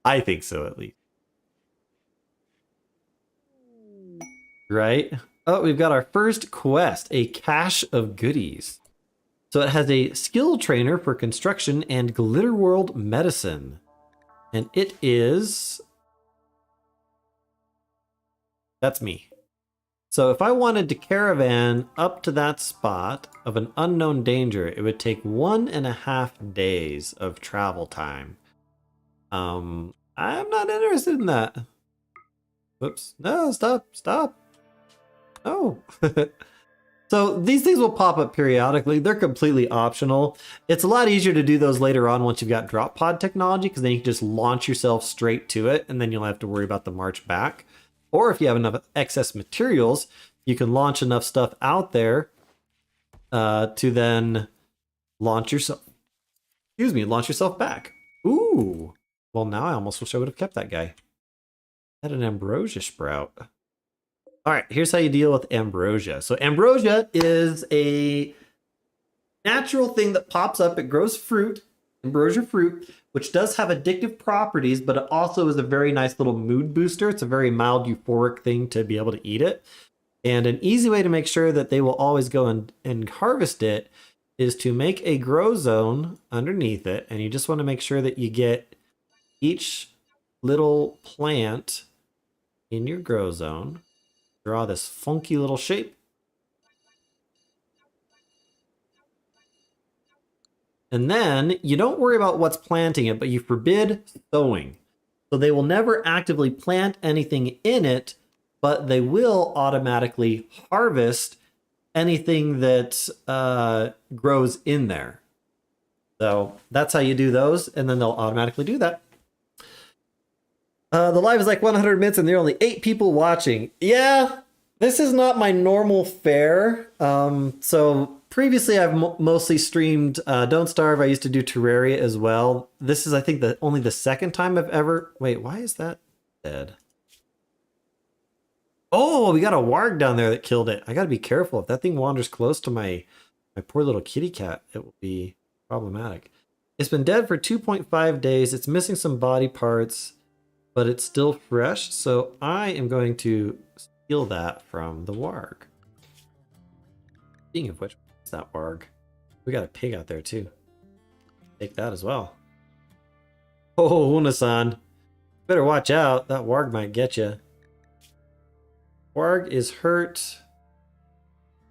I think so, at least. Right? Oh, we've got our first quest, a cache of goodies. So it has a skill trainer for construction and Glitter World medicine. And it is... That's me. So if I wanted to caravan up to that spot of an unknown danger, it would take 1.5 days of travel time. I'm not interested in that. Whoops. No, stop. Oh. So these things will pop up periodically. They're completely optional. It's a lot easier to do those later on once you've got drop pod technology, because then you can just launch yourself straight to it, and then you'll have to worry about the march back. Or if you have enough excess materials, you can launch enough stuff out there to then launch yourself back. Ooh. Well, now I almost wish I would have kept that guy. I had an ambrosia sprout. All right, here's how you deal with ambrosia. So ambrosia is a natural thing that pops up. It grows fruit, ambrosia fruit, which does have addictive properties, but it also is a very nice little mood booster. It's a very mild euphoric thing to be able to eat it. And an easy way to make sure that they will always go and harvest it is to make a grow zone underneath it. And you just want to make sure that you get each little plant in your grow zone. Draw this funky little shape. And then you don't worry about what's planting it, but you forbid sowing. So they will never actively plant anything in it, but they will automatically harvest anything that grows in there. So that's how you do those, and then they'll automatically do that. The live is like 100 minutes and there are only 8 people watching. Yeah, this is not my normal fare. So previously I've mostly streamed Don't Starve. I used to do Terraria as well. This is, I think, only the second time I've ever... Wait, why is that dead? Oh, we got a warg down there that killed it. I gotta be careful. If that thing wanders close to my poor little kitty cat, it will be problematic. It's been dead for 2.5 days. It's missing some body parts, but it's still fresh, so I am going to steal that from the warg. Speaking of which, what's that warg? We got a pig out there too. Take that as well. Oh, Una-san. Better watch out. That warg might get you. Warg is hurt.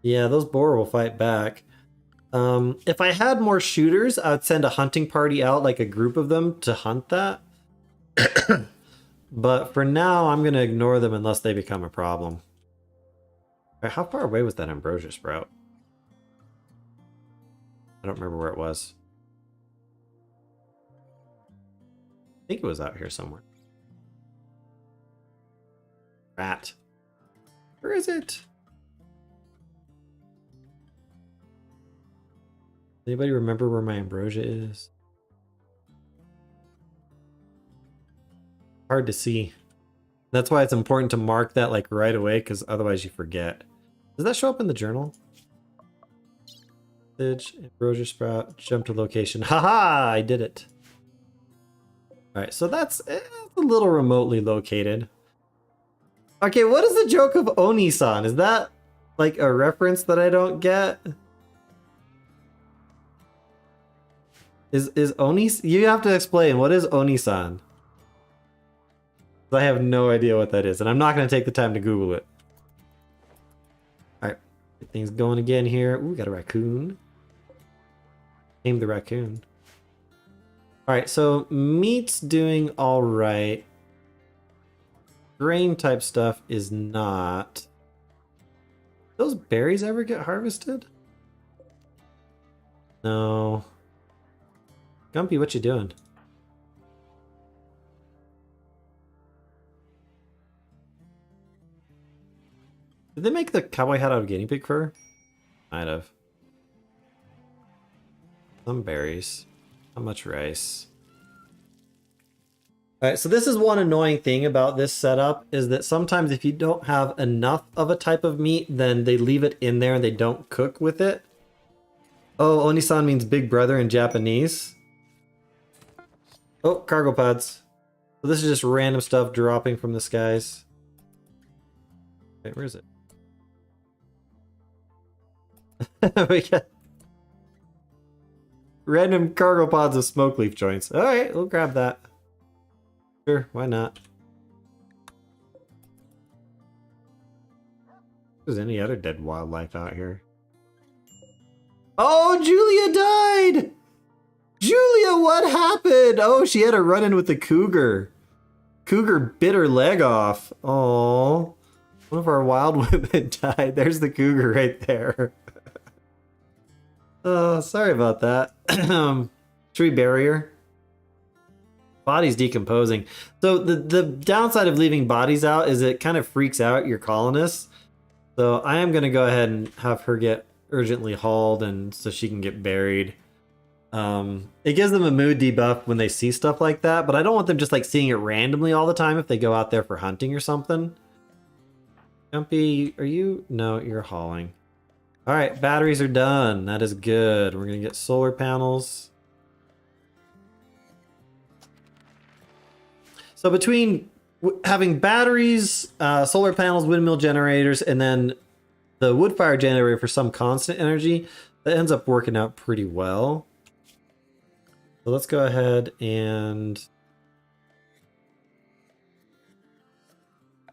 Yeah, those boar will fight back. If I had more shooters, I would send a hunting party out, like a group of them, to hunt that. But for now, I'm going to ignore them unless they become a problem. Right, how far away was that ambrosia sprout? I don't remember where it was. I think it was out here somewhere. Rat. Where is it? Anybody remember where my ambrosia is? Hard to see. That's why it's important to mark that like right away, because otherwise you forget. Does that show up in the journal? Ambrosia sprout, jump to location. Haha, I did it. Alright, so that's a little remotely located. Okay, what is the joke of Oni-san? Is that like a reference that I don't get? Is Oni... You have to explain. What is Oni-san? I have no idea what that is, and I'm not going to take the time to Google it. Alright, get things going again here. Ooh, we got a raccoon. Tame the raccoon. Alright, so meat's doing alright. Grain type stuff is not. Those berries ever get harvested? No. Gumpy, what you doing? Did they make the cowboy hat out of guinea pig fur? Might have. Some berries. How much rice? Alright, so this is one annoying thing about this setup, is that sometimes if you don't have enough of a type of meat, then they leave it in there and they don't cook with it. Oh, Onisan means big brother in Japanese. Oh, cargo pods. So this is just random stuff dropping from the skies. Wait, where is it? We got random cargo pods of smoke leaf joints. Alright, we'll grab that. Sure, why not? If there's any other dead wildlife out here. Oh, Julia died! Julia, what happened? Oh, she had a run-in with the cougar. Cougar bit her leg off. Oh, one of our wild women died. There's the cougar right there. Oh, sorry about that. Should we bury her? Body's decomposing. So the downside of leaving bodies out is it kind of freaks out your colonists. So I am going to go ahead and have her get urgently hauled and so she can get buried. It gives them a mood debuff when they see stuff like that, but I don't want them just like seeing it randomly all the time if they go out there for hunting or something. Jumpy, are you? No, you're hauling. All right, batteries are done. That is good. We're going to get solar panels. So between having batteries, solar panels, windmill generators, and then the wood fire generator for some constant energy, that ends up working out pretty well. So let's go ahead and,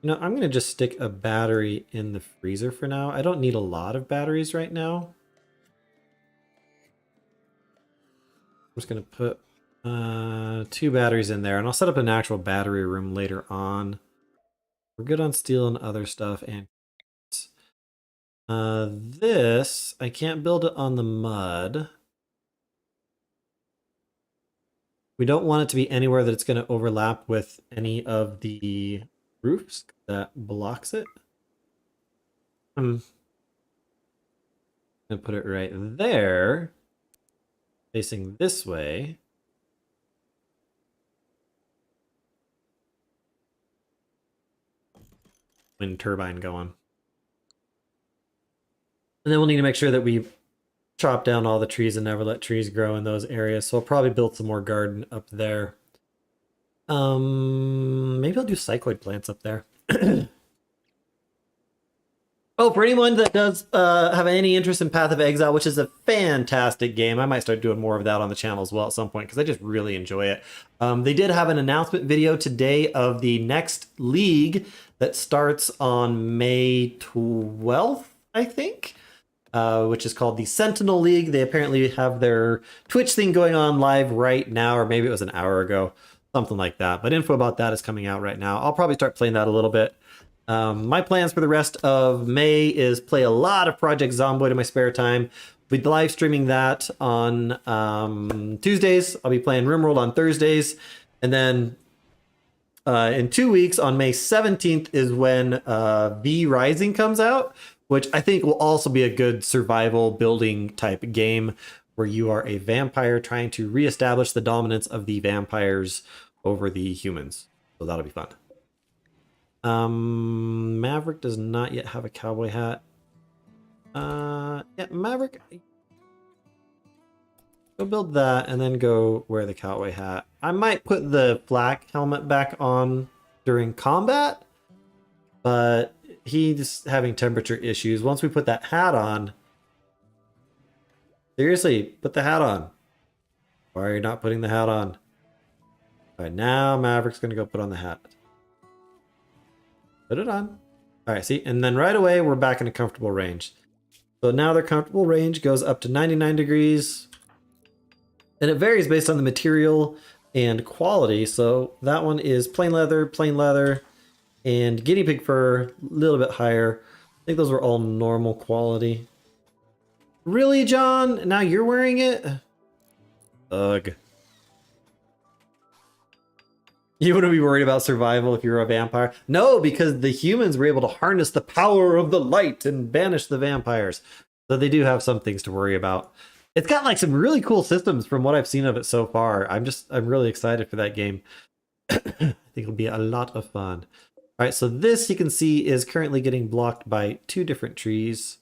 I'm going to just stick a battery in the freezer for now. I don't need a lot of batteries right now. I'm just going to put 2 batteries in there, and I'll set up an actual battery room later on. We're good on steel and other stuff. And this, I can't build it on the mud. We don't want it to be anywhere that it's going to overlap with any of the roofs that blocks it. I'm going to put it right there, facing this way. Wind turbine going. And then we'll need to make sure that we chop down all the trees and never let trees grow in those areas. So I'll probably build some more garden up there. Maybe I'll do cycloid plants up there. Oh, for anyone that does have any interest in Path of Exile, which is a fantastic game, I might start doing more of that on the channel as well at some point because I just really enjoy it. They did have an announcement video today of the next league that starts on May 12th, I think, which is called the Sentinel League. They apparently have their Twitch thing going on live right now, or maybe it was an hour ago, something like that. But info about that is coming out right now. I'll probably start playing that a little bit. My plans for the rest of May is play a lot of Project Zomboid in my spare time. We'll be live streaming that on Tuesdays. I'll be playing RimWorld on Thursdays. And then in 2 weeks, on May 17th, is when V Rising comes out, which I think will also be a good survival building type game where you are a vampire trying to reestablish the dominance of the vampires over the humans. So that'll be fun. Maverick does not yet have a cowboy hat. Yeah, Maverick, go build that and then go wear the cowboy hat. I might put the flak helmet back on during combat, but he's having temperature issues. Once we put that hat on, seriously, put the hat on. Why are you not putting the hat on? All right, now Maverick's gonna go put on the hat. Put it on. All right, see, and then right away we're back in a comfortable range. So now their comfortable range goes up to 99 degrees, and it varies based on the material and quality. So that one is plain leather, and guinea pig fur, a little bit higher. think those were all normal quality. Really, John? Now you're wearing it? Ugh. You wouldn't be worried about survival if you were a vampire? No, because the humans were able to harness the power of the light and banish the vampires. So they do have some things to worry about. It's got like some really cool systems from what I've seen of it so far. I'm really excited for that game. I think it'll be a lot of fun. All right, so this you can see is currently getting blocked by 2 different trees.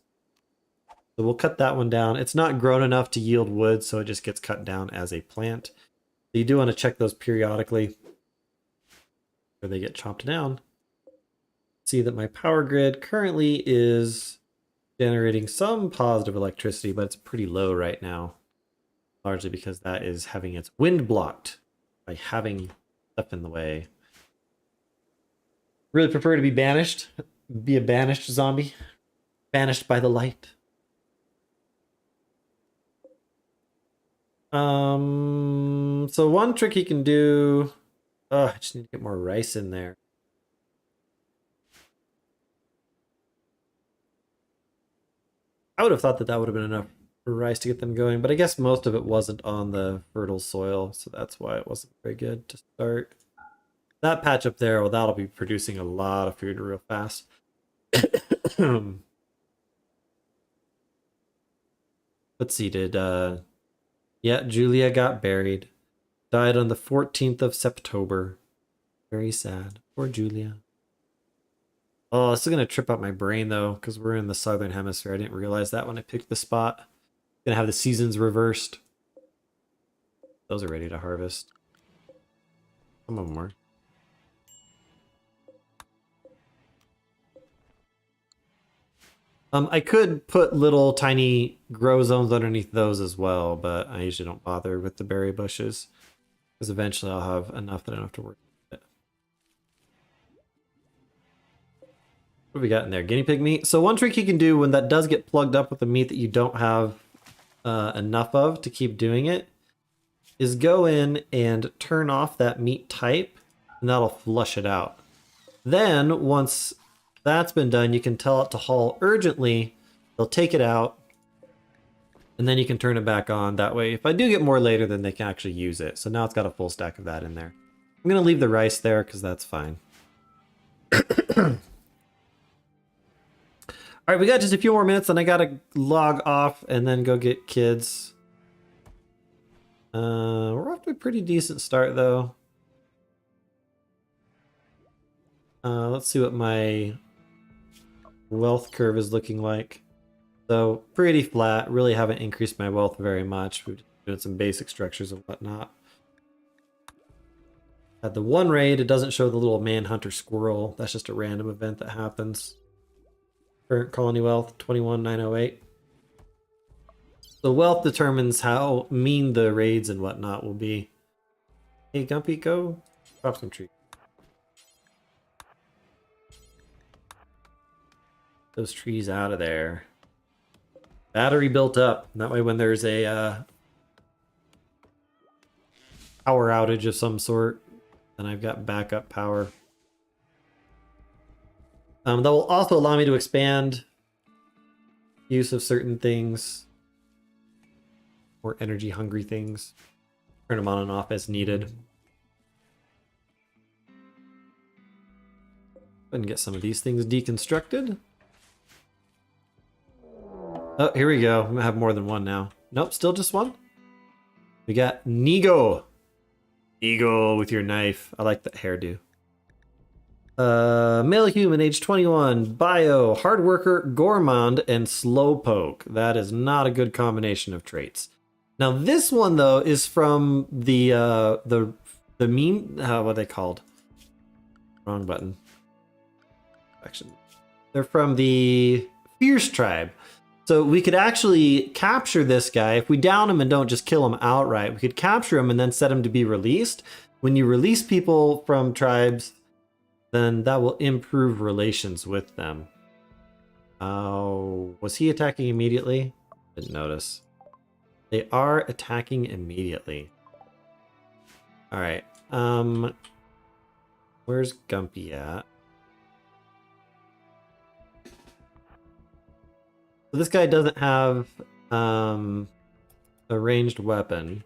So we'll cut that one down. It's not grown enough to yield wood, so it just gets cut down as a plant. So you do want to check those periodically, or they get chopped down. See that my power grid currently is generating some positive electricity, but it's pretty low right now. Largely because that is having its wind blocked by having stuff in the way. Really prefer to be banished. Be a banished zombie. Banished by the light. So one trick you can do... Oh, I just need to get more rice in there. I would have thought that that would have been enough rice to get them going, but I guess most of it wasn't on the fertile soil, so that's why it wasn't very good to start. That patch up there, well, that'll be producing a lot of food real fast. Let's see, yeah, Julia got buried. Died on the 14th of September. Very sad. Poor Julia. Oh, this is going to trip out my brain, though, because we're in the southern hemisphere. I didn't realize that when I picked the spot. Going to have the seasons reversed. Those are ready to harvest. Some of them are. I could put little tiny grow zones underneath those as well, but I usually don't bother with the berry bushes. Because eventually I'll have enough that I don't have to work with it. What have we got in there? Guinea pig meat. So one trick you can do when that does get plugged up with the meat that you don't have enough of to keep doing it is go in and turn off that meat type, and that'll flush it out. Then once that's been done, you can tell it to haul urgently. They'll take it out, and then you can turn it back on. That way, if I do get more later, then they can actually use it. So now it's got a full stack of that in there. I'm going to leave the rice there because that's fine. All right, we got just a few more minutes, and I got to log off and then go get kids. We're off to a pretty decent start, though. Let's see what my wealth curve is looking like. So pretty flat. Really haven't increased my wealth very much. We've done some basic structures and whatnot. At the one raid, it doesn't show the little manhunter squirrel. That's just a random event that happens. Current colony wealth 21,908. The wealth determines how mean the raids and whatnot will be. Hey, Gumpy, go drop some trees. Those trees out of there. Battery built up. That way when there's a power outage of some sort, then I've got backup power. That will also allow me to expand use of certain things. Or energy hungry things. Turn them on and off as needed. And get some of these things deconstructed. Oh, here we go. I'm gonna have more than one now. Nope, still just one. We got Nego. Ego with your knife. I like that hairdo. Male human, age 21, bio, hard worker, gourmand, and slowpoke. That is not a good combination of traits. Now this one though is from the meme. What are they called? Wrong button. Actually, they're from the Fierce tribe. So we could actually capture this guy. If we down him and don't just kill him outright, we could capture him and then set him to be released. When you release people from tribes, then that will improve relations with them. Was he attacking immediately? Didn't notice. They are attacking immediately. All right. Where's Gumpy at? So this guy doesn't have a ranged weapon.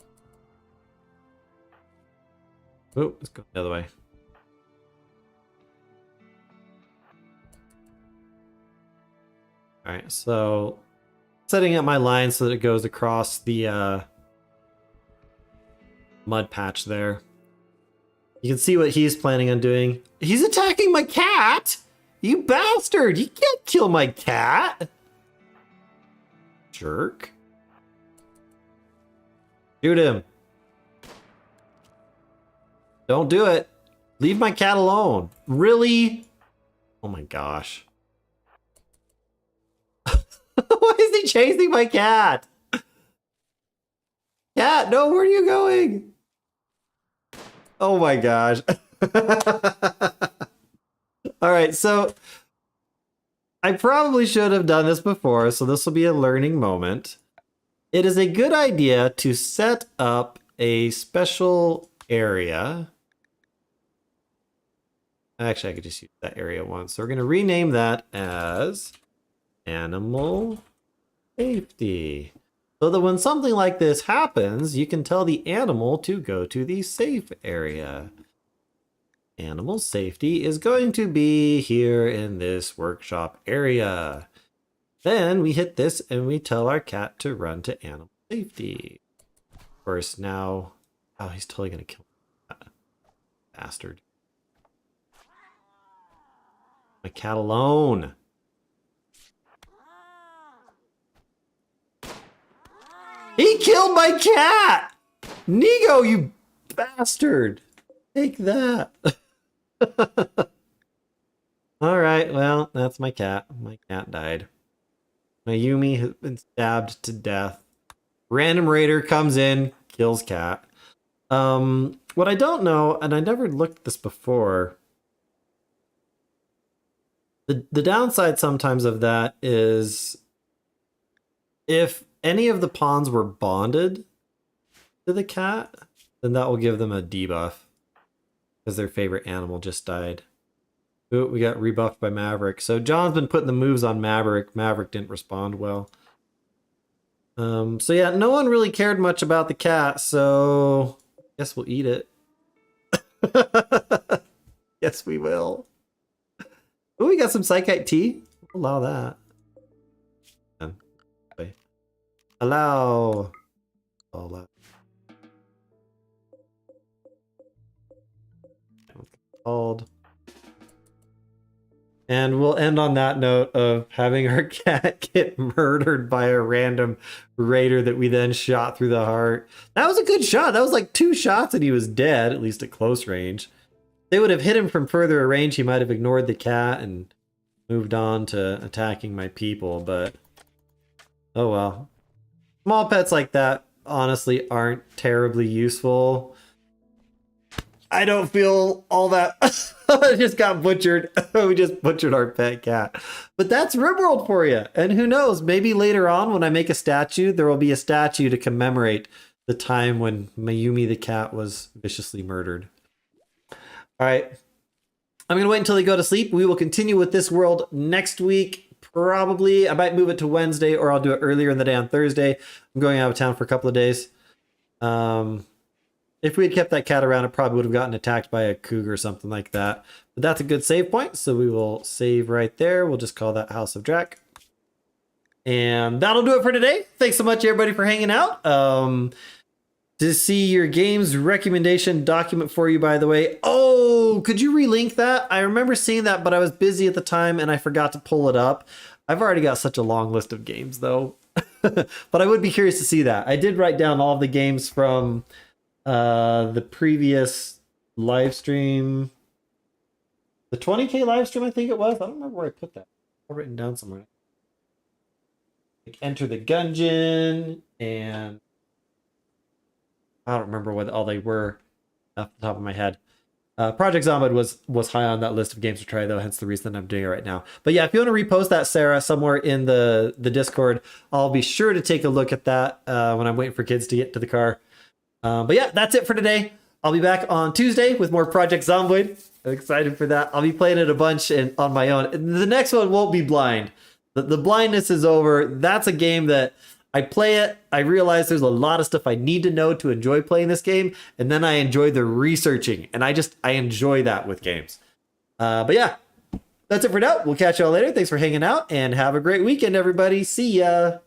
Oh, let's go the other way. All right, so setting up my line so that it goes across the mud patch there. You can see what he's planning on doing. He's attacking my cat! You bastard! You can't kill my cat! Jerk. Shoot him. Don't do it. Leave my cat alone. Really? Oh my gosh. Why is he chasing my cat? Cat, no, where are you going? Oh my gosh. All right, so I probably should have done this before, so this will be a learning moment. It is a good idea to set up a special area. Actually, I could just use that area once. So we're going to rename that as Animal Safety. So that when something like this happens, you can tell the animal to go to the safe area. Animal safety is going to be here in this workshop area. Then we hit this and we tell our cat to run to animal safety. Of course, now... Oh, he's totally going to kill that bastard. My cat alone. He killed my cat! Nigo, you bastard! Take that. Alright, well, that's my cat. My cat died. Mayumi has been stabbed to death. Random raider comes in, kills cat. What I don't know, and I never looked at this before, the downside sometimes of that is if any of the pawns were bonded to the cat, then that will give them a debuff because their favorite animal just died. Ooh, we got rebuffed by Maverick. So John's been putting the moves on Maverick. Maverick didn't respond well. So yeah, no one really cared much about the cat, so I guess we'll eat it. Yes, we will. Oh, we got some Psychite tea. We'll allow that. Okay. Allow. Allow. Called. And we'll end on that note of having our cat get murdered by a random raider that we then shot through the heart. That was a good shot. That was like 2 shots and he was dead, at least at close range. They would have hit him from further range. He might have ignored the cat and moved on to attacking my people, but oh well. Small pets like that honestly aren't terribly useful. I don't feel all that. I just got butchered. We just butchered our pet cat. But that's RimWorld for you. And who knows, maybe later on when I make a statue, there will be a statue to commemorate the time when Mayumi the cat was viciously murdered. All right. I'm going to wait until they go to sleep. We will continue with this world next week. Probably. I might move it to Wednesday or I'll do it earlier in the day on Thursday. I'm going out of town for a couple of days. If we had kept that cat around, it probably would have gotten attacked by a cougar or something like that. But that's a good save point, so we will save right there. We'll just call that House of Drac. And that'll do it for today. Thanks so much, everybody, for hanging out. To see your games recommendation document for you, by the way. Oh, could you relink that? I remember seeing that, but I was busy at the time and I forgot to pull it up. I've already got such a long list of games, though. But I would be curious to see that. I did write down all of the games from... the previous live stream, the 20K live stream, I think it was. I don't remember where I put that. I've written down somewhere. Like Enter the Gungeon, and I don't remember what all they were off the top of my head. Project Zombie was high on that list of games to try, though, hence the reason I'm doing it right now. But yeah, if you want to repost that, Sarah, somewhere in the Discord, I'll be sure to take a look at that when I'm waiting for kids to get to the car. But yeah, that's it for today. I'll be back on Tuesday with more Project Zomboid. I'm excited for that. I'll be playing it a bunch and on my own. The next one won't be blind. The blindness is over. That's a game that I play it. I realize there's a lot of stuff I need to know to enjoy playing this game. And then I enjoy the researching. And I enjoy that with games. But yeah, that's it for now. We'll catch y'all later. Thanks for hanging out and have a great weekend, everybody. See ya.